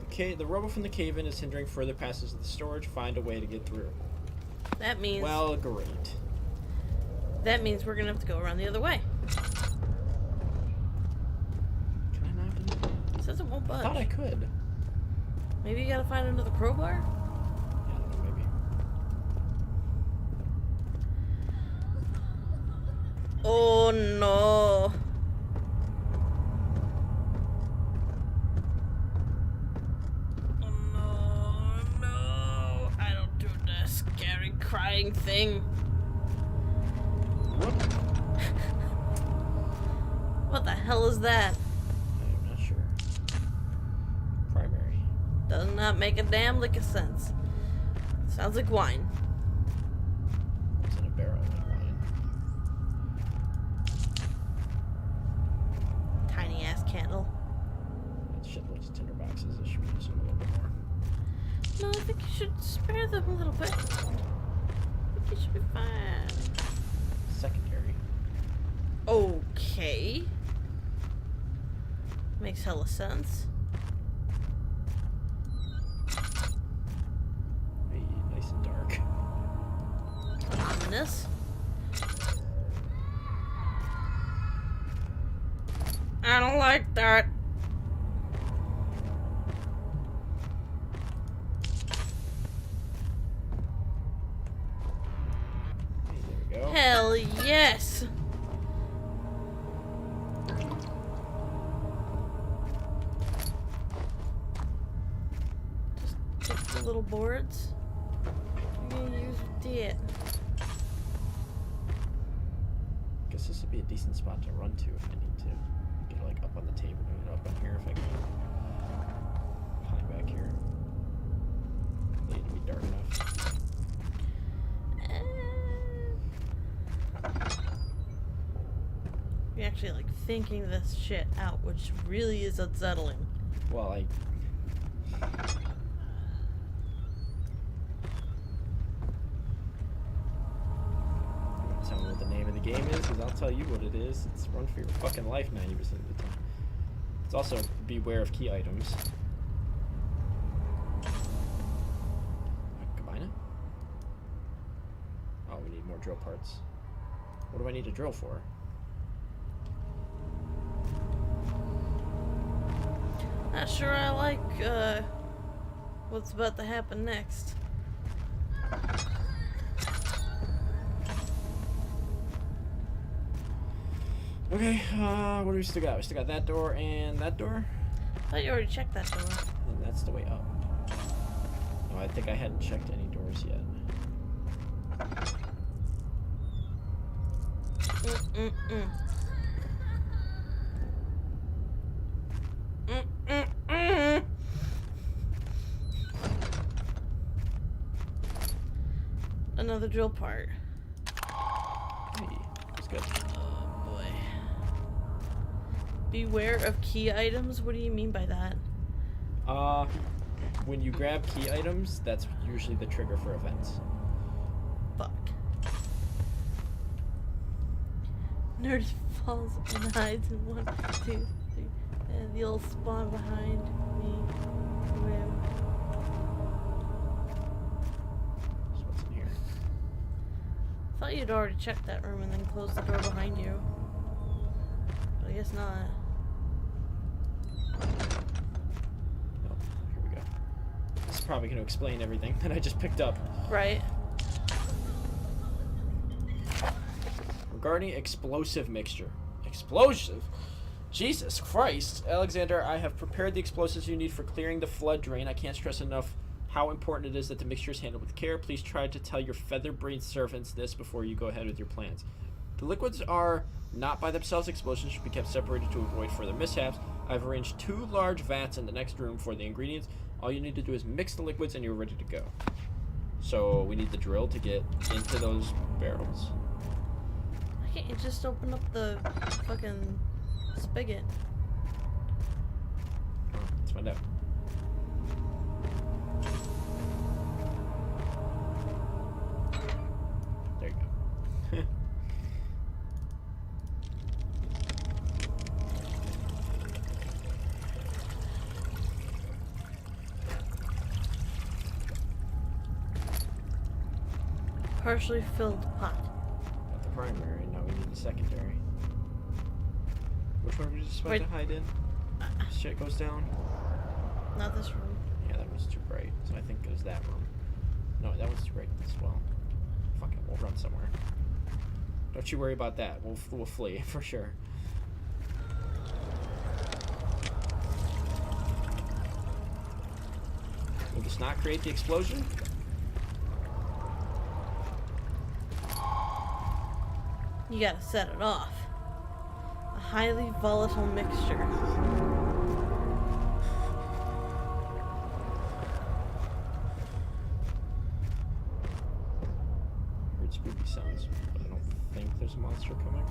Okay, the rubble from the cave-in is hindering further passes of the storage. Find a way to get through. That means... Well, great. That means we're gonna have to go around the other way. Can I not do that? It says it won't I thought I budge. could. Maybe you gotta find another crowbar? Yeah, I don't know, maybe. Oh, no. Oh, no. I don't do the scary crying thing. What? What the hell is that? I'm not sure. Primary. Does not make a damn lick of sense. Sounds like wine. It's in a barrel like wine. Tiny ass candle. That's shitloads of tinder boxes. I should be using a little bit more. No, I think you should spare them a little bit. I think you should be fine. Secondary. Okay. Makes hella sense. Hey, nice and dark. Ominous. I don't like that. Hey, there we go. Hell yes. Just take the little boards. I'm gonna use that. Guess this would be a decent spot to run to if I need to. Get like up on the table and up on here if I can. Hide back here. Need to be dark enough. You're actually like thinking this shit out, which really is unsettling. Well, I. Tell me what the name of the game is, because I'll tell you what it is. It's run for your fucking life 90% of the time. It's also beware of key items. Combine it? Oh, we need more drill parts. What do I need to drill for? Not sure I like what's about to happen next. Okay, what do we still got? We still got that door and that door? I thought you already checked that door. And that's the way up. No, I think I hadn't checked any doors yet. Mm-mm. Mm-mm-mm. Another drill part. Hey, that's good. Oh boy. Beware of key items? What do you mean by that? When you grab key items, that's usually the trigger for events. Fuck. Nerdy falls and hides in 1, 2, 3, and you'll spawn behind me. Where? So what's in here? Thought you'd already checked that room and then closed the door behind you. But I guess not. Oh, here we go. This is probably going to explain everything that I just picked up. Right. Regarding explosive mixture. Explosive? Jesus Christ. Alexander, I have prepared the explosives you need for clearing the flood drain. I can't stress enough how important it is that the mixture is handled with care. Please try to tell your feather-brained servants this before you go ahead with your plans. The liquids are not by themselves. Explosions should be kept separated to avoid further mishaps. I've arranged 2 large vats in the next room for the ingredients. All you need to do is mix the liquids and you're ready to go. So we need the drill to get into those barrels. Why can't you just open up the fucking spigot? Let's find out. There you go. Partially filled pot. Got the primary, now we need the secondary. Which one were we just supposed to hide in? Shit goes down. Not this room. Yeah, that was too bright, so I think it was that room. No, that one's too bright as well. Fuck it, we'll run somewhere. Don't you worry about that. We'll flee for sure. Will this not create the explosion? You gotta set it off. A highly volatile mixture. Heard spooky sounds, but I don't think there's a monster coming.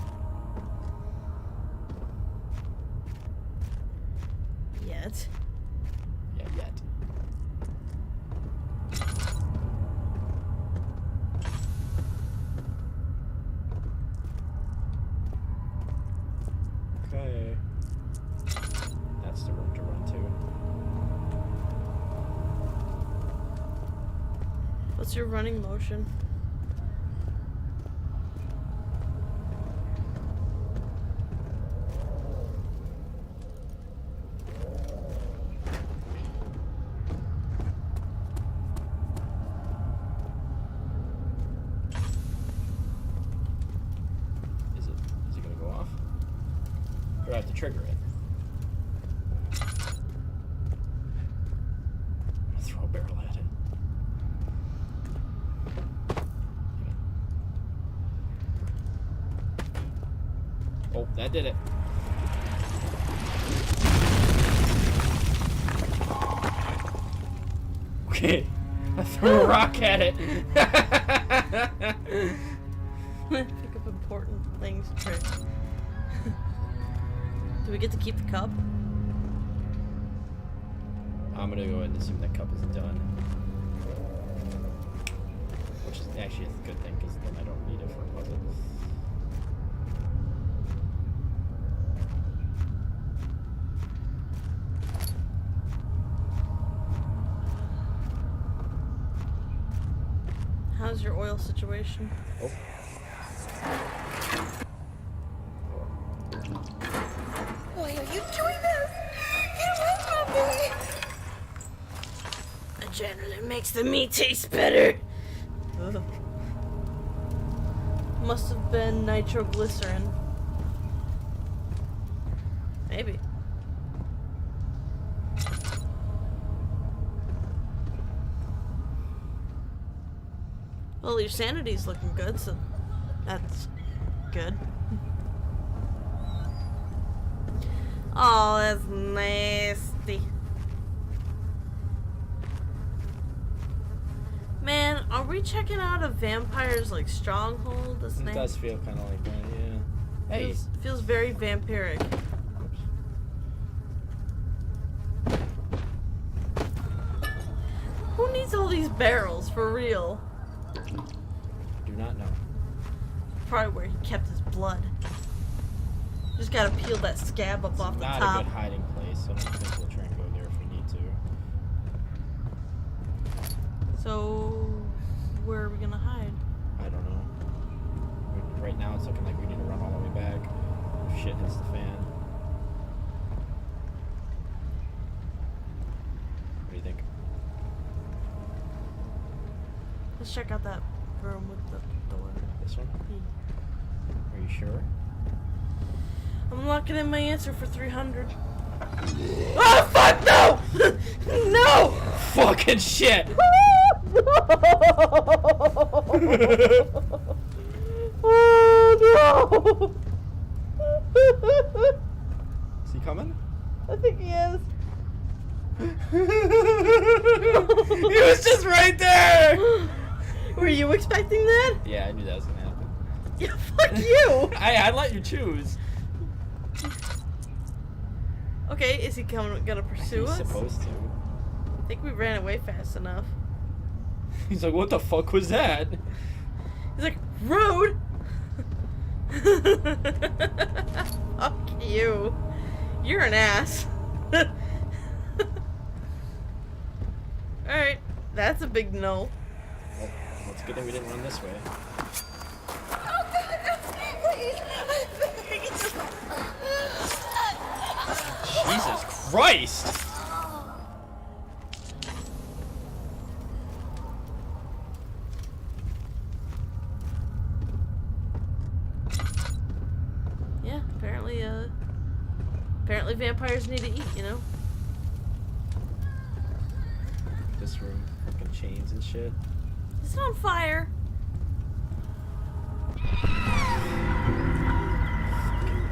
Yet. Yeah, yet. Okay. That's the room to run to. What's your running motion? Is it gonna go off? Or do I have to trigger it? I'm gonna throw a barrel at it. Oh, that did it. Okay, I threw a rock at it. Pick up important things trick. Do we get to keep the cup? I'm gonna go ahead and assume that cup is done. Which is actually a good thing, because then I don't need it for a puzzle. How's your oil situation? Oh. Why are you doing this? Get away from me! Adrenaline makes the meat taste better. Ugh. Must have been nitroglycerin. Maybe. Well, your sanity's looking good, so that's good. Oh, that's nasty. Man, are we checking out a vampire's like stronghold? This It name does feel kind of like that, yeah. Hey, feels very vampiric. Who needs all these barrels for real? do not know. Probably where he kept his blood. Just gotta peel that scab up off the Not top. a good hiding place, so I don't think we'll try and go there if we need to. So, where are we gonna hide? I don't know. Right now it's looking like we need to run all the way back if shit hits the fan. What do you think? Let's check out that room with the door. This one? Are you sure? I'm locking in my answer for 300. Oh fuck no! No! Fucking shit! Oh no! Is he coming? I think he is. He was just right there! Were you expecting that? Yeah, I knew that was gonna happen. Yeah, fuck you! I let you choose. Okay, is he gonna pursue He's us? supposed to. I think we ran away fast enough. He's like, what the fuck was that? He's like, rude! Fuck you. You're an ass. Alright, that's a big no. Well, it's a good thing we didn't run this way. Jesus Christ! Yeah, apparently vampires need to eat, you know? This room, fucking chains and shit. It's on fire.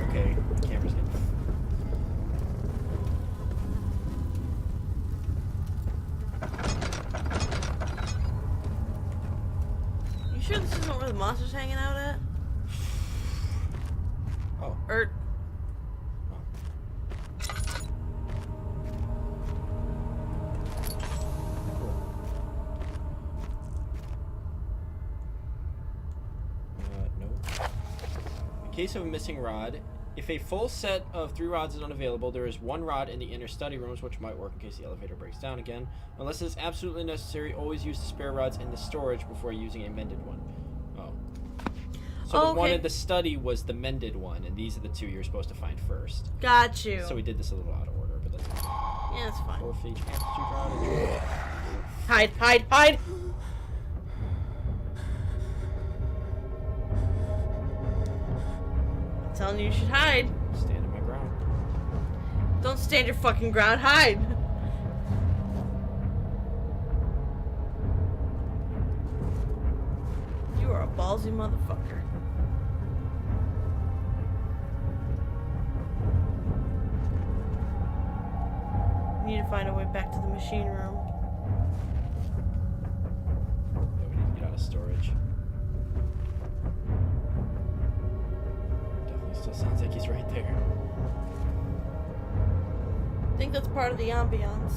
Okay, the camera's getting. You sure this isn't where the monster's hanging out at? Oh. Or Nope. In case of a missing rod, if a full set of 3 rods is unavailable, there is 1 rod in the inner study rooms, which might work in case the elevator breaks down again. Unless it's absolutely necessary, always use the spare rods in the storage before using a mended one. Oh. So the one okay. in the study was the mended one, and these are the 2 you're supposed to find first. got you. So we did this a little out of order, but that's okay. Yeah, it's fine. Full feature amplitude rod and Hide, hide, hide! I'm telling you, you should hide. stand in my ground. Don't stand your fucking ground, hide! You are a ballsy motherfucker. We need to find a way back to the machine room. Yeah, we need to get out of storage. Definitely still sounds like he's right there. I think that's part of the ambiance.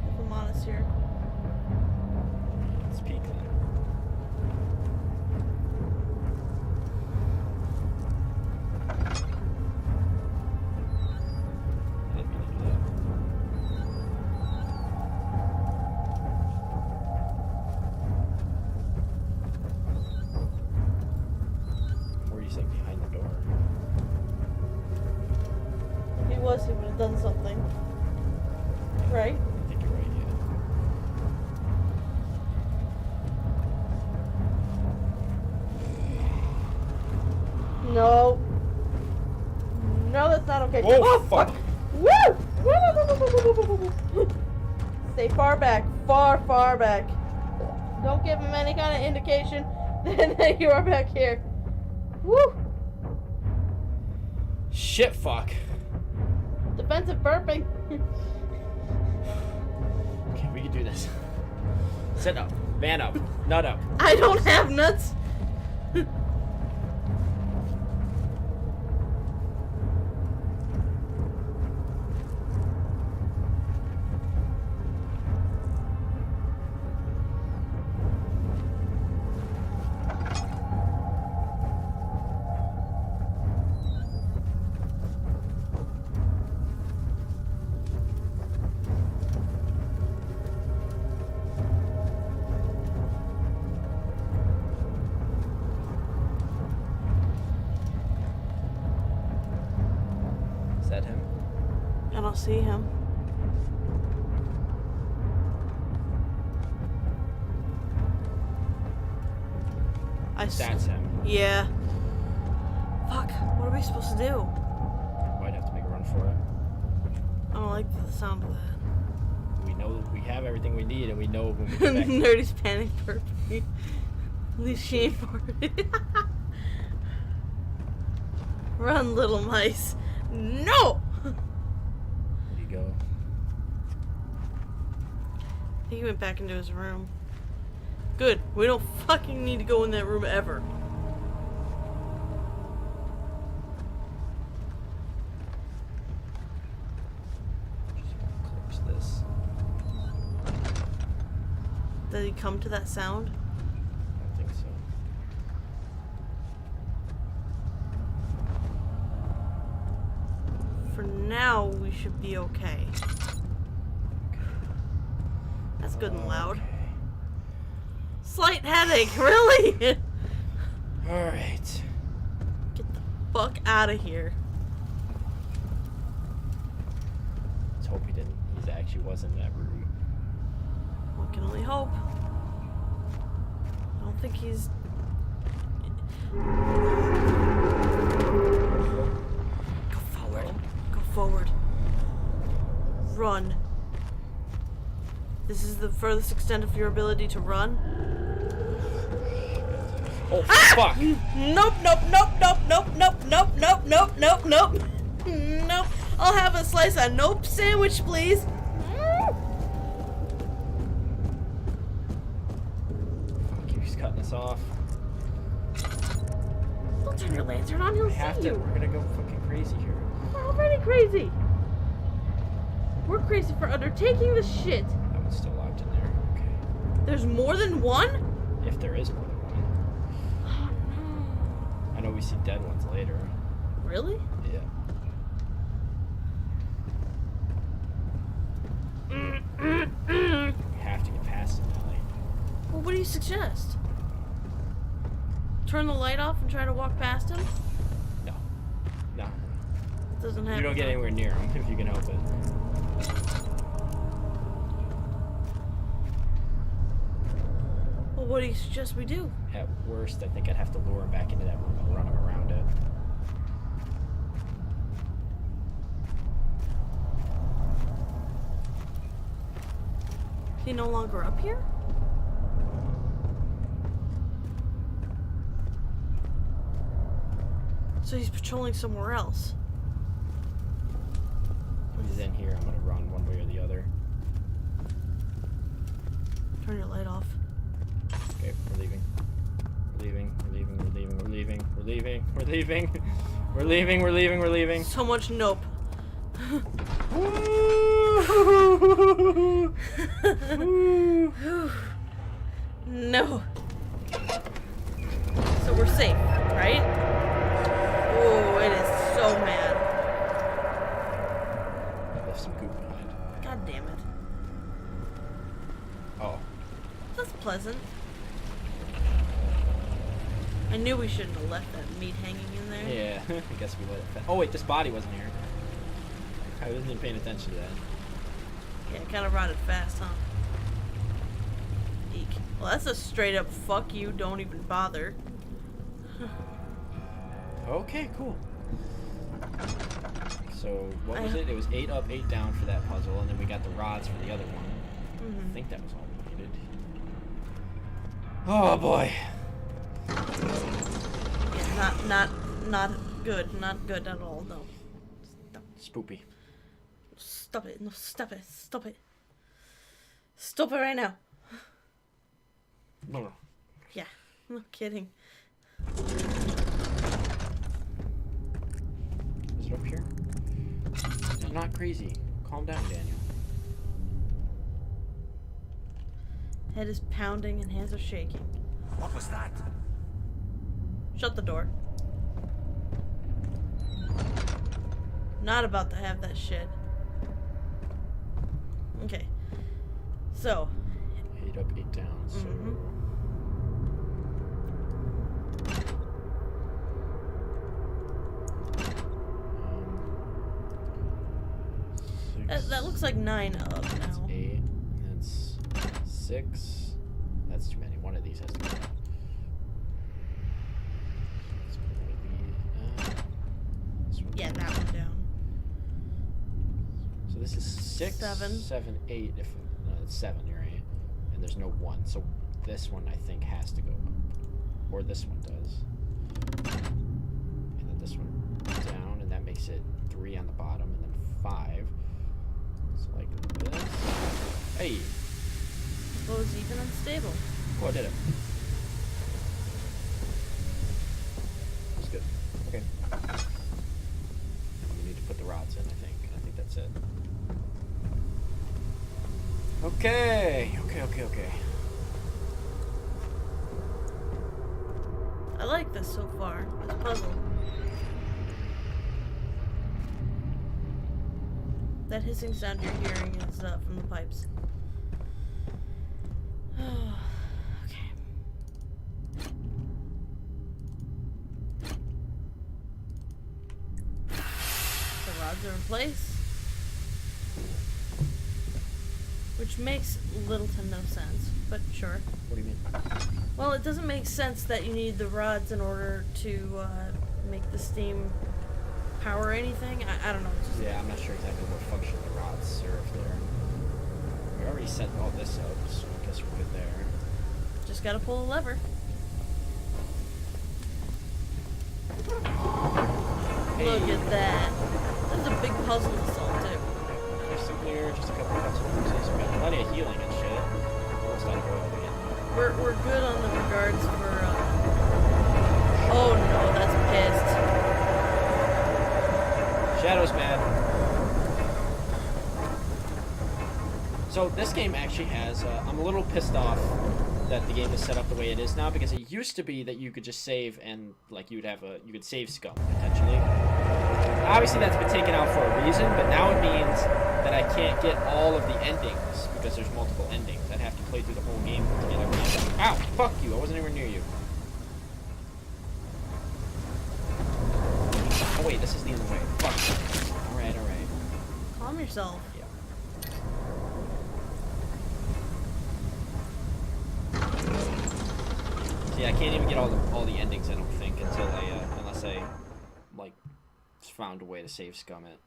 If I'm honest here. Let's peek then. I didn't mean to do that. Or you say behind the door. If he was, he would have done something. Right? I think you're right, yeah. No. No, that's not okay. Whoa, Oh, fuck! Woo! Woo, woo, woo, woo, woo, woo, woo, woo. Stay far back. Far, far back. Don't give him any kind of indication that you are back here. Woo! Shit, fuck. Defensive burping. Okay, we can do this. Sit up. Man up. Nut up. I don't have nuts. Is that him? I don't see him. That's him. Yeah. Fuck. What are we supposed to do? Might have to make a run for it. I don't like the sound of that. We know we have everything we need, and we know when we get back. Nerdy's panic burping. At least she ain't farted. Run, little mice. No! Where'd he go? I think he went back into his room. Good. We don't fucking need to go in that room ever. Just close this. Did he come to that sound? I don't think so. For now, we should be okay. That's good and loud. Okay. Slight headache, really? Alright. Get the fuck out of here. Let's hope he didn't. He actually was in that room. One can only hope. I don't think he's... Go forward. Go forward. Run. This is the furthest extent of your ability to run. Oh, Ah! fuck! Nope, nope, nope, nope, nope, nope, nope, nope, nope, nope, nope. Nope. I'll have a slice of nope sandwich, please. Keeps cutting us off. Don't turn your lantern on, he'll We have see to. you. We're gonna go fucking crazy here. We're already crazy. We're crazy for undertaking this shit. That one's still locked in there. Okay. There's more than one? If there is more than one. I know we see dead ones later. Really? Yeah. We have to get past it, Ellie. Well, what do you suggest? Turn the light off and try to walk past him? No. No. It doesn't happen. You don't get anywhere near him if you can help it. Well, what do you suggest we do? At worst, I think I'd have to lure him back into that room and run him around it. Is he no longer up here? So he's patrolling somewhere else. If he's in here, I'm gonna run one way or the other. Turn your light off. Okay, we're leaving. We're leaving. We're leaving. We're leaving. We're leaving. We're leaving. We're leaving. We're leaving. We're leaving. We're leaving. So much nope. No. So we're safe, right? Oh, it is so mad. Left some goop behind. God damn it. Oh. That's pleasant. I knew we shouldn't have left that meat hanging in there. Yeah. I guess we let it. Oh wait, this body wasn't here. I wasn't even paying attention to that. Yeah, it kind of rotted fast, huh? Eek. Well, that's a straight up fuck you, don't even bother. Okay, cool. So what was it? It was 8 up, 8 down for that puzzle, and then we got the rods for the other one. I think that was all we needed. Oh boy. Yeah, not good. Not good at all, no. Spoopy. Stop it. No, stop it. Stop it. Stop it right now. No. Yeah, no kidding. Is it up here? It's not crazy. Calm down, Daniel. Head is pounding and hands are shaking. What was that? Shut the door. Not about to have that shit. Okay. So. 8 up, 8 down. So. That looks like 9 up That's now. 8. That's 6. That's too many. One of these has to go. Let's put one of these. This one. Yeah, that one down. So this is 6, 7. 7, 8. If it's 7, you're right. And there's no 1. So this one I think has to go up, or this one does. And then this one down, and that makes it 3 on the bottom, and then 5. So like this. Hey. Well, it's even unstable. Oh, I did it. That's good. Okay. We need to put the rods in, I think. I think that's it. Okay. Okay. I like this so far. This puzzle. That hissing sound you're hearing is from the pipes. Okay. The rods are in place. Which makes little to no sense, but sure. What do you mean? Well, it doesn't make sense that you need the rods in order to make the steam power anything. I don't know. It's just Yeah, I'm not sure exactly what function the rods serve there. We already set all this up, so I guess we're good there. just gotta pull a lever. Hey. Look at that. That's a big puzzle to solve too. Just to clear, just a couple cuts of bruises. We got plenty of healing and shit. Almost out of oil again. We're good on the regards for. Oh no, that's pissed. Shadow's mad. So this game actually has. I'm a little pissed off that the game is set up the way it is now, because it used to be that you could just save and like you could save scum potentially. Obviously that's been taken out for a reason, but now it means that I can't get all of the endings because there's multiple endings. I'd have to play through the whole game to get every ending. Ow! Fuck you! I wasn't anywhere near you. Oh wait, this is the other way. Fuck. Alright. Calm yourself. Yeah. See, I can't even get all the endings, I don't think, until unless I like found a way to save scum it.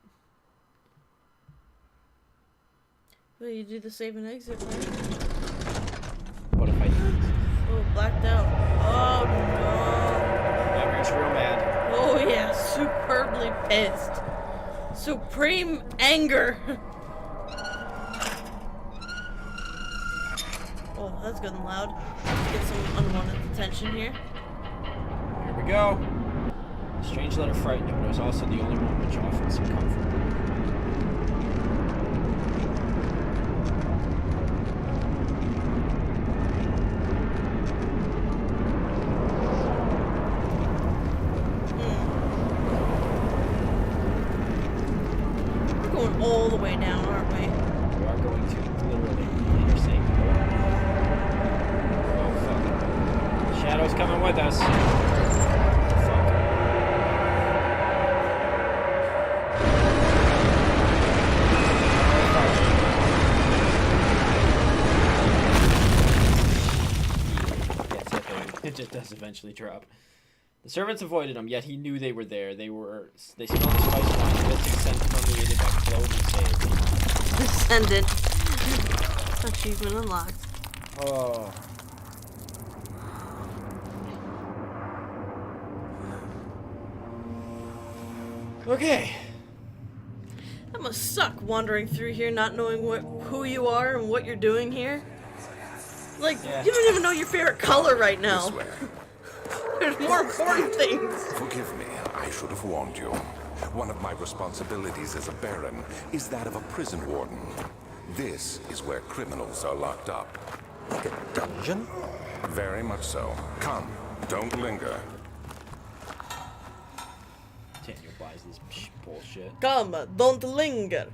Well, you do the save and exit, right? What if I did? Oh, blacked out. Oh no. Nightmare's real mad. Oh yeah, superbly pissed. Supreme anger. Oh, that's good and loud. Let's get some unwanted attention here. Here we go. The strange letter frightened him, but it was also the only one which offered some comfort. We're going all the way down, aren't we? We are going to literally intersect. Oh fuck. Shadow's coming with us. Fuck. Gets hit there. It just does eventually drop. The servants avoided him, yet he knew they were there. They smelled the spice wine, and this scent permeated by clove and sage. Descendant. Achievement unlocked. Oh. Okay. That must suck wandering through here not knowing who you are and what you're doing here. Like, Yeah. you don't even know your favorite color right now. This way. There's more important things. Forgive me, I should have warned you. One of my responsibilities as a Baron is that of a prison warden. This is where criminals are locked up. Like a dungeon? Very much so. Come, don't linger. Daniel buys this bullshit. Come, don't linger.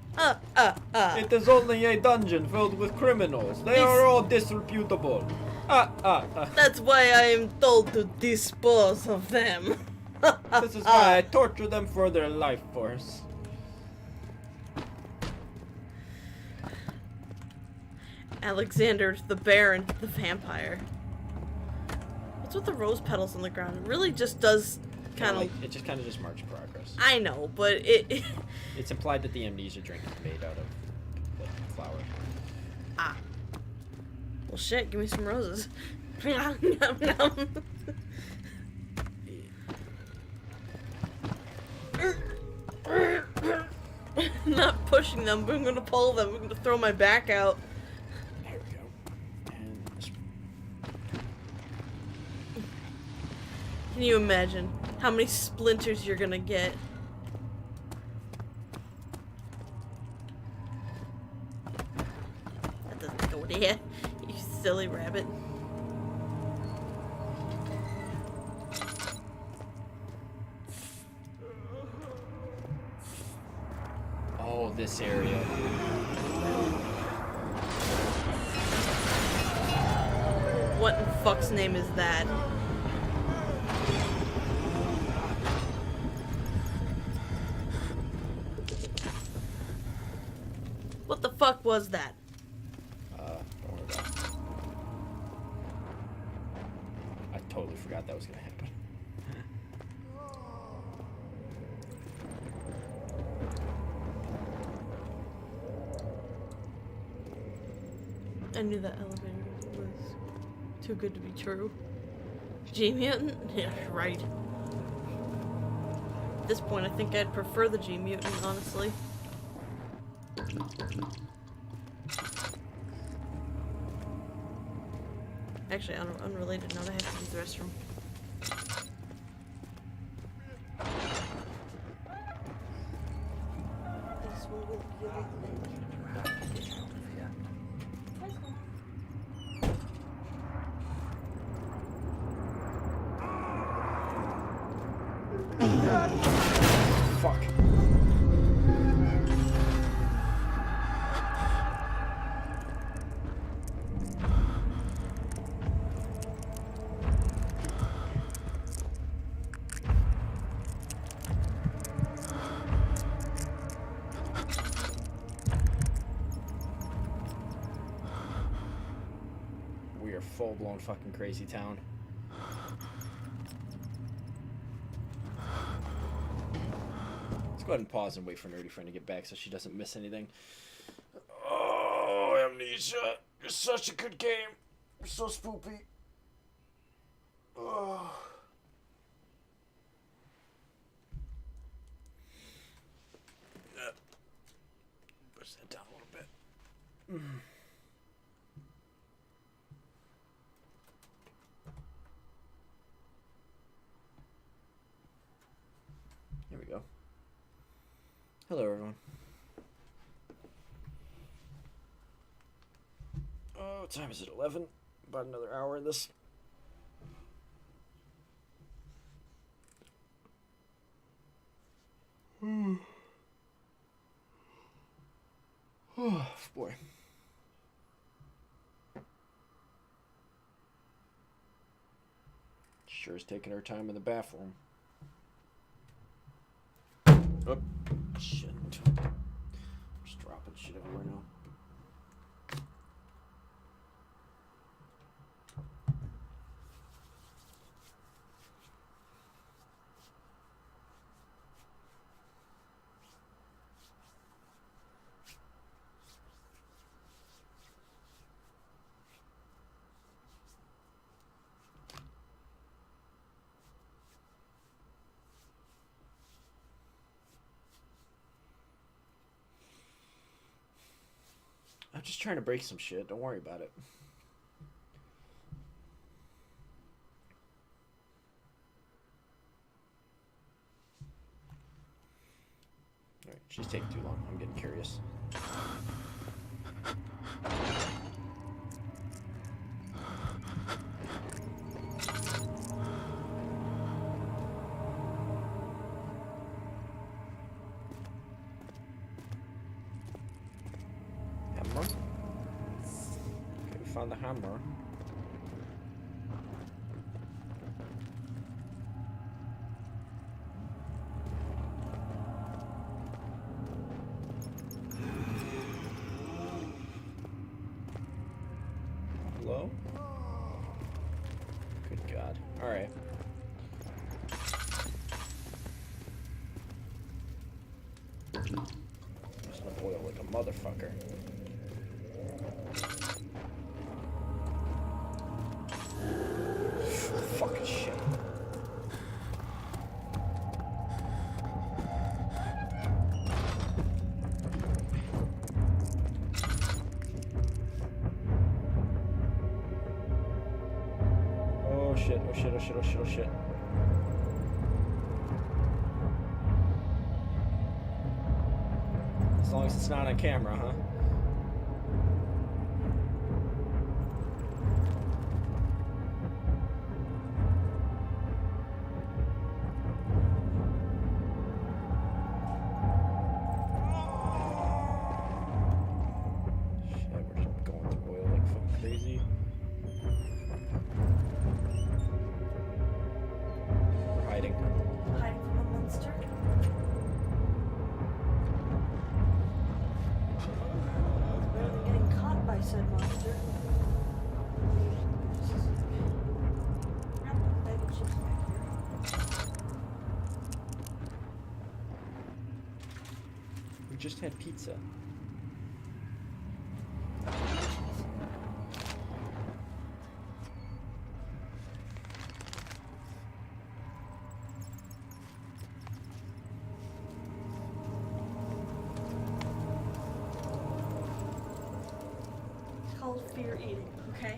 It is only a dungeon filled with criminals. They are all disreputable. That's why I am told to dispose of them. This is why I torture them for their life force. Alexander the Baron, the vampire. What's with the rose petals on the ground? It really just does kind of... It just kind of just marks progress. I know, but it... It's implied that the amnesia drink is made out of the flower. Ah. Well, shit, give me some roses. Nom, nom. Not pushing them, but I'm gonna pull them. I'm gonna throw my back out. There we go. And Can you imagine how many splinters you're gonna get? That doesn't go there, you silly rabbit. oh, this area. What in fuck's name is that? What the fuck was that? Don't worry about it. I totally forgot that was gonna happen. I knew that elevator was too good to be true. G-Mutant? Yeah, right. At this point, I think I'd prefer the G-Mutant, honestly. Actually, on an unrelated note, I have to use the restroom. This one will be the Fuck. We are full-blown fucking crazy town. Let's go ahead and pause and wait for Nerdy Friend to get back so she doesn't miss anything. Oh, Amnesia. You're such a good game. You're so spoopy. Oh. Push that down a little bit. Here we go. Hello, everyone. Oh, what time is it? 11? About another hour in this. Oh, boy. Sure is taking her time in the bathroom. Oh, shit. Just dropping shit everywhere now. I'm just trying to break some shit. Don't worry about it. Alright, she's taking too long. I'm getting curious. Hammer. Okay, we found the hammer. Hello? Good God. Alright. Just gonna boil like a motherfucker. Fucking shit. Oh shit, oh shit, oh shit, oh shit, oh shit. As long as it's not on camera, huh? Shit, we're just going through oil like fucking crazy. We're hiding. Hiding from a monster. It's better than getting caught by said monster. Bag of chips back here. We just had pizza. It's called fear eating, okay?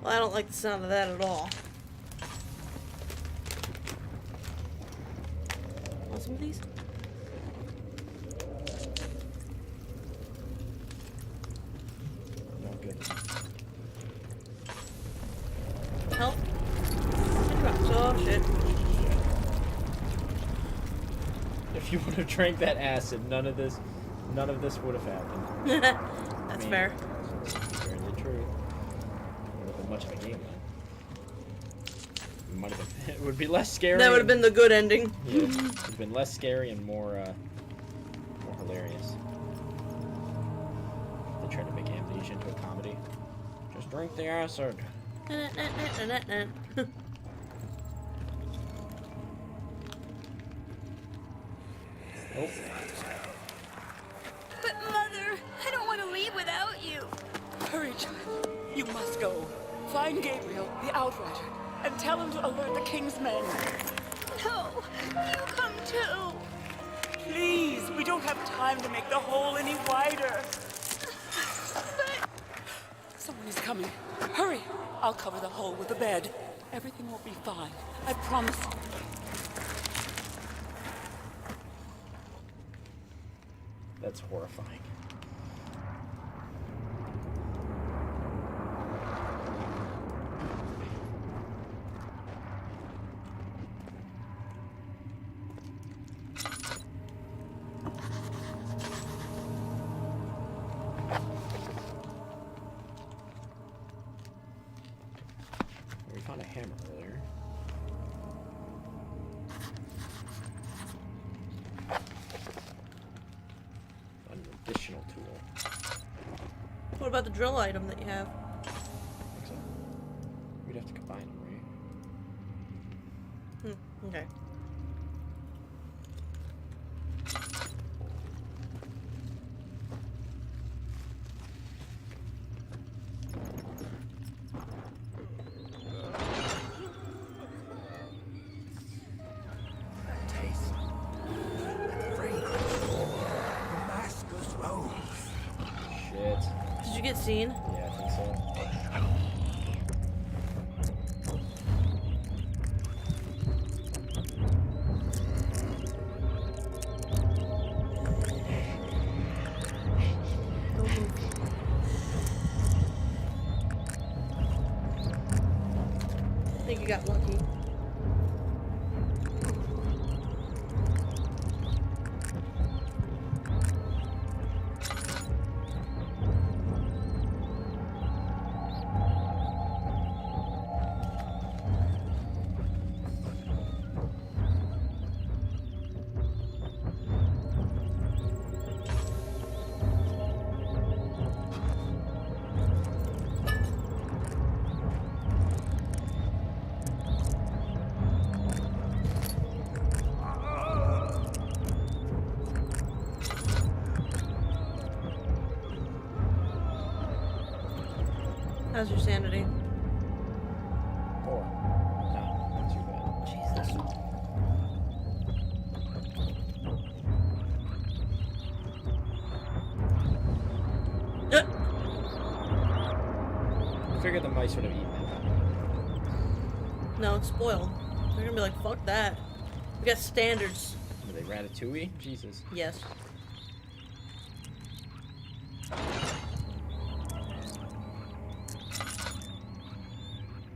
Well, I don't like the sound of that at all. Want some of these? No good. Help? Oh shit. If you would have drank that acid, none of this would have happened. That's fair. That's apparently true. Would have been much of a game then. It would be less scary. That would have been the good ending. Yeah, it would have been less scary and more hilarious. They're trying to make Amnesia into a comedy. Just drink the acid. Oh. But Mother, I don't want to leave without you. Hurry, child. You must go. Find Gabriel, the Outrider, and tell him to alert the King's men. No, you come too. Please, we don't have time to make the hole any wider. But Someone is coming. Hurry. I'll cover the hole with a bed. Everything will be fine. I promise you. That's horrifying. We found a hammer earlier. An additional tool. What about the drill item that you have? I think so. We'd have to combine them, right? Okay. get seen? Yeah, I think so. Don't move. I think you got lucky. How's your sanity? 4. No, not too bad. Jesus. I figured the mice would have eaten it. No, it's spoiled. They're gonna be like, fuck that. We got standards. Were they Ratatouille? Jesus. Yes.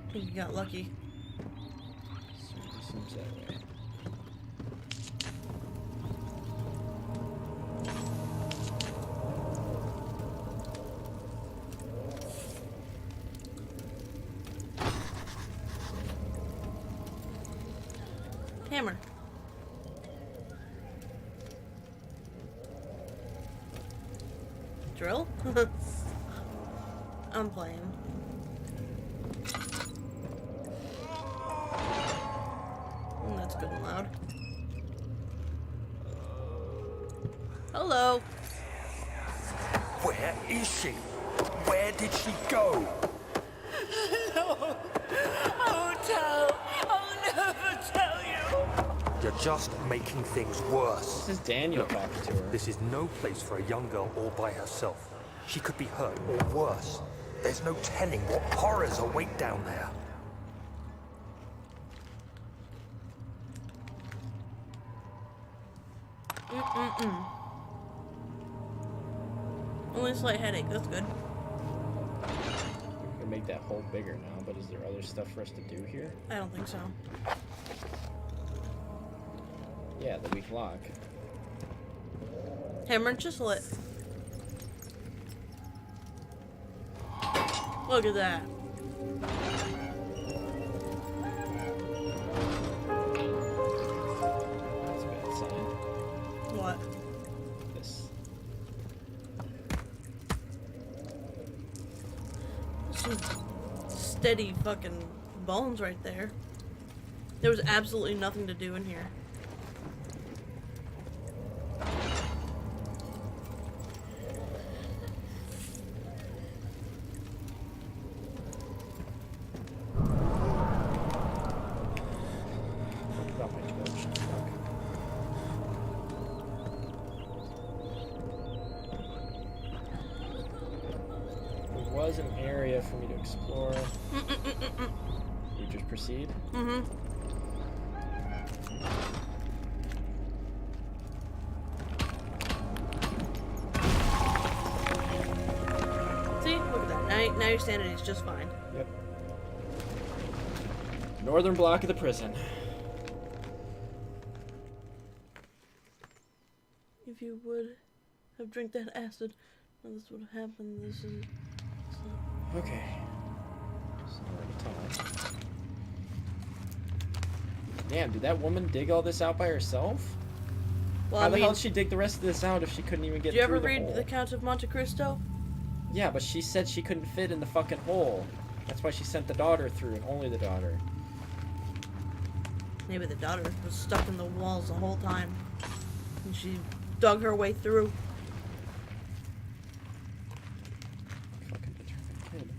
I think you got lucky. Certainly seems that way. Hammer. Drill? I'm playing. That's good and loud. Hello. Where is she? Where did she go? No. I won't tell. I'll never tell you. You're just making things worse. This is Daniel talking to her. This is no place for a young girl all by herself. She could be hurt or worse. There's no telling what horrors await down there. Only a slight headache, that's good. We can make that hole bigger now, but is there other stuff for us to do here? I don't think so. Yeah, the weak lock. Hammer and chisel it. Look at that. That's a bad sign. What? This. Some steady fucking bones right there. There was absolutely nothing to do in here. About my torch. Fuck. There was an area for me to explore. We just proceed. Mm-hmm. See? Look at that. Now your sanity's just fine. Yep. Northern block of the prison. If you would have drank that acid, now this would have happened. This is... Okay. So we're at a tunnel. Damn, did that woman dig all this out by herself? Well, How I the mean, hell did she dig the rest of this out if she couldn't even get did you through ever the read hole? The Count of Monte Cristo? Yeah, but she said she couldn't fit in the fucking hole. That's why she sent the daughter through, and only the daughter. Maybe the daughter was stuck in the walls the whole time. And she dug her way through. Fucking determined kid.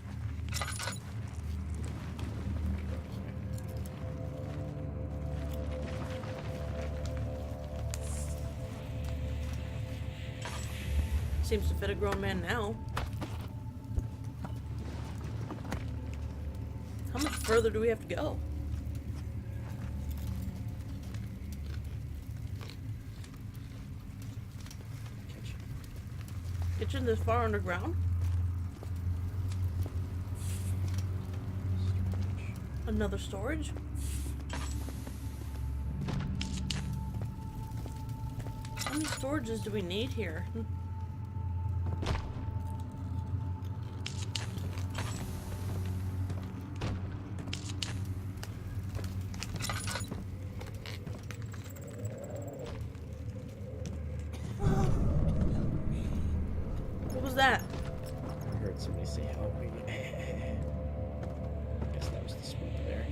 Seems to fit a grown man now. How much further do we have to go? Kitchen this far underground? Another storage? How many storages do we need here? What was that? I heard somebody say help me. I guess that was the spook there.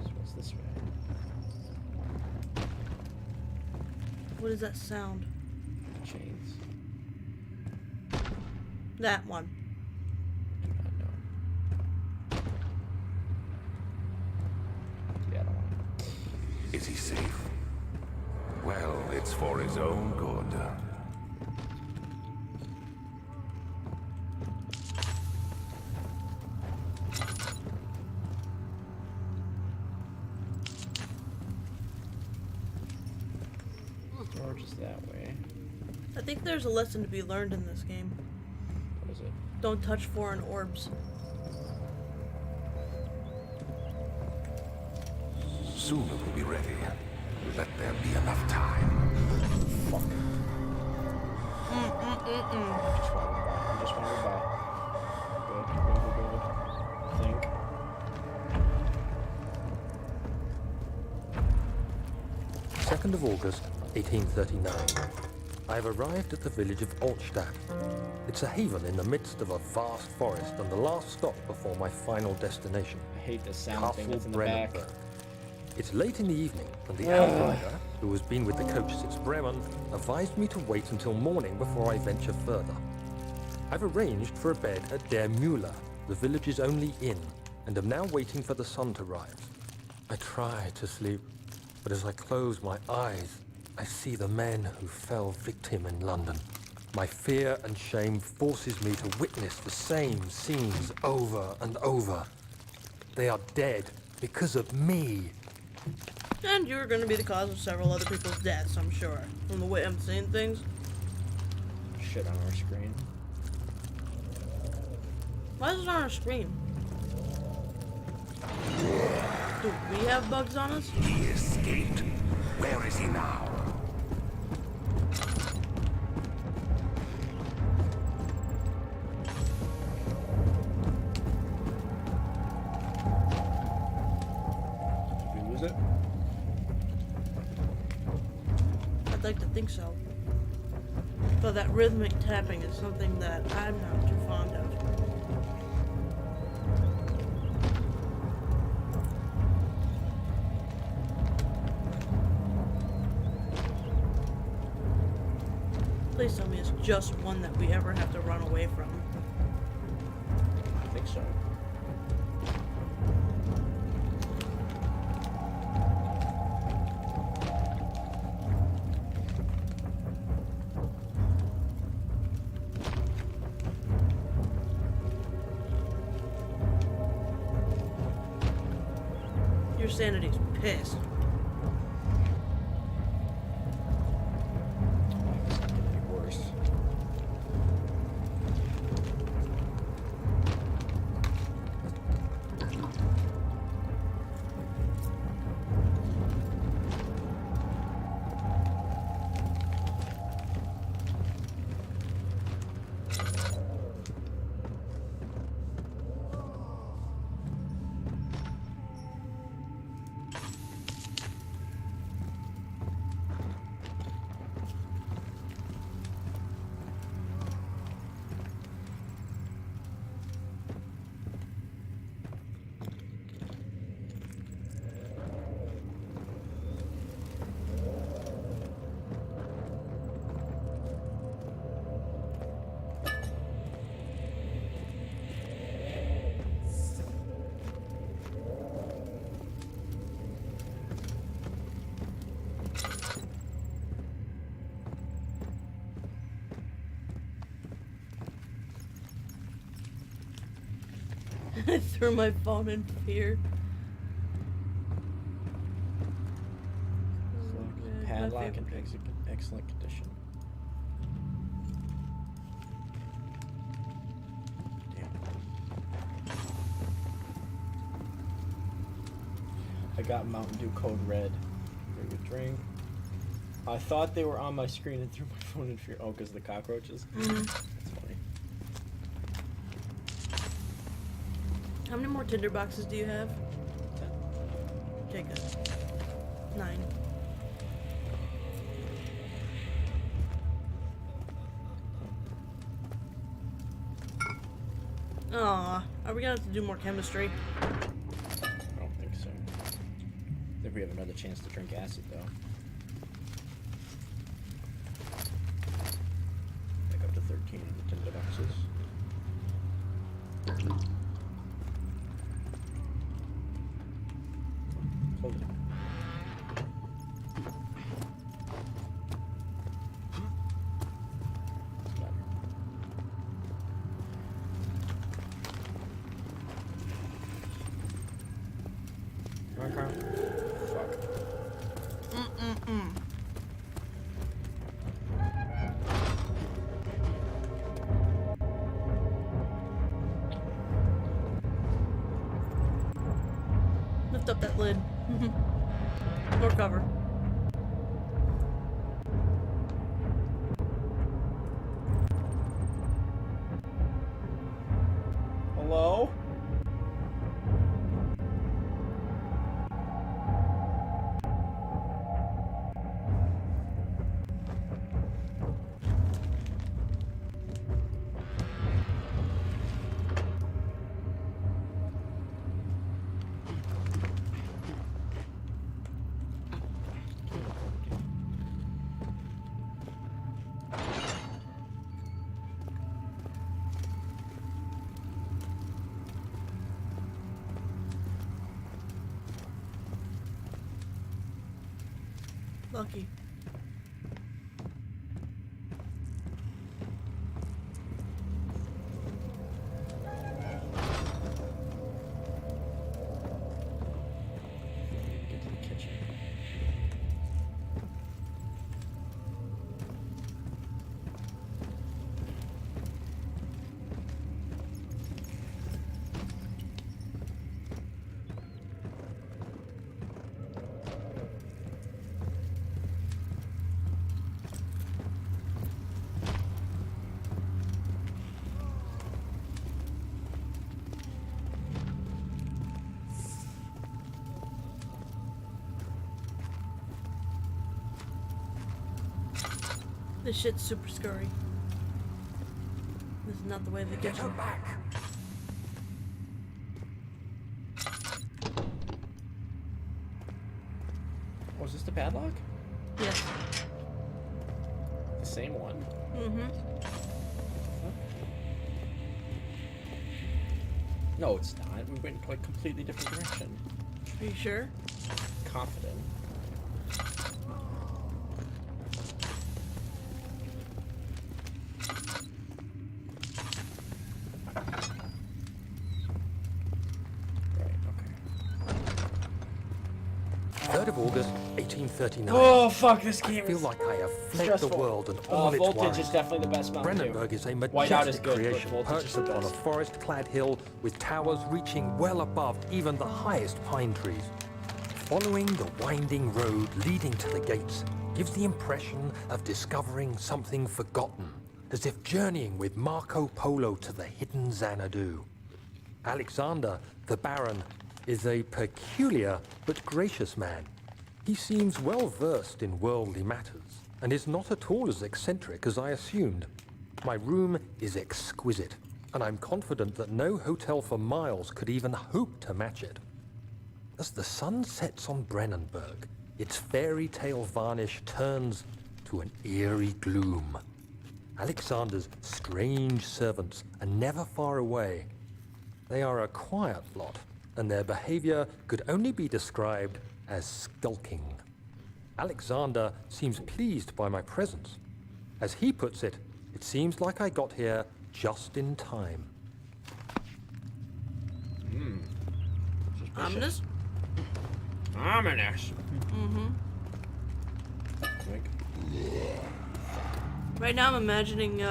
So what's this way? What is that sound? Chains. That one. Do not know. Yeah, I don't want to. Is he safe? Well, it's for his own good. Storage is that way. I think there's a lesson to be learned in this game. What is it? Don't touch foreign orbs. Soon it will be ready. Let there be enough time. Fuck. I just wandered by. Good. Think. 2nd of August, 1839. I have arrived at the village of Altstadt. It's a haven in the midst of a vast forest and the last stop before my final destination, I hate this sound thing that's in the back. Brennenburg. It's late in the evening, and the outrider, who has been with the coach since Bremen, advised me to wait until morning before I venture further. I've arranged for a bed at Der Müller, the village's only inn, and am now waiting for the sun to rise. I try to sleep, but as I close my eyes, I see the men who fell victim in London. My fear and shame forces me to witness the same scenes over and over. They are dead because of me. And you're going to be the cause of several other people's deaths, I'm sure. From the way I'm seeing things. Shit on our screen. Why is it on our screen? Do we have bugs on us? He escaped. Where is he now? Did we lose it? I'd like to think so. But that rhythmic tapping is something that I'm not too fond of. Please tell me it's just one that we ever have to run away from. I think so. Your sanity's pissed. It's not gonna be worse. I threw my phone in fear. Padlock in excellent condition. Damn. I got Mountain Dew Code Red. Very good drink. I thought they were on my screen and threw my phone in fear. Oh, because of the cockroaches? That's funny. How many more tinder boxes do you have? 10. Okay, good. 9. Aw, are we gonna have to do more chemistry? I don't think so. I think we have another chance to drink acid, though. Back up to 13 of the tinder boxes. Hold it. Come on, Carl. Fuck. Lift up that lid. More cover. Hello? Lucky. Get to the kitchen. This shit's super scary. This is not the way they get you. back. Oh, is this the padlock? Yes. The same one? Mm-hmm. No, it's not. We went in a completely different direction. Are you sure? Confident. Right, okay. 3rd of August, 1839. Oh, fuck, this I game feel is like I have fled stressful. the world and all its Voltage worries. is definitely the best Mountain Dew. Brandenburg is a Whiteout is majestic good, but creation Voltage is perched the upon a best. forest-clad hill with towers reaching well above even the highest pine trees. Following the winding road leading to the gates gives the impression of discovering something forgotten, as if journeying with Marco Polo to the hidden Xanadu. Alexander, the Baron, is a peculiar but gracious man. He seems well versed in worldly matters and is not at all as eccentric as I assumed. My room is exquisite, and I'm confident that no hotel for miles could even hope to match it. As the sun sets on Brennenburg, its fairy tale varnish turns to an eerie gloom. Alexander's strange servants are never far away. They are a quiet lot, and their behavior could only be described as skulking. Alexander seems pleased by my presence. As he puts it, it seems like I got here just in time. Ominous? Ominous. Mm-hmm. Like, Right now I'm imagining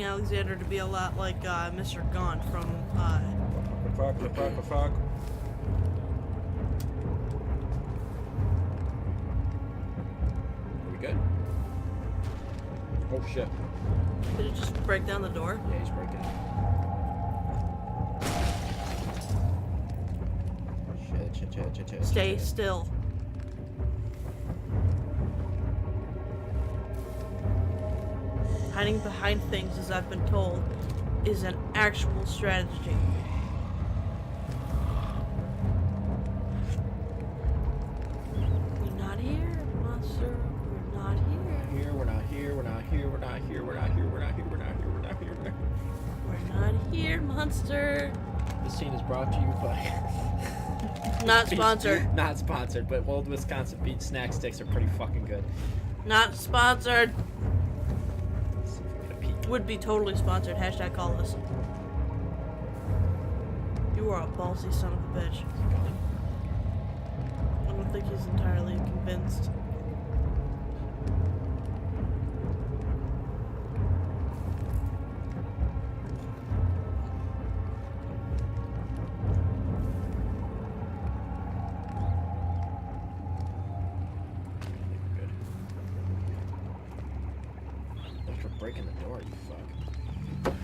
Alexander to be a lot like Mr. Gaunt from fuck. Are we good? Oh shit. Did it just break down the door? Yeah, he's breaking it. Shit. Stay still. Hiding behind things, as I've been told, is an actual strategy. We're not here, monster. We're not here. We're not here, monster. This scene is brought to you by... Not sponsored. Not sponsored, but Old Wisconsin Beach snack sticks are pretty fucking good. Not sponsored. Would be totally sponsored. Hashtag call us. You are a ballsy son of a bitch. I don't think he's entirely convinced. Breaking the door, you fuck.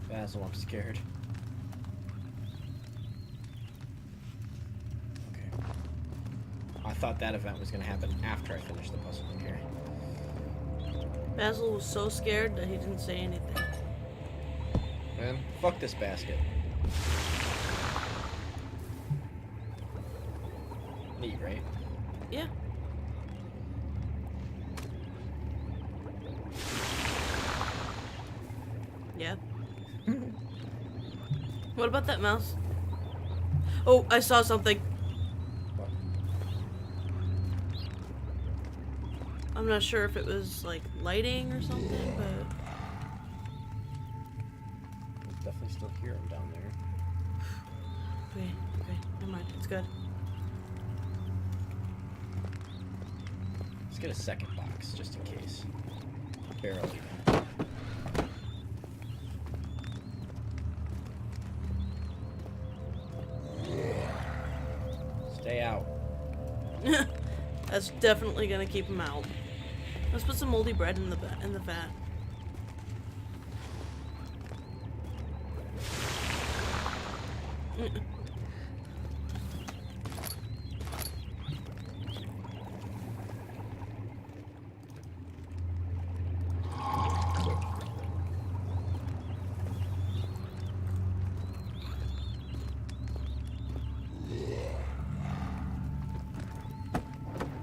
Basil, I'm scared. Okay. I thought that event was gonna happen after I finished the puzzle in here. Basil was so scared that he didn't say anything. Man, fuck this basket. Neat, right? Yeah. Yeah. What about that mouse? Oh, I saw something. What? I'm not sure if it was like lighting or something, but Definitely still hear him down there. okay, never mind. It's good. Let's get a second box, just in case. Barrel even. Stay out. That's definitely gonna keep him out. Let's put some moldy bread in the vat.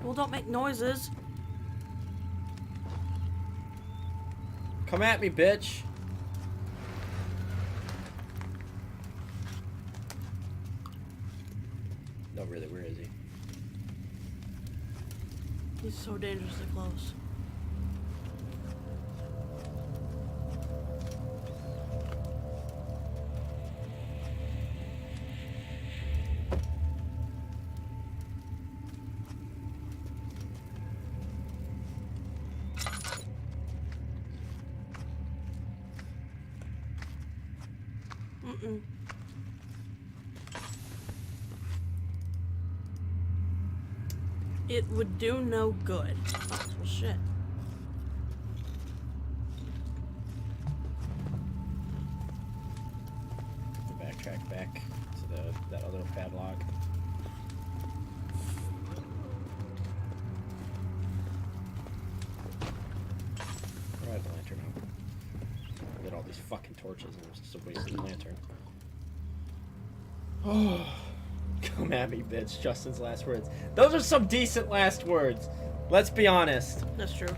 Well, don't make noises. Come at me, bitch. No, really, where is he? He's so dangerously close. Mm-mm. It would do no good. Oh, well, shit. Backtrack back to that other padlock. Where do I have the lantern out? I lit all these fucking torches and I'm just wasting the lantern. Oh, come at me, bitch. Justin's last words. Those are some decent last words. Let's be honest. That's true.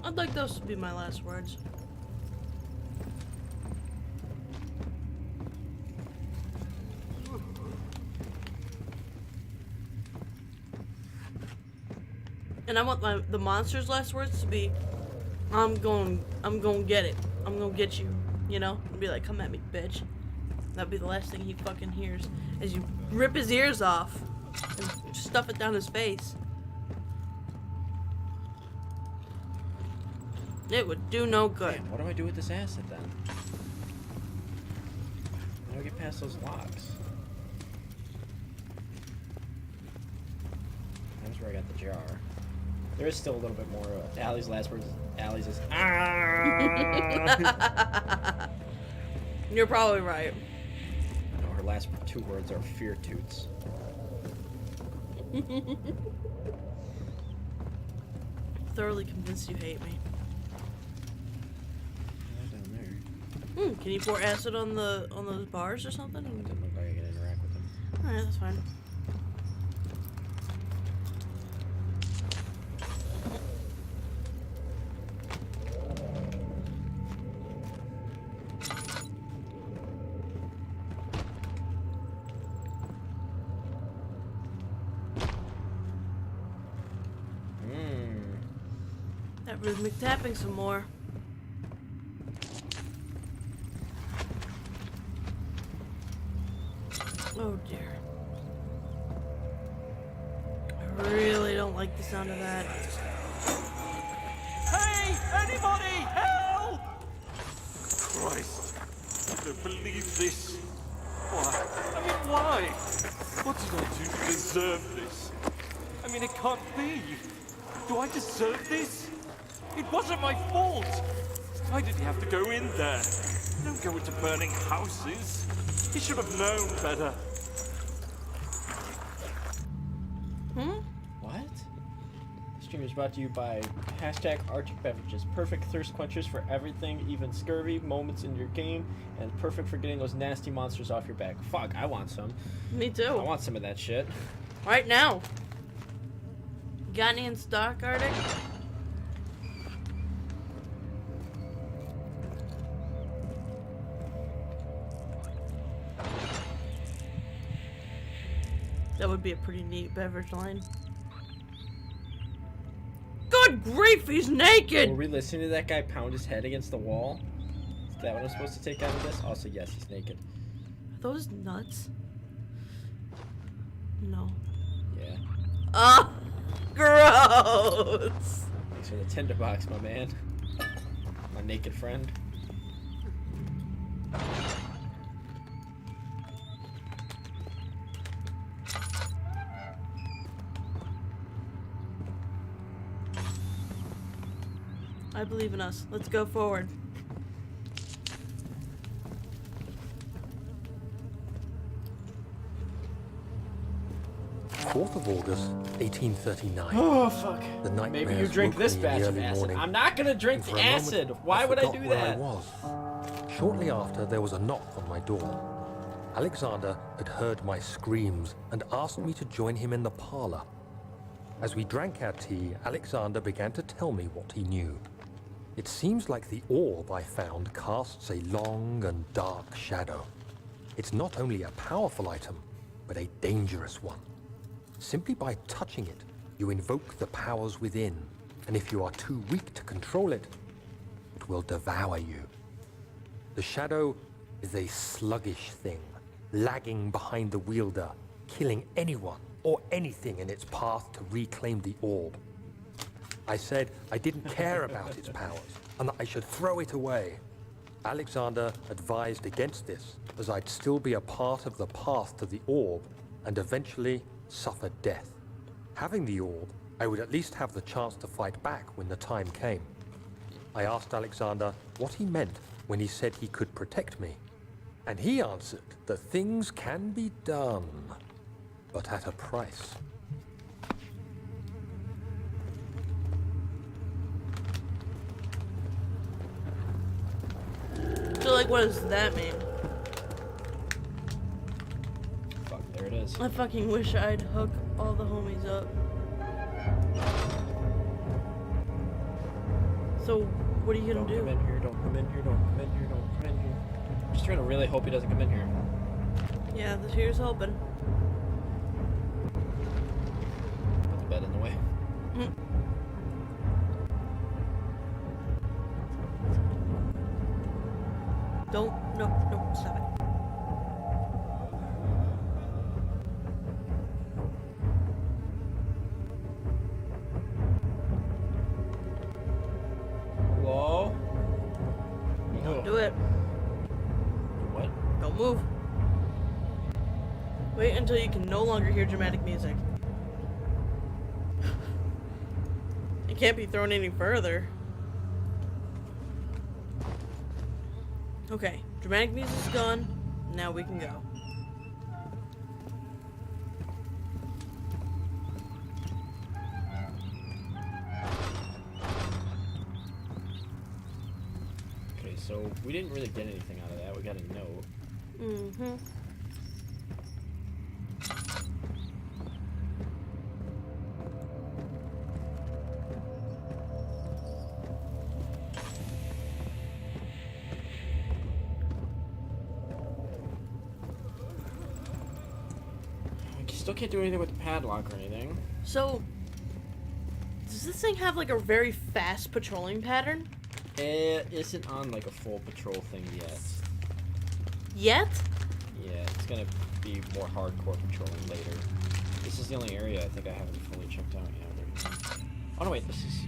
I'd like those to be my last words. And I want the monster's last words to be, I'm going to get it. I'm going to get you. You know? And be like, come at me, bitch. That'd be the last thing he fucking hears. As you rip his ears off and stuff it down his face. It would do no good. Damn, what do I do with this acid then? How do I get past those locks? That's where I got the jar. There is still a little bit more. Allie's last words. Allie's is ah. You're probably right. No, her last 2 words are fear toots. Thoroughly convinced you hate me. Down there. Can you pour acid on those bars or something? It doesn't look like I can interact with them. Alright, that's fine. That rhythmic tapping some more. Oh dear. I really don't like the sound of that. Hey! Anybody! Help! Christ. I don't believe this. Why? I mean, why? What did I do to deserve this? I mean, it can't be. Do I deserve this? It wasn't my fault. Why did he have to go in there? Don't go into burning houses. He should have known better. What? The stream is brought to you by #Arctic Beverages. Perfect thirst quenchers for everything, even scurvy moments in your game, and perfect for getting those nasty monsters off your back. Fuck, I want some. Me too. I want some of that shit. Right now. Got any in stock, Arctic? That would be a pretty neat beverage line. Good grief, he's naked! Were we listening to that guy pound his head against the wall? Is that what I'm supposed to take out of this? Also, yes, he's naked. Are those nuts? No. Yeah. Ah, gross! Thanks for the tinderbox, my man. My naked friend. I believe in us. Let's go forward. 4th of August, 1839. Oh, fuck. The nightmares Maybe you drink woke this me in the batch of early acid. morning, I'm not gonna drink and for the a moment, acid. Why would I forgot do where that? I was. Shortly after, there was a knock on my door. Alexander had heard my screams and asked me to join him in the parlor. As we drank our tea, Alexander began to tell me what he knew. It seems like the orb I found casts a long and dark shadow. It's not only a powerful item, but a dangerous one. Simply by touching it, you invoke the powers within, and if you are too weak to control it, it will devour you. The shadow is a sluggish thing, lagging behind the wielder, killing anyone or anything in its path to reclaim the orb. I said I didn't care about its powers, and that I should throw it away. Alexander advised against this, as I'd still be a part of the path to the orb, and eventually suffer death. Having the orb, I would at least have the chance to fight back when the time came. I asked Alexander what he meant when he said he could protect me, and he answered that things can be done, but at a price. So, like, what does that mean? Fuck, there it is. I fucking wish I'd hook all the homies up. So, what are you gonna Don't do? come in here, don't come in here, don't come in here, don't come in here. I'm just trying to really hope he doesn't come in here. Yeah, here's hoping. Put the bed in the way. Don't. No, no, stop it. Whoa. Don't do it. What? Don't move. Wait until you can no longer hear dramatic music. It can't be thrown any further. Okay, dramatic music's gone. Now we can go. Okay, so we didn't really get anything out of that. We got a note. Mm-hmm. Still can't do anything with the padlock or anything. So, does this thing have like a very fast patrolling pattern? It isn't on like a full patrol thing yet. Yet? Yeah, it's gonna be more hardcore patrolling later. This is the only area I think I haven't fully checked out yet. Oh no, wait, this is...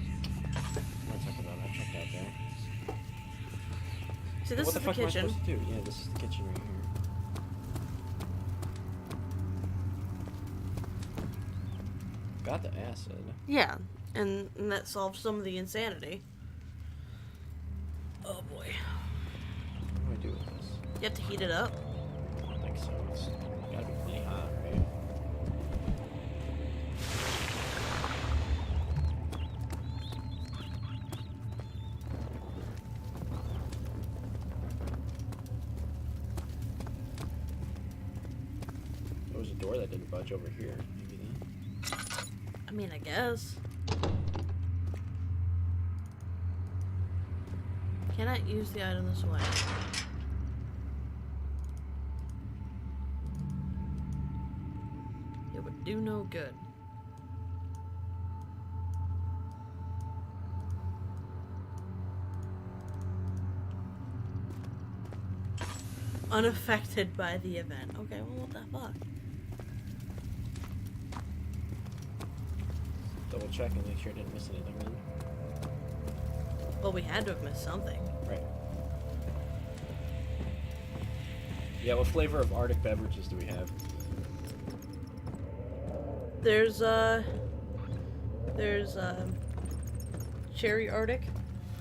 What am I talking about? I checked out there. See, this what is the the fuck am I kitchen. supposed to do? Yeah, this is the kitchen right here. Got the acid. Yeah, and that solves some of the insanity. Oh boy. What do I do with this? You have to heat it up. I don't think so. It's gotta be pretty hot, right? There was a door that didn't budge over here. Maybe that. I mean, I guess. Cannot use the item this way. It would do no good. Unaffected by the event. Okay, well, what the fuck? Double check and make sure I didn't miss anything then. Well, we had to have missed something. Right. Yeah, what flavor of Arctic beverages do we have? There's cherry Arctic,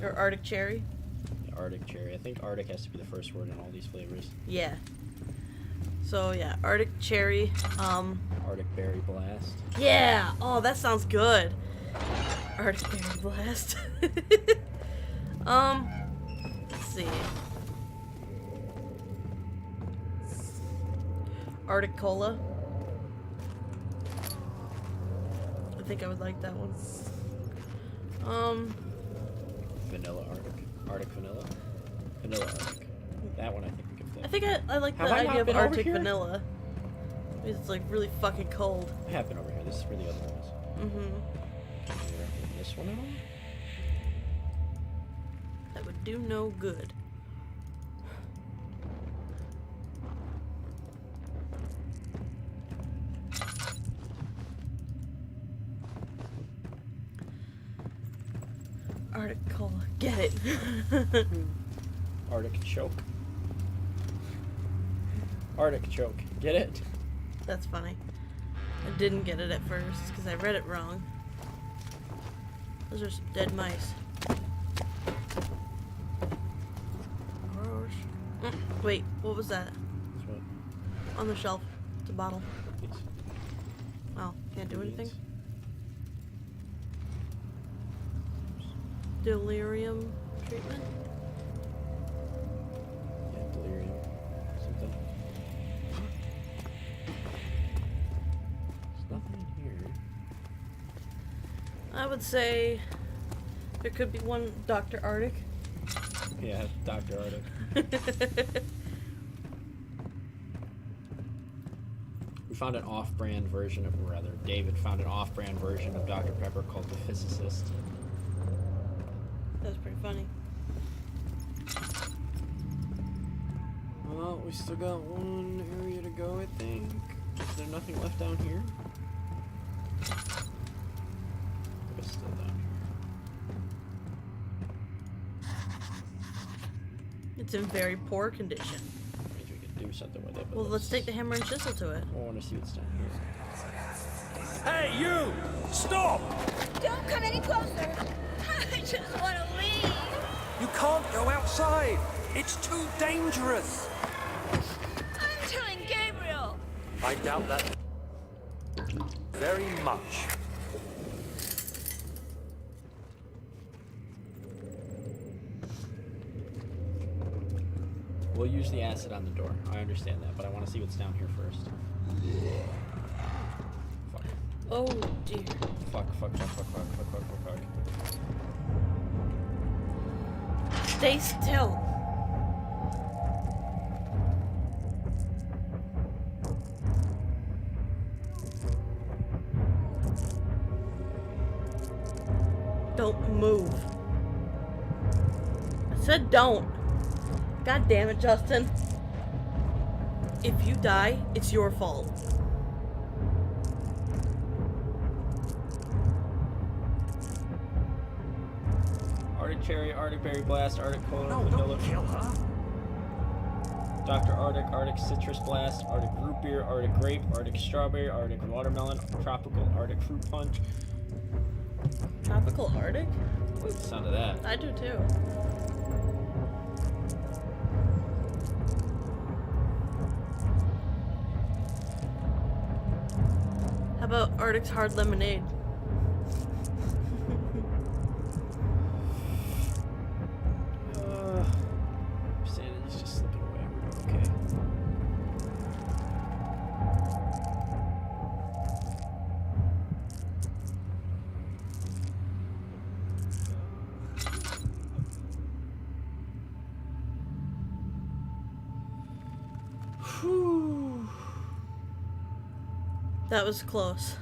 or Arctic cherry. Yeah, Arctic cherry. I think Arctic has to be the first word in all these flavors. Yeah. So yeah, Arctic cherry. Arctic berry blast. Yeah. Oh, that sounds good. Arctic berry blast. Let's see. Arctic cola. I think I would like that one. Vanilla Arctic. Arctic vanilla. Vanilla Arctic. That one I think we can fit. I think I like the Have I not idea of been over Arctic here? vanilla. Because it's like really fucking cold. I have been over here. This is where the other one is. Mm-hmm. Can you recommend this one at all? That would do no good. Arctic cola. Get it. Arctic choke. Arctic choke. Get it? That's funny. I didn't get it at first because I read it wrong. Those are some dead mice. Gross. Wait, what was that? That's what? On the shelf. It's a bottle. These. Oh, can't do anything? Beans. Delirium treatment? Yeah, delirium. Something. There's nothing in here. I would say there could be one Dr. Arctic. Yeah, Dr. Arctic. We found an off-brand version of, or rather, David found an off-brand version of Dr. Pepper called the Physicist. That's pretty funny. still got one area to go, I think. Is there nothing left down here? It's still down here. It's in very poor condition. Maybe we could do something with it. But Well, let's take the hammer and chisel to it. I want to see what's down here. Hey, you! Stop! Don't come any closer. I just want to leave. You can't go outside! It's too dangerous! I'm telling Gabriel. I doubt that very much. We'll use the acid on the door. I understand that, but I want to see what's down here first. Fuck. Oh dear. Fuck. Stay still. Don't move. I said don't. God damn it, Justin. If you die, it's your fault. Arctic cherry, Arctic berry blast, Arctic cola, No, vanilla. don't kill her. Dr. Arctic, Arctic citrus blast, Arctic root beer, Arctic grape, Arctic strawberry, Arctic watermelon, tropical Arctic fruit punch. Tropical Arctic? I like the sound of that. I do too. How about Arctic's hard lemonade? Sanity's just slipping away. We're doing okay. Whew. That was close.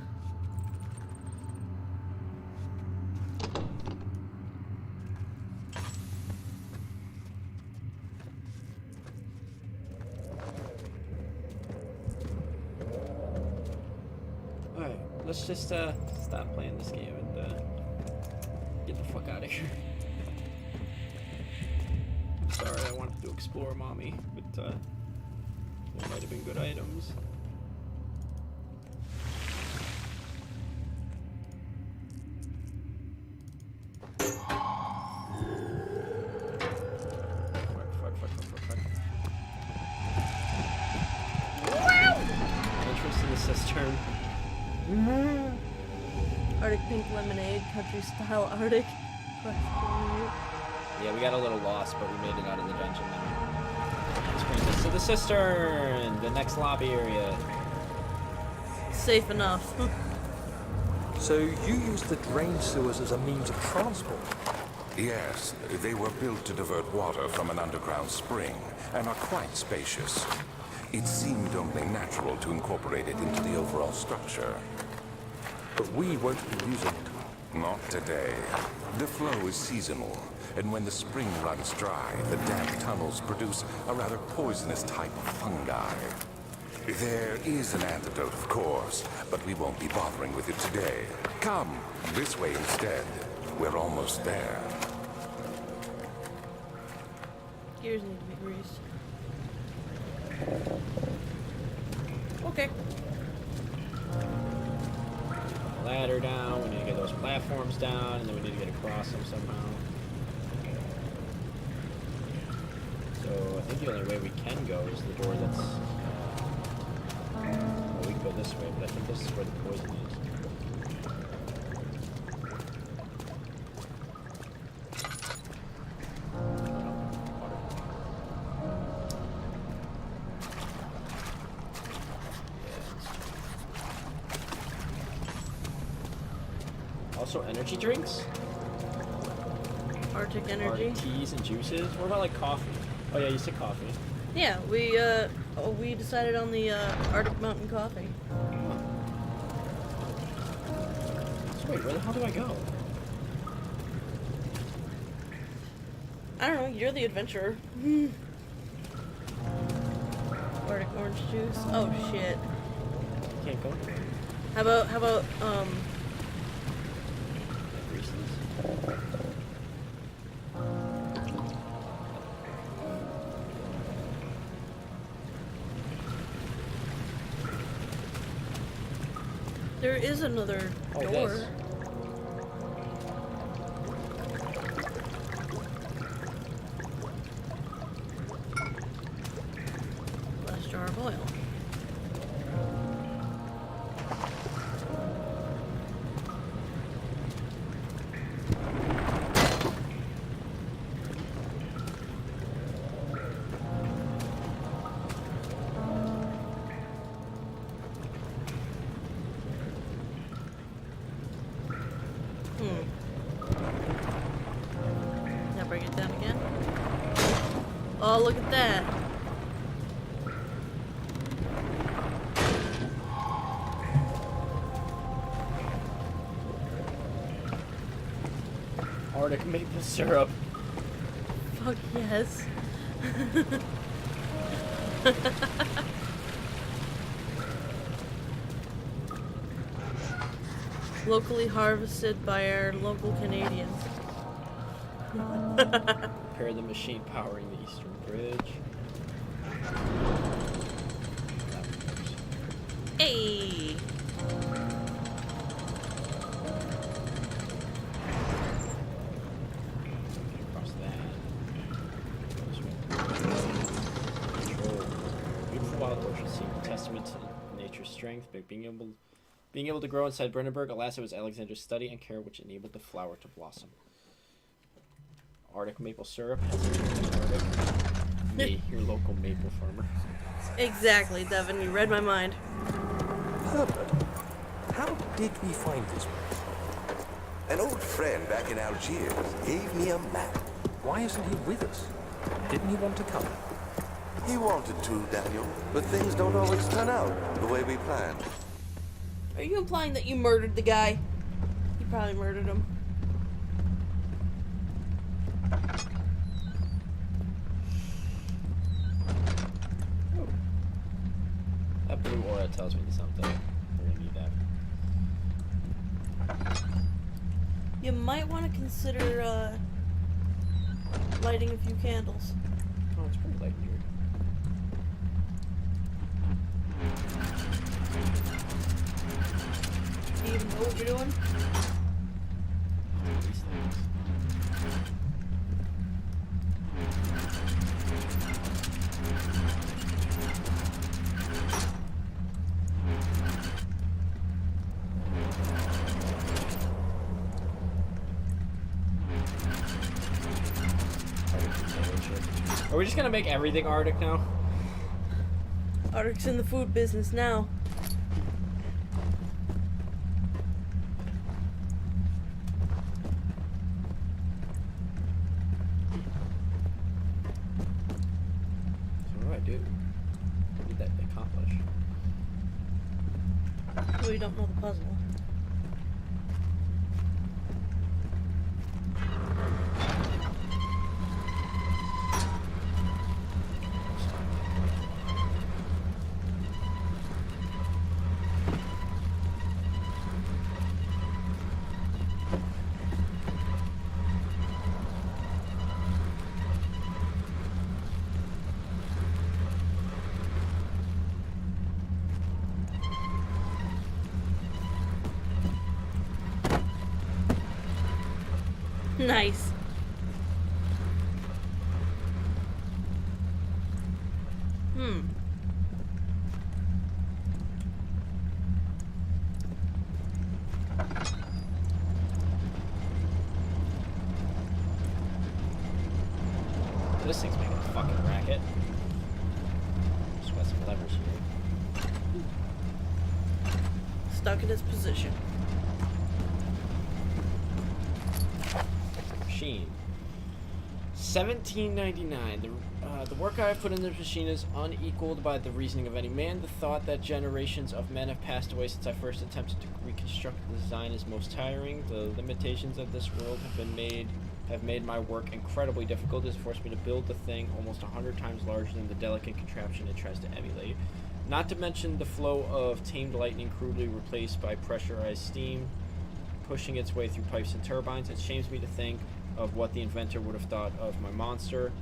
Alright, let's just stop playing this game and get the fuck out of here. Sorry, I wanted to explore mommy, but there might have been good items. Fuck. Entrance to the cistern. Arctic pink lemonade, country style Arctic. Yeah, we got a little lost, but we made it out of the dungeon now. This brings us to the cistern, the next lobby area. Safe enough. So you used the drain sewers as a means of transport? Yes, they were built to divert water from an underground spring and are quite spacious. It seemed only natural to incorporate it into the overall structure. But we won't be using it. Not today. The flow is seasonal, and when the spring runs dry, the damp tunnels produce a rather poisonous type of fungi. There is an antidote, of course, but we won't be bothering with it today. Come, this way instead. We're almost there. Gears need to be greased. Okay. Ladder down, we need to get those platforms down, and then we need to get across them somehow. So I think the only way we can go is the door that's... well, we can go this way, but I think this is where the poison is. Also, energy drinks? Arctic energy. Arctic teas and juices? What about like coffee? Oh yeah, you said coffee. Yeah, we decided on the Arctic Mountain Coffee. So wait, where the hell do I go? I don't know, you're the adventurer. Arctic orange juice. Oh shit. Can't go. How about Reese's. there is another Oh, door. this. Last jar of oil. Now bring it down again. Oh, look at that. Arctic maple syrup. Fuck yes. Locally harvested by our local Canadians. Repair the machine powering the Eastern Bridge. Hey! Across that. This way. Control. Beautiful wild orchard seem a testament to nature's strength, but being able to grow inside Brandenburg, alas, it was Alexander's study and care which enabled the flower to blossom. Arctic maple syrup. Arctic. Me, your local maple farmer. Exactly, Devin. You read my mind. Herbert, how did we find this place? An old friend back in Algiers gave me a map. Why isn't he with us? Didn't he want to come? He wanted to, Daniel, but things don't always turn out the way we planned. Are you implying that you murdered the guy? You probably murdered him. That blue aura tells me something. We're gonna need that. You might want to consider lighting a few candles. Oh, it's pretty light in here. Do you even know what you're doing? These things. Are we just gonna make everything Arctic now? Arctic's in the food business now. So what do I do? What did that accomplish? Well, you don't know the puzzle. Nice. This thing's making a fucking racket. Just got some levers here. Stuck in its position. Machine. 1799. The work I have put in this machine is unequaled by the reasoning of any man. The thought that generations of men have passed away since I first attempted to reconstruct the design is most tiring. The limitations of this world have have made my work incredibly difficult. It has forced me to build the thing almost 100 times larger than the delicate contraption it tries to emulate. Not to mention the flow of tamed lightning crudely replaced by pressurized steam, pushing its way through pipes and turbines. It shames me to think of what the inventor would have thought of my monster.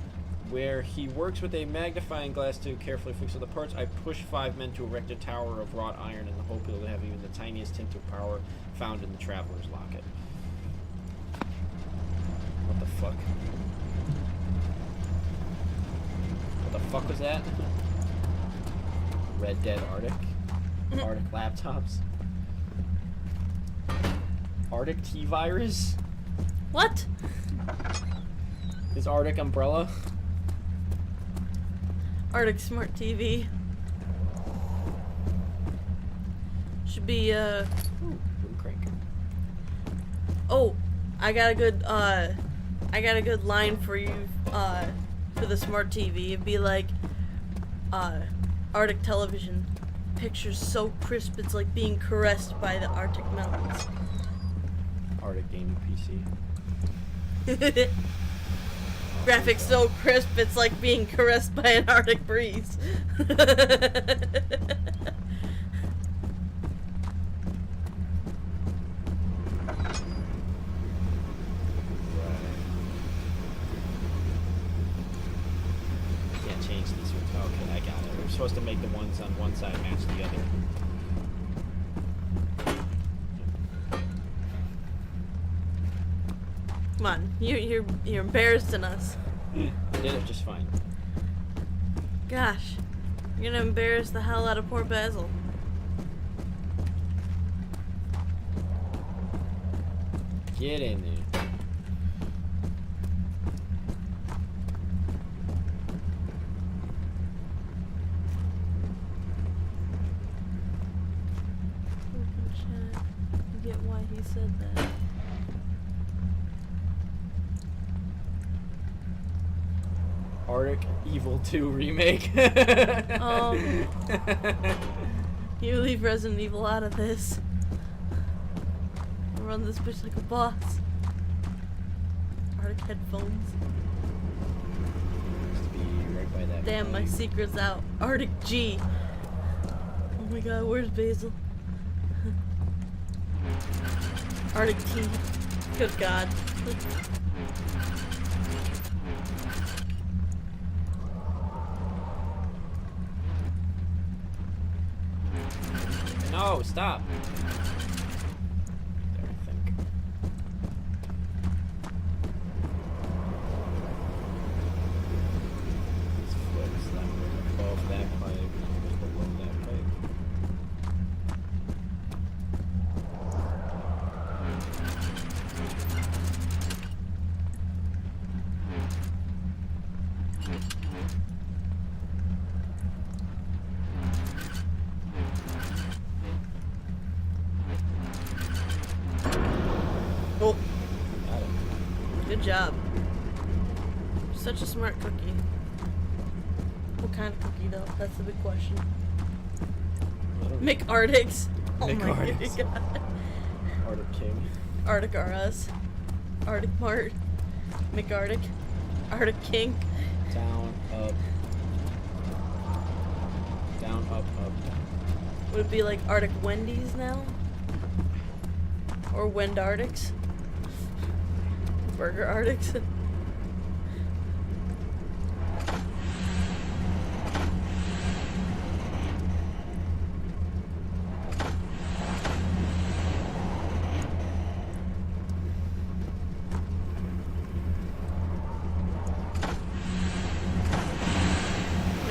Where he works with a magnifying glass to carefully fix all the parts, I push 5 men to erect a tower of wrought iron in the hope it will have even the tiniest hint of power found in the Traveler's Locket. What the fuck? What the fuck was that? Red Dead Arctic? Arctic laptops? Arctic T-Virus? What? Is Arctic Umbrella? Arctic Smart TV. Should be, Ooh, crank. Oh, I got a good line for you, for the smart TV. It'd be like, Arctic television. Pictures so crisp it's like being caressed by the Arctic mountains. Arctic gaming PC. Graphics so crisp it's like being caressed by an Arctic breeze. Can't change these ones. Okay, I got it. We're supposed to make the ones on one side match the other. Come on, you're embarrassing us. I did it just fine. Gosh, you're gonna embarrass the hell out of poor Basil. Get in there. You get why he said that. Arctic Evil 2 remake. You leave Resident Evil out of this. I'll run this bitch like a boss. Arctic headphones. Used to be right by that Damn, my pipe. secret's out. Arctic G. Oh my god, where's Basil? Arctic T. Good god. No, stop. There, I think. These flips that were above that pipe, was below that pipe. Oh, Got it. good job. Such a smart cookie. What kind of cookie though? That's the big question. McArctics. Oh my McArctics. god. Arctic King. Arctic R Us. Arctic Mart. McArctic. Arctic King. Down, up. Down, up, up, down. Would it be like Arctic Wendy's now? Or Wendarctics? Burger Arctics? There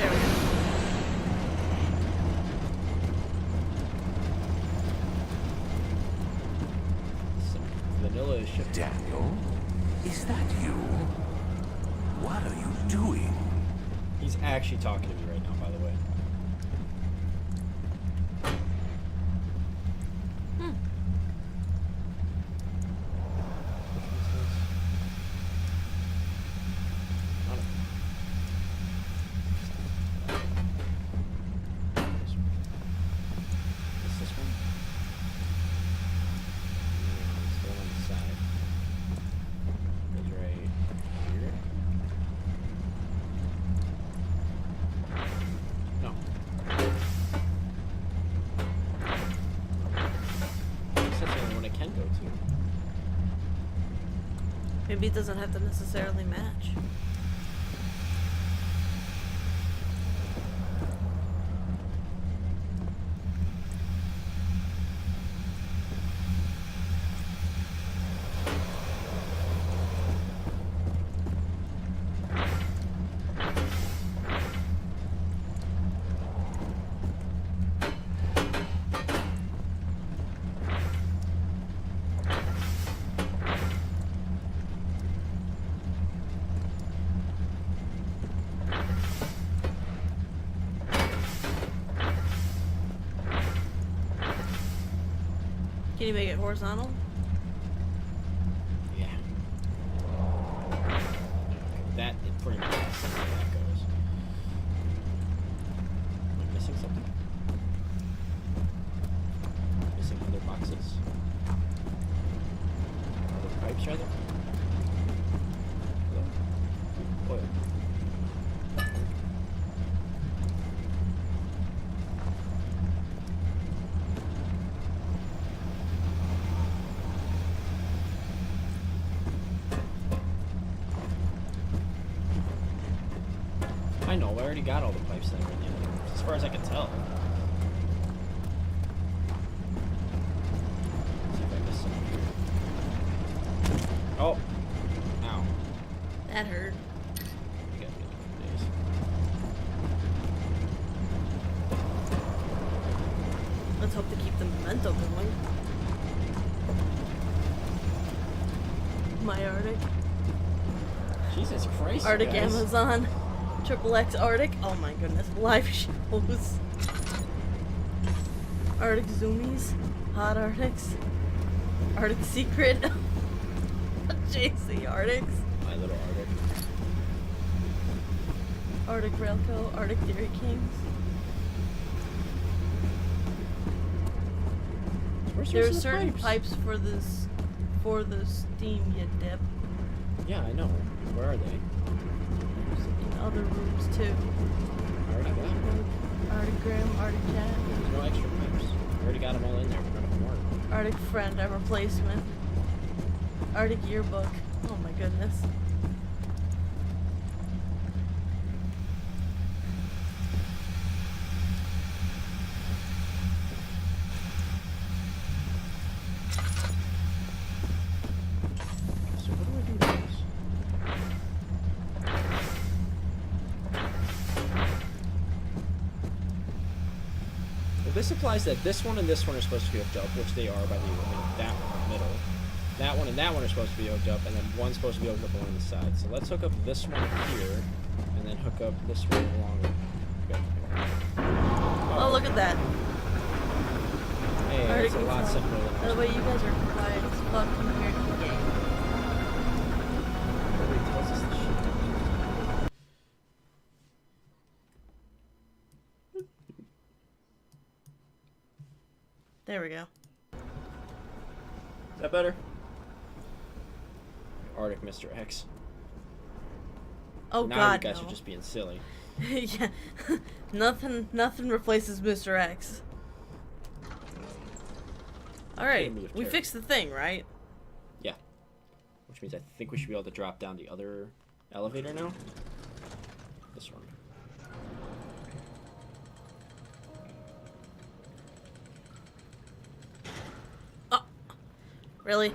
we go. Some vanilla shit. Daniel? Is that you? What are you doing? He's actually talking to me right now, by the way. Is this one? No, it's the one on the side. Goes right maybe it doesn't have to necessarily match. Can you make it horizontal? Yeah. That is pretty much how that goes. Am I missing something? Missing other boxes? Other pipes, rather? Hello? Oil. I know, I already got all the pipes that are in the other, as far as I can tell. Let's see if I missed something here. Oh! Ow. That hurt. You gotta be on days. Let's hope to keep the memento going. My Arctic. Jesus Christ, Arctic guys. Amazon. Triple X Arctic. Oh my goodness. Live shows. Arctic Zoomies. Hot Arctics. Arctic Secret. JC Arctics. My little Arctic. Arctic Railco. Arctic Dairy Kings. There are certain pipes for this, for the steam you dip. Yeah, I know. Where are they? In other rooms too. I already got them. Arctic Graham, Arctic Cat. There's no extra pipes. I already got them all in there. None of them work. Arctic Friend, a replacement. Arctic Yearbook. Oh my goodness. So what do I do with this? Well, this implies that this one and this one are supposed to be hooked up, which they are by the that one in the middle. That one and that one are supposed to be hooked up, and then one's supposed to be hooked up along the side. So let's hook up this one here, and then hook up this one along with... Okay. Oh, look at that. Hey, Arctic it's a lot Neutron. simpler than I By the was way, you guys are quiet as fuck compared to the game. Nobody tells us this shit. There we go. Is that better? Arctic Mr. X. Oh Now god, you guys no. are just being silly. Yeah. nothing replaces Mr. X. Alright, Move we chair. fixed the thing, right? Yeah. Which means I think we should be able to drop down the other elevator now. This one. Oh! Really?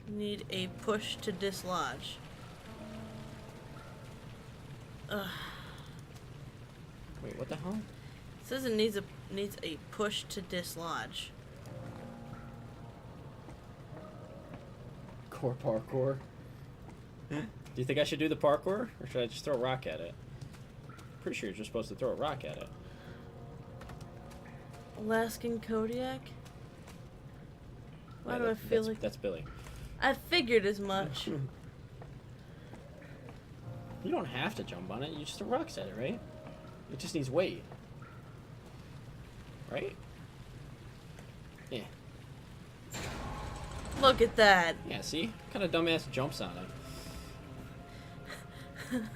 Need a push to dislodge. Ugh. Wait, what the hell? It says it needs a push to dislodge. Core parkour. Do you think I should do the parkour? Or should I just throw a rock at it? Pretty sure you're just supposed to throw a rock at it. Alaskan Kodiak? Why Yeah, do I feel like... That's Billy. I figured as much. You don't have to jump on it. You just throw rocks at it, right? It just needs weight. Right? Yeah. Look at that. Yeah, see? What kind of dumbass jumps on it?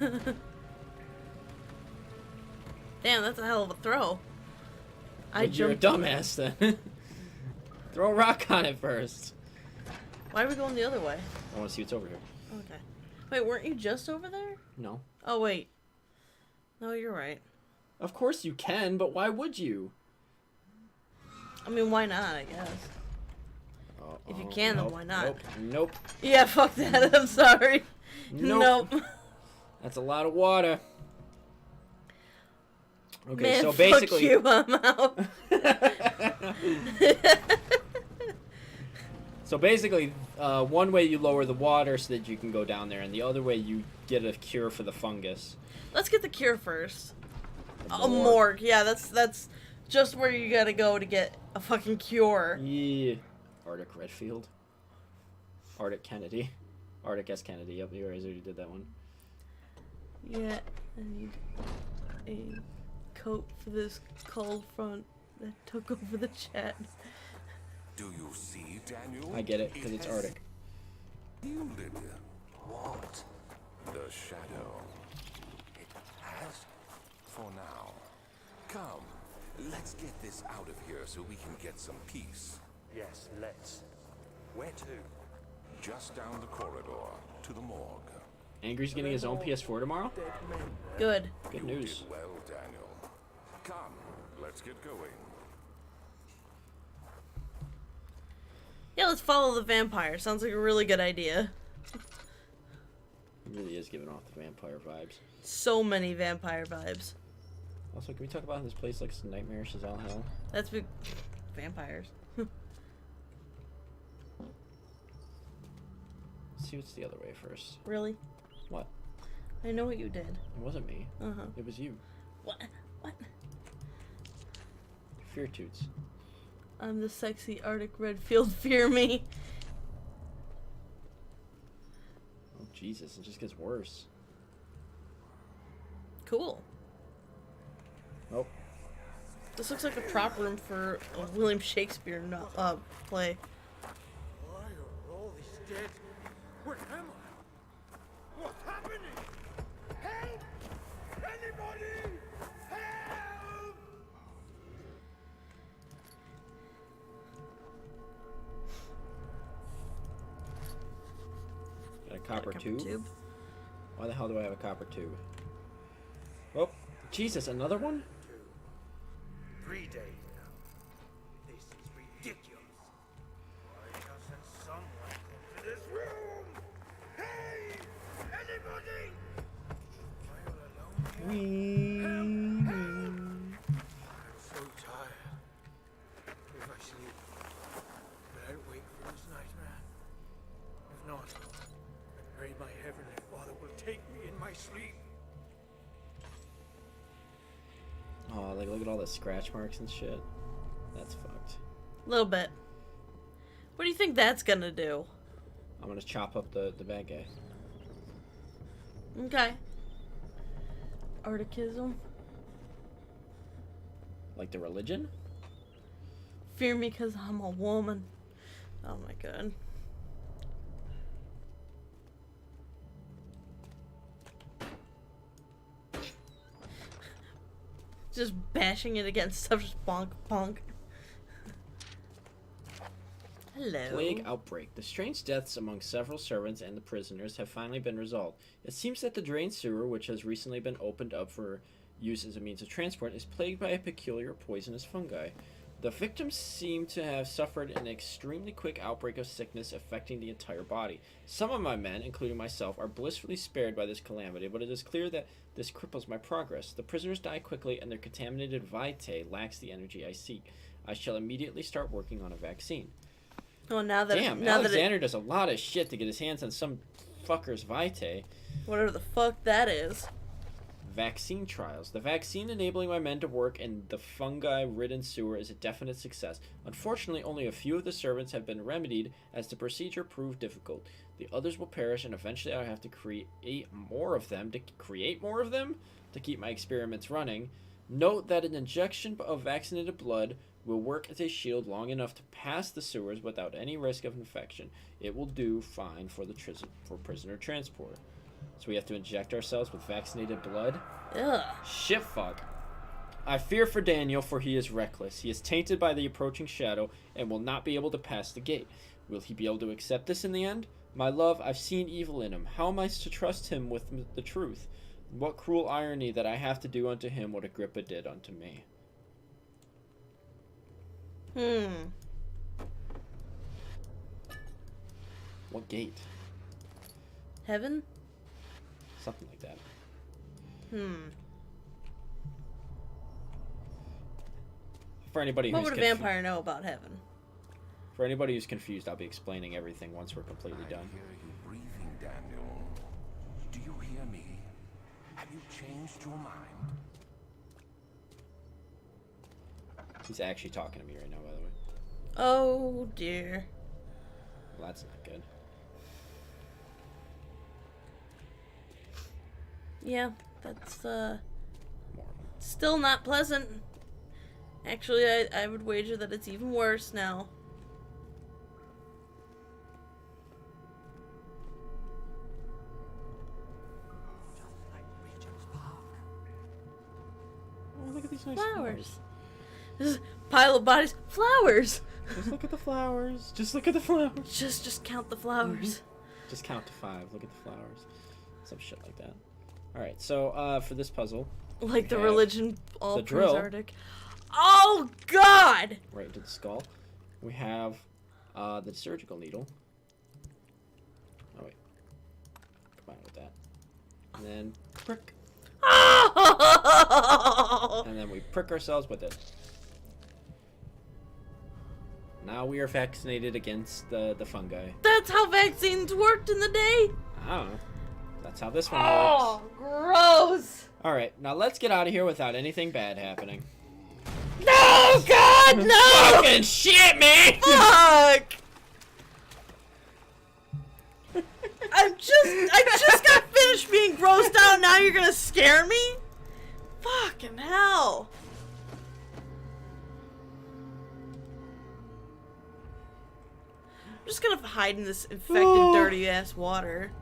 Damn, that's a hell of a throw. You're a dumbass then. Throw a rock on it first. Why are we going the other way? I want to see what's over here. Okay. Wait, weren't you just over there? No. Oh, wait. No, you're right. Of course you can, but why would you? I mean, why not, I guess. If you can, then why not? Nope. Yeah, fuck that. I'm sorry. Nope. Nope. That's a lot of water. Okay, Man, so basically... fuck you, I'm out. So basically, one way you lower the water so that you can go down there, and the other way you get a cure for the fungus. Let's get the cure first. A A morgue. Yeah, that's just where you gotta go to get a fucking cure. Yeah. Arctic Redfield. Arctic Kennedy. Arctic S. Kennedy. Yep, you guys already did that one. Yeah, I need a coat for this cold front that took over the chat. Do you see, Daniel? I get it, because it's Arctic. Yielded. What? The shadow. It has? For now. Come, let's get this out of here so we can get some peace. Yes, let's. Where to? Just down the corridor to the morgue. Angry's getting his own PS4 tomorrow? Good. Good You news. did well, Daniel. Come, let's get going. Yeah, let's follow the vampire. Sounds like a really good idea. He really is giving off the vampire vibes. So many vampire vibes. Also, can we talk about how this place looks nightmarish as all hell? That's big. Vampires. Let's see what's the other way first. Really? What? I know what you did. It wasn't me. Uh-huh. It was you. What? What? Fear toots. I'm the sexy Arctic Redfield. Fear me. Oh, Jesus. It just gets worse. Cool. Oh. This looks like a prop room for a William Shakespeare play. Why are all these dead? Where am I? What's happening? Help! Anybody! Help! Got a copper tube? Why the hell do I have a copper tube? Oh, Jesus, another one? 3 days now. This is ridiculous. Why doesn't someone come to this room? Hey! Anybody! Am I all alone here? I'm so tired. If I sleep, will I wake from this nightmare? If not, I pray my heavenly Father will take me in my sleep. Oh, like, look at all the scratch marks and shit. That's fucked. A little bit. What do you think that's gonna do? I'm gonna chop up the bad guy. Okay. Arcticism. Like the religion? Fear me because I'm a woman. Oh my god. Just bashing it against stuff, just bonk, bonk. Hello. Plague outbreak. The strange deaths among several servants and the prisoners have finally been resolved. It seems that the drain sewer, which has recently been opened up for use as a means of transport, is plagued by a peculiar poisonous fungi. The victims seem to have suffered an extremely quick outbreak of sickness affecting the entire body. Some of my men, including myself, are blissfully spared by this calamity, but it is clear that this cripples my progress. The prisoners die quickly, and their contaminated vitae lacks the energy I seek. I shall immediately start working on a vaccine. Oh, now that Damn, now Alexander does a lot of shit to get his hands on some fucker's vitae. Whatever the fuck that is. Vaccine trials. The vaccine enabling my men to work in the fungi-ridden sewer is a definite success. Unfortunately, only a few of the servants have been remedied as the procedure proved difficult. The others will perish, and eventually I'll have to create more of them to keep my experiments running. Note that an injection of vaccinated blood will work as a shield long enough to pass the sewers without any risk of infection. It will do fine for prisoner transport. So we have to inject ourselves with vaccinated blood? Ugh. Shit fuck. I fear for Daniel, for he is reckless. He is tainted by the approaching shadow and will not be able to pass the gate. Will he be able to accept this in the end? My love, I've seen evil in him. How am I to trust him with the truth? What cruel irony that I have to do unto him what Agrippa did unto me. What gate? Heaven? Something like that. For anybody What who's would a vampire know about heaven? For anybody who's confused, I'll be explaining everything once we're completely done. I hear you breathing, Daniel. Do you hear me? Have you changed your mind? He's actually talking to me right now, by the way. Oh dear. Well, that's not good. Yeah, that's More. still not pleasant. Actually, I would wager that it's even worse now. Oh, look at these nice Flowers. This is pile of bodies. Flowers. Just look at the flowers. Just look at the flowers. Just count the flowers. Just count to 5. Look at the flowers. Some shit like that. Alright, so for this puzzle. Like the religion all the drill. Arctic. Oh God! Right into the skull. We have the surgical needle. Oh wait. Combine it with that. And then prick. Oh! And then we prick ourselves with it. Now we are vaccinated against the fungi. That's how vaccines worked in the day. I don't know. That's how this one Oh, works. gross! Alright, now let's get out of here without anything bad happening. No, God, no! Fucking shit, man! Fuck! I just got finished being grossed out. Now you're gonna scare me? Fucking hell! I'm just gonna hide in this infected, dirty ass water.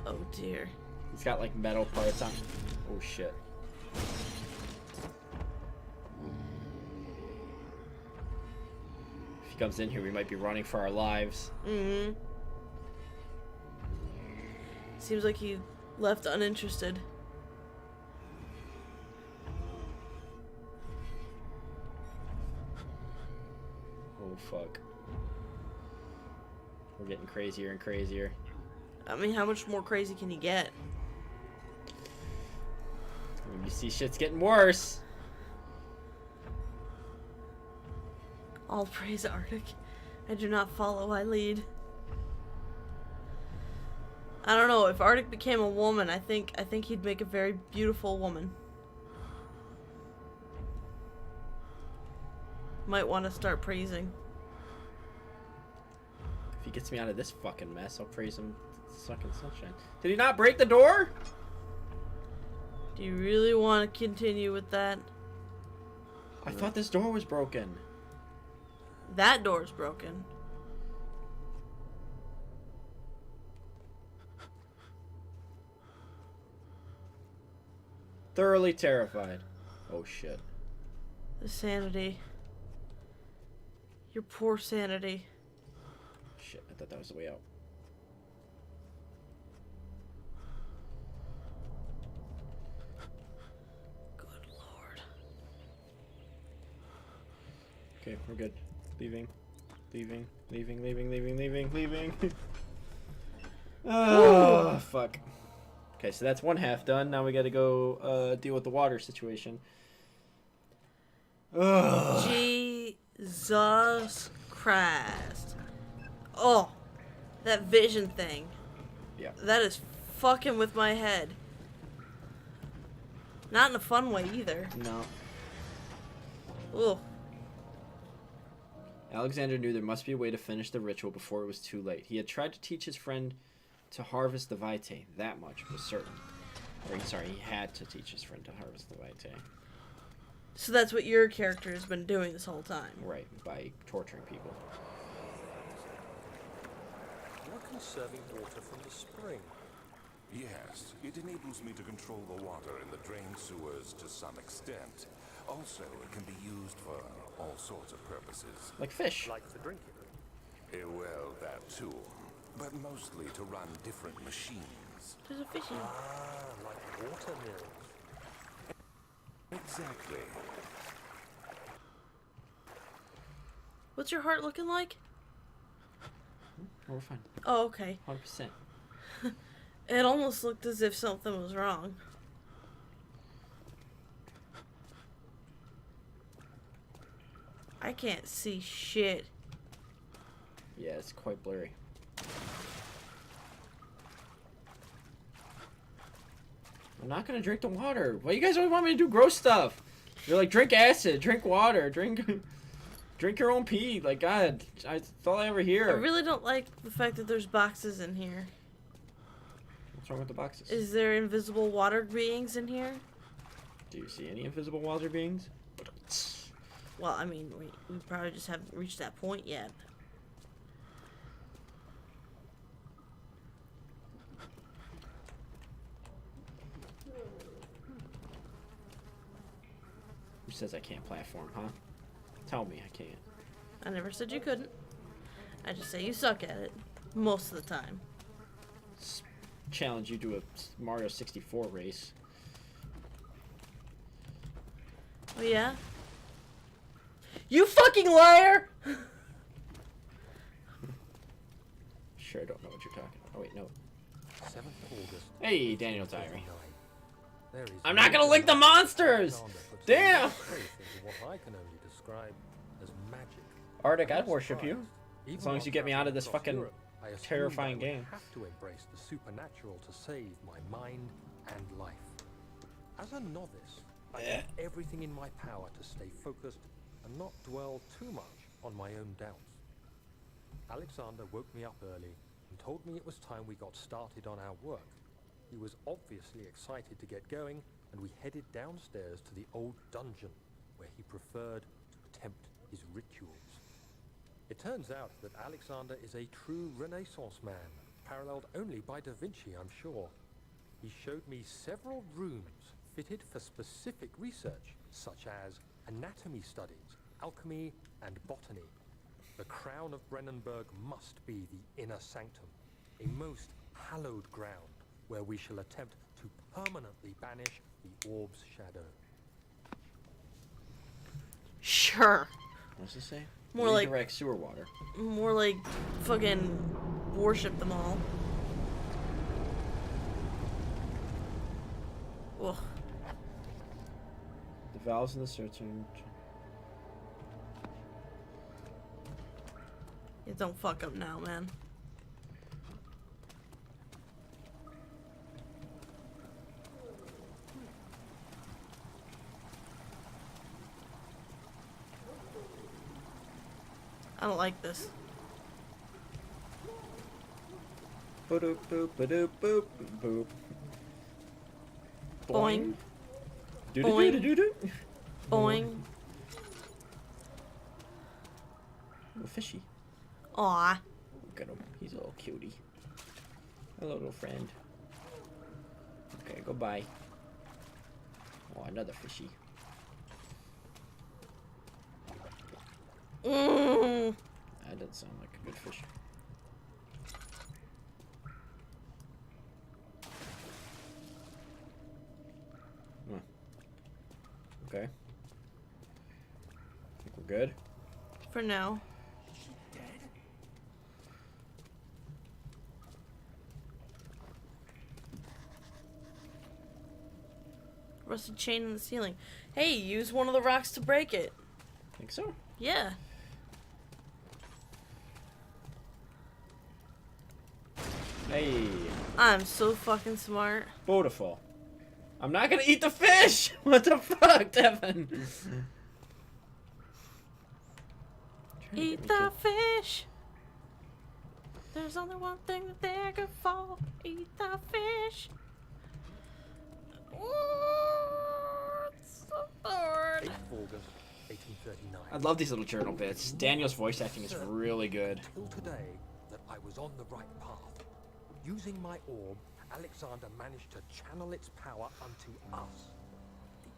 Oh dear. He's got like metal parts on. Oh shit. If he comes in here, we might be running for our lives. Mm-hmm. Seems like he left uninterested. Oh fuck. We're getting crazier and crazier. I mean, how much more crazy can you get? When you see shit's getting worse. All praise Arctic. I do not follow, I lead. I don't know, if Arctic became a woman, I think he'd make a very beautiful woman. Might want to start praising. If he gets me out of this fucking mess, I'll praise him. Fucking sunshine. Did he not break the door? Do you really want to continue with that? I thought this door was broken. That door's broken. Thoroughly terrified. Oh shit. The sanity. Your poor sanity. Shit, I thought that was the way out. Good lord. Okay, we're good. Leaving. Leaving. Leaving, leaving, leaving, leaving, leaving. Oh, fuck. Okay, so that's one half done. Now we gotta go deal with the water situation. Ugh. Jesus Christ. Oh, that vision thing. Yeah. That is fucking with my head. Not in a fun way either. No. Ugh. Alexander knew there must be a way to finish the ritual before it was too late. He had tried to teach his friend to harvest the vitae. That much was certain. Or, sorry, he had to teach his friend to harvest the vitae. So that's what your character has been doing this whole time. Right, by torturing people. What conserving water from the spring? Yes, it enables me to control the water in the drain sewers to some extent. Also, it can be used for all sorts of purposes. Like fish. Like to drink it. Well, that too. But mostly to run different machines. There's a fish in it. Ah, like water mills. Exactly. What's your heart looking like? We're fine. Oh, okay. 100%. It almost looked as if something was wrong. I can't see shit. Yeah, it's quite blurry. I'm not gonna drink the water. Why you guys always want me to do gross stuff? You're like, drink acid, drink water, drink your own pee. Like, God, that's all I ever hear. I really don't like the fact that there's boxes in here. What's wrong with the boxes? Is there invisible water beings in here? Do you see any invisible water beings? Well, I mean, we probably just haven't reached that point yet. Who says I can't platform, huh? Tell me I can't. I never said you couldn't. I just say you suck at it. Most of the time. Challenge you to a Mario 64 race. Oh, yeah? You fucking liar! Sure, I don't know what you're talking about. Oh, wait, no. 7th August. Hey, Daniel Diary. There is I'm not gonna link the monsters! Damn! What I can only describe as magic. Arctic, I'd worship you. As long as you get me out of this fucking terrifying I game. have to embrace the supernatural to save my mind and life. As a novice, I did everything in my power to stay focused and not dwell too much on my own doubts. Alexander woke me up early and told me it was time we got started on our work. He was obviously excited to get going, and we headed downstairs to the old dungeon, where he preferred to attempt his rituals. It turns out that Alexander is a true Renaissance man, paralleled only by Da Vinci, I'm sure. He showed me several rooms fitted for specific research, such as anatomy studies, alchemy, and botany. The crown of Brennenburg must be the inner sanctum, a most hallowed ground where we shall attempt to permanently banish the orb's shadow. Sure. What's it say? More like redirect sewer water. More like fucking worship them all. Ugh. The valves in the searching. Yeah, don't fuck up now, man. I don't like this. Boop boop boop boop boop. Boing. Do Boing. do do do. Boing. Oh, fishy. Aw. Look at him. He's a little cutie. Hello, little friend. Okay, goodbye. Oh, another fishy. Mm. That doesn't sound like a good fish. Huh. Okay. Think we're good. For now. Rusted chain in the ceiling. Hey, use one of the rocks to break it. Think so? Yeah. Hey. I'm so fucking smart. Beautiful. I'm not gonna eat the fish! What the fuck, Devin? Eat the fish. There's only one thing that they're good for. Eat the fish. Ooh, it's so bored. 8th August, 1839. I love these little journal bits. Daniel's voice acting is really good. Till today that I was on the right path. Using my orb Alexander managed to channel its power unto us.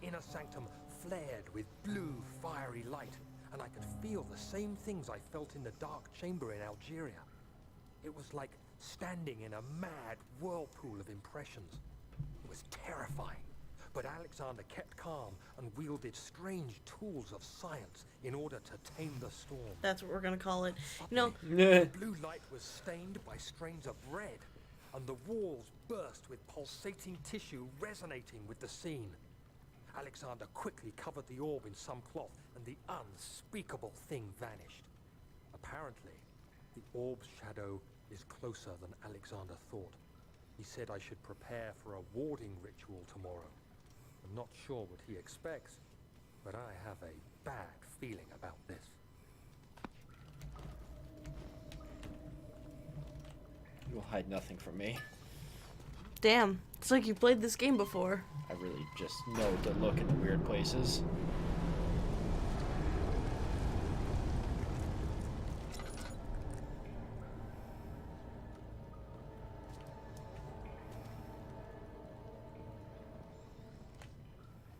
The inner sanctum flared with blue, fiery light, and I could feel the same things I felt in the dark chamber in Algeria. It was like standing in a mad whirlpool of impressions. It was terrifying, but Alexander kept calm and wielded strange tools of science in order to tame the storm. That's what we're gonna call it. You know, The blue light was stained by strains of red, and the walls burst with pulsating tissue resonating with the scene. Alexander quickly covered the orb in some cloth, and the unspeakable thing vanished. Apparently, the orb's shadow is closer than Alexander thought. He said I should prepare for a warding ritual tomorrow. I'm not sure what he expects, but I have a bad feeling about this. You will hide nothing from me. damn, it's like you played this game before. I really just know to look in the weird places.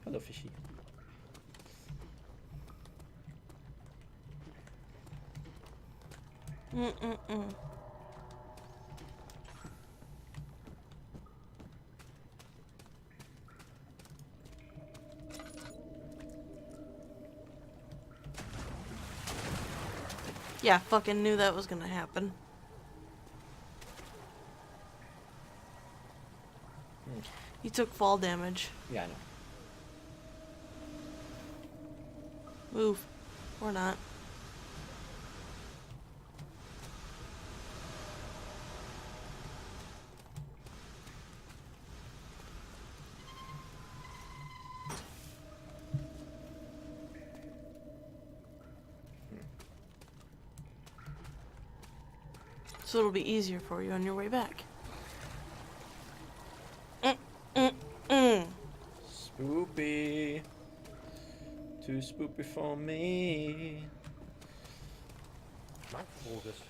Hello, fishy. Yeah, fucking knew that was gonna happen. You took fall damage. Yeah, I know. Move. Or not. So it'll be easier for you on your way back. Spoopy. Too spoopy for me. 9th of August,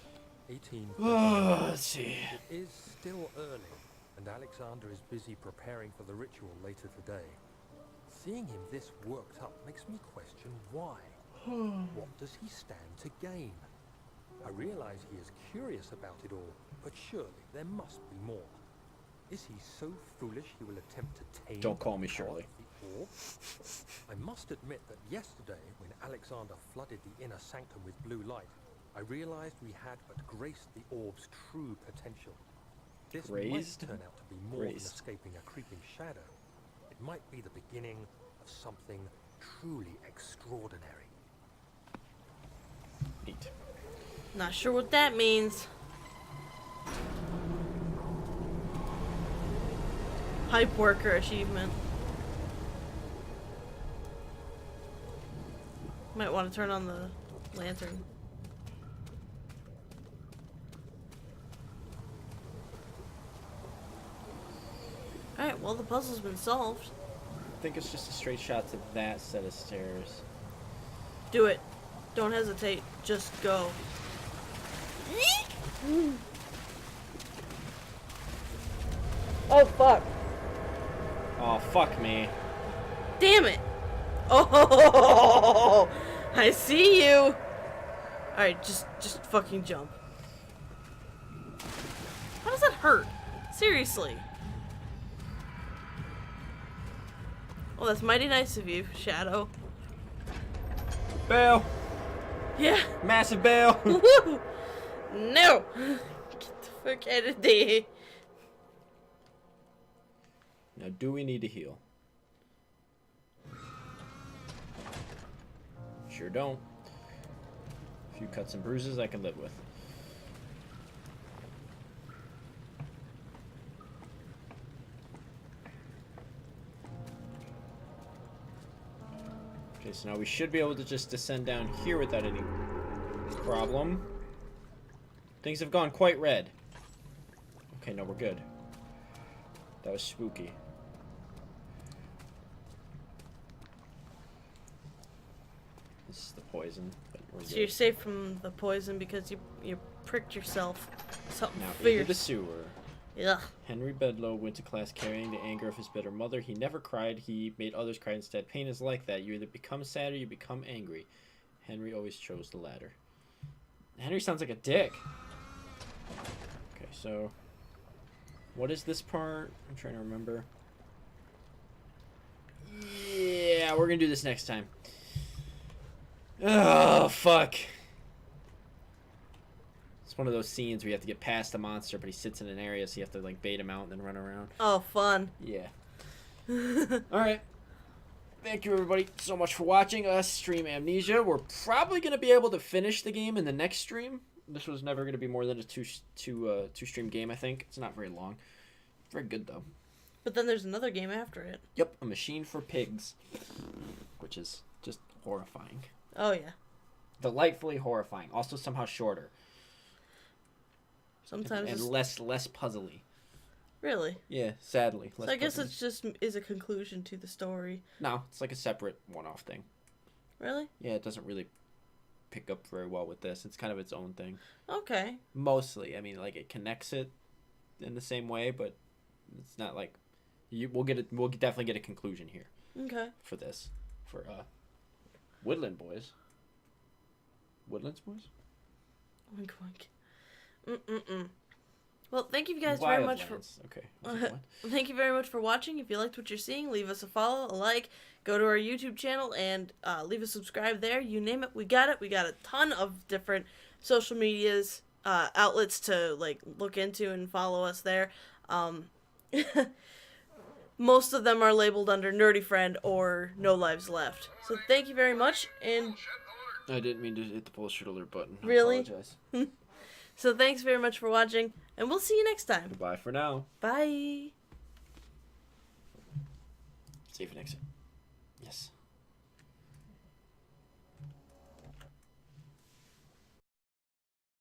18. Let's see. It is still early, and Alexander is busy preparing for the ritual later today. Seeing him this worked up makes me question why. What does he stand to gain? I realize he is curious about it all, but surely there must be more. Is he so foolish he will attempt to tame? Don't call me the power Shirley. of the orb? I must admit that yesterday, when Alexander flooded the inner sanctum with blue light, I realized we had but graced the orb's true potential. This Grazed? might turn out to be more than Graced. escaping a creeping shadow. It might be the beginning of something truly extraordinary. Neat. Not sure what that means. Hype worker achievement. Might want to turn on the lantern. Alright, well the puzzle's been solved. I think it's just a straight shot to that set of stairs. Do it. Don't hesitate. Just go. Oh fuck. Oh, fuck me. Damn it. Oh, I see you. Alright, just fucking jump. How does that hurt? Seriously. Oh, that's mighty nice of you, Shadow. Bail! Yeah. Massive bail! Woo! No! Get the fuck out of there. Now, do we need to heal? Sure don't. A few cuts and bruises I can live with. Okay, so now we should be able to just descend down here without any problem. Things have gone quite red. Okay, no, we're good. That was spooky. This is the poison, but we're So good. you're safe from the poison because you pricked yourself. Something Now fierce. into the sewer. Ugh. Henry Bedloe went to class carrying the anger of his bitter mother. He never cried. He made others cry instead. Pain is like that. You either become sad or you become angry. Henry always chose the latter. Henry sounds like a dick. Okay, so... what is this part? I'm trying to remember. Yeah, we're gonna do this next time. Oh, fuck. It's one of those scenes where you have to get past the monster, but he sits in an area, so you have to, like, bait him out and then run around. Oh, fun. Yeah. Alright. Thank you, everybody, so much for watching us stream Amnesia. We're probably going to be able to finish the game in the next stream. This was never going to be more than a two-stream game, I think. It's not very long. Very good, though. But then there's another game after it. Yep, A Machine for Pigs, which is just horrifying. Oh, yeah. Delightfully horrifying. Also somehow shorter. Sometimes and it's... less puzzly. Really? Yeah, sadly. So I guess it's just is a conclusion to the story. No, it's like a separate one-off thing. Really? Yeah, it doesn't really pick up very well with this. It's kind of its own thing. Okay. Mostly. I mean, like, it connects it in the same way, but it's not like... We'll definitely get a conclusion here. Okay. For this. For, Woodland Boys. Woodlands Boys? Wink, wink. Well, thank you guys very much for... Okay. Thank you very much for watching. If you liked what you're seeing, leave us a follow, a like, go to our YouTube channel, and leave a subscribe there. You name it, we got it. We got a ton of different social medias, outlets to, like, look into and follow us there. Most of them are labeled under Nerdy Friend or No Lives Left. So thank you very much, and... I didn't mean to hit the bullshit alert button. Really? I apologize. So thanks very much for watching, and we'll see you next time. Goodbye for now. Bye. Safe and exit. Yes.